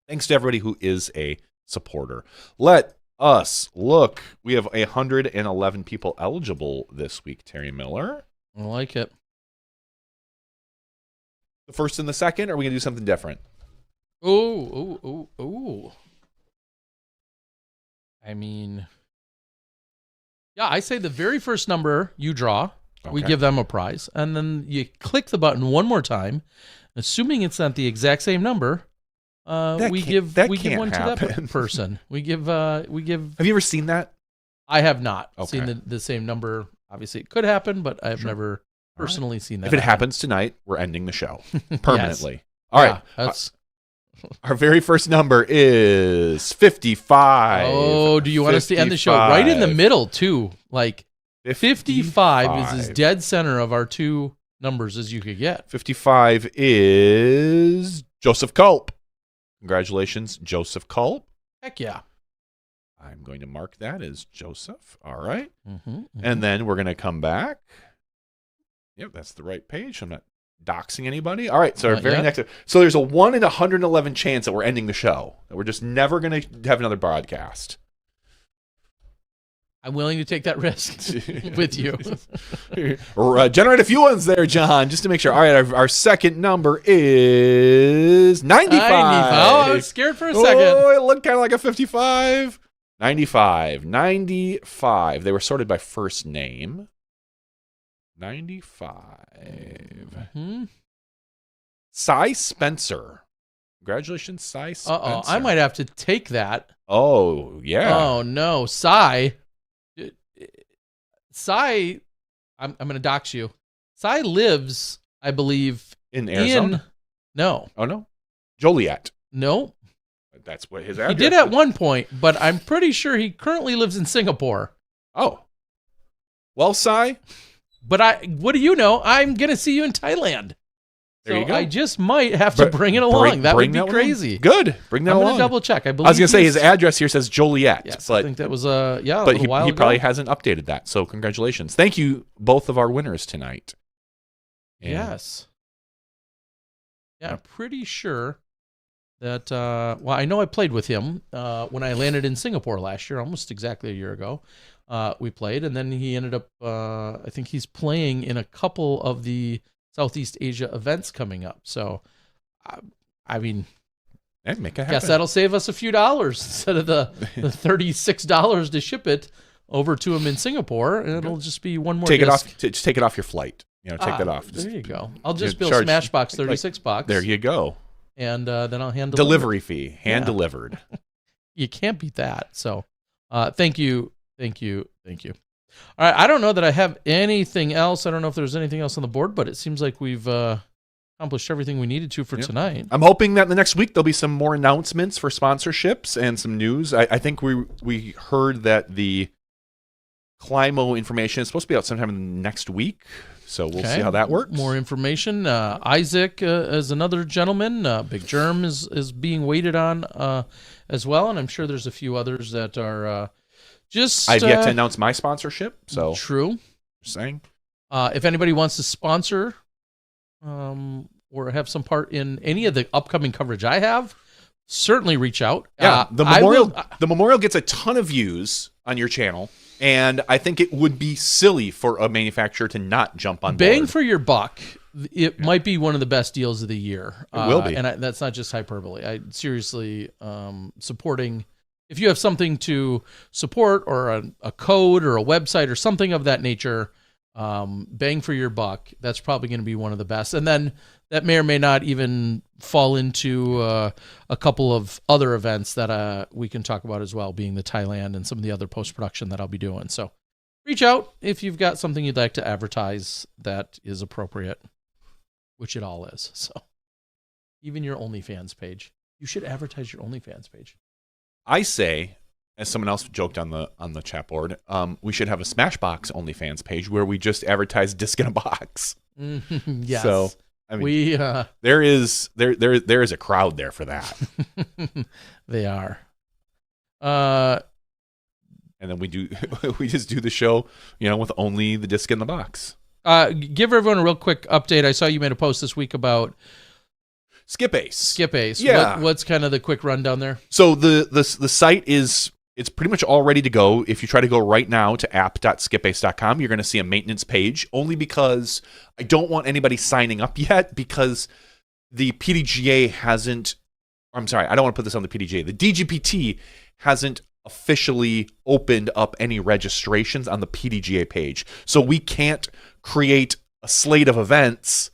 thanks to everybody who is a supporter. Let us look. We have 111 people eligible this week, Terry Miller. I like it. The first and the second, or are we going to do something different? Ooh. I mean, yeah, I say the very first number you draw, we give them a prize. And then you click the button one more time, assuming it's not the exact same number, we give one happen. to that person. We give. Have you ever seen that? I have not Okay. seen the same number. Obviously, it could happen, but I've never personally seen that. If it happens tonight, we're ending the show permanently. Yes. All right. That's. Our very first number is 55. Oh, do you want us to end the show right in the middle too? Like 55 is as dead center of our two numbers as you could get. 55 is Joseph Culp. Congratulations, Joseph Culp. Heck yeah. I'm going to mark that as Joseph. All right. Mm-hmm. And then we're going to come back. Yep, that's the right page. I'm not doxing anybody. All right, so our very next. So there's a 1 in 111 chance that we're ending the show. That we're just never going to have another broadcast. I'm willing to take that risk with you. Generate a few ones there, John, just to make sure. All right, our second number is 95. Oh, I was scared for a second. Oh, it looked kind of like a 55. 95. They were sorted by first name. 95. Mm-hmm. Cy Spencer. Congratulations, Cy Spencer. Uh-oh, I might have to take that. Oh, yeah. Oh, no. Cy, I'm going to dox you. Cy lives, I believe, in Arizona? No. Oh, no? Joliet. No. That's what his address He did at one point, but I'm pretty sure he currently lives in Singapore. Oh. Well, Cy. But what do you know? I'm going to see you in Thailand. There you go. I just might have to bring it along. That would be crazy. Good. Bring that along. I'm going to double check. I was going to say his address here says Joliet. Yes, but I think that was but a while he ago. probably hasn't updated that. So congratulations. Thank you, both of our winners tonight. And yes. Yeah, I'm pretty sure that, well, I know I played with him when I landed in Singapore last year, almost exactly a year ago. We played, and then he ended up, I think he's playing in a couple of the Southeast Asia events coming up. So, I mean, make it happen. Guess that'll save us a few dollars instead of the $36 to ship it over to him in Singapore. And it'll just be one more disc. Just take it off your flight. Take that off. There you go. I'll just bill charge, SmashBox $36. There you go. And then I'll hand delivery fee, hand delivered. You can't beat that. So, thank you. All right, I don't know that I have anything else. I don't know if there's anything else on the board, but it seems like we've accomplished everything we needed to for tonight. I'm hoping that in the next week there'll be some more announcements for sponsorships and some news. I think we heard that the Climo information is supposed to be out sometime next week. So we'll see how that works. More information. Isaac is another gentleman. Big Germ is being waited on as well, and I'm sure there's a few others that are just. I've yet to announce my sponsorship. So true. Just saying. If anybody wants to sponsor, or have some part in any of the upcoming coverage I have, certainly reach out. Yeah, the memorial gets a ton of views on your channel. And I think it would be silly for a manufacturer to not jump on board. Bang for your buck. It might be one of the best deals of the year. It will be. And that's not just hyperbole. I seriously supporting. If you have something to support or a code or a website or something of that nature, bang for your buck. That's probably going to be one of the best. And then that may or may not even fall into a couple of other events that we can talk about as well, being the Thailand and some of the other post-production that I'll be doing. So reach out if you've got something you'd like to advertise that is appropriate, which it all is. So even your OnlyFans page. You should advertise your OnlyFans page. I say, as someone else joked on the chat board, we should have a SmashBox OnlyFans page where we just advertise disc in a box. Yes. So I mean, there is a crowd there for that. They are. And then we just do the show, with only the disc in the box. Give everyone a real quick update. I saw you made a post this week about Skip Ace. Yeah. What's kind of the quick rundown there? So the site it's pretty much all ready to go. If you try to go right now to app.skipace.com, you're going to see a maintenance page, only because I don't want anybody signing up yet, because the PDGA hasn't, I'm sorry, I don't want to put this on the PDGA. The DGPT hasn't officially opened up any registrations on the PDGA page. So we can't create a slate of events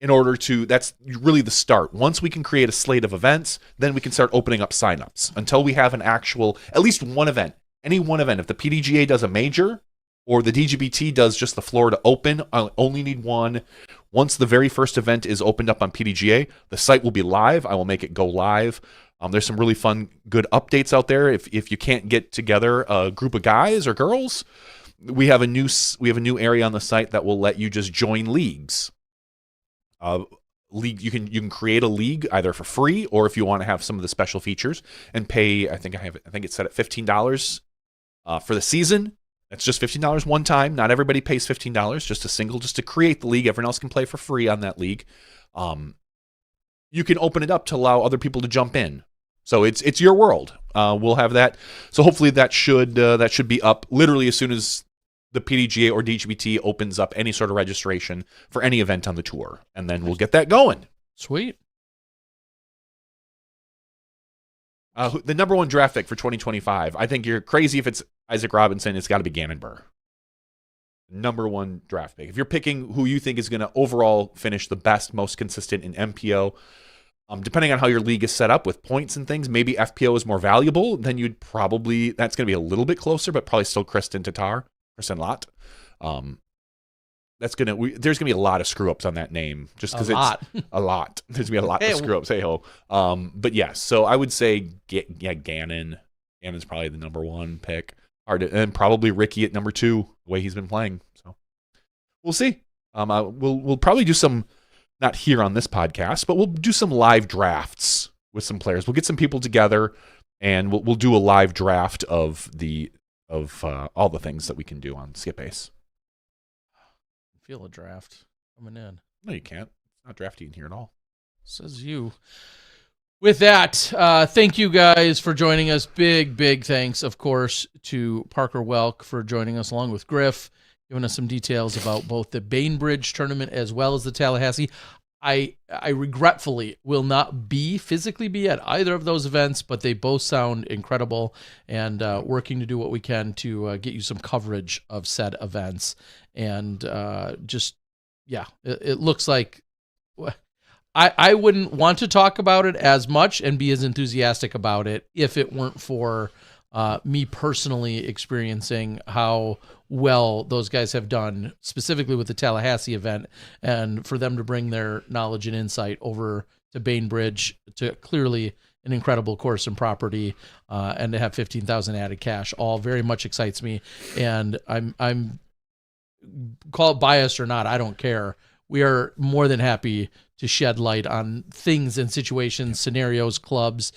in order to, that's really the start. Once we can create a slate of events, then we can start opening up signups. Until we have an actual, at least one event, any one event. If the PDGA does a major or the DGBT does just the Florida Open, I only need one. Once the very first event is opened up on PDGA, the site will be live. I will make it go live. There's some really fun, good updates out there. If you can't get together a group of guys or girls, we have a new area on the site that will let you just join leagues. You can create a league either for free, or if you want to have some of the special features and pay. I think it's set at $15 for the season. That's just $15 one time. Not everybody pays $15. Just to create the league. Everyone else can play for free on that league. You can open it up to allow other people to jump in. So it's your world. We'll have that. So hopefully that should be up literally as soon as the PDGA or DGBT opens up any sort of registration for any event on the tour, and then we'll get that going. Sweet. The number one draft pick for 2025. I think you're crazy if it's Isaac Robinson. It's got to be Gannon Burr. Number one draft pick. If you're picking who you think is going to overall finish the best, most consistent in MPO, depending on how your league is set up with points and things, maybe FPO is more valuable. Then that's going to be a little bit closer, but probably still Kristen Lott. There's going to be a lot of screw ups on that name, just because it's a lot. There's going to be a lot of screw ups. Hey ho. But yes, so I would say Gannon. Gannon's probably the number one pick. And probably Ricky at number 2, the way he's been playing. So we'll see. We'll probably do some, not here on this podcast, but we'll do some live drafts with some players. We'll get some people together, and we'll do a live draft of all the things that we can do on Skip Ace. Feel a draft coming in. No, you can't. It's not drafty in here at all. Says you. With that, thank you guys for joining us. Big thanks, of course, to Parker Welk for joining us, along with Griff, giving us some details about both the Bainbridge tournament as well as the Tallahassee. I regretfully will not physically be at either of those events, but they both sound incredible, and working to do what we can to get you some coverage of said events. And it looks like I wouldn't want to talk about it as much and be as enthusiastic about it if it weren't for me personally experiencing how well those guys have done, specifically with the Tallahassee event, and for them to bring their knowledge and insight over to Bainbridge, to clearly an incredible course and property, and to have 15,000 added cash, all very much excites me. And I'm call it biased or not, I don't care. We are more than happy to shed light on things and situations, scenarios, clubs,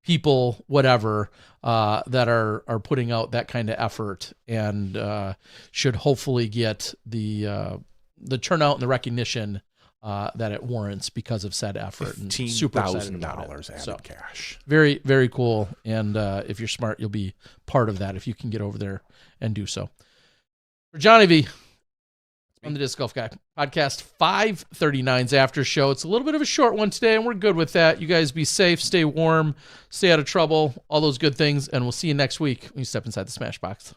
people, whatever, that are putting out that kind of effort, and should hopefully get the turnout and the recognition that it warrants because of said effort. And super excited about it. Added cash. Very, very cool. And if you're smart, you'll be part of that if you can get over there and do so. For Johnny V, I'm the Disc Golf Guy. Podcast 539's after show. It's a little bit of a short one today, and we're good with that. You guys be safe, stay warm, stay out of trouble, all those good things, and we'll see you next week when you step inside the Smash Box.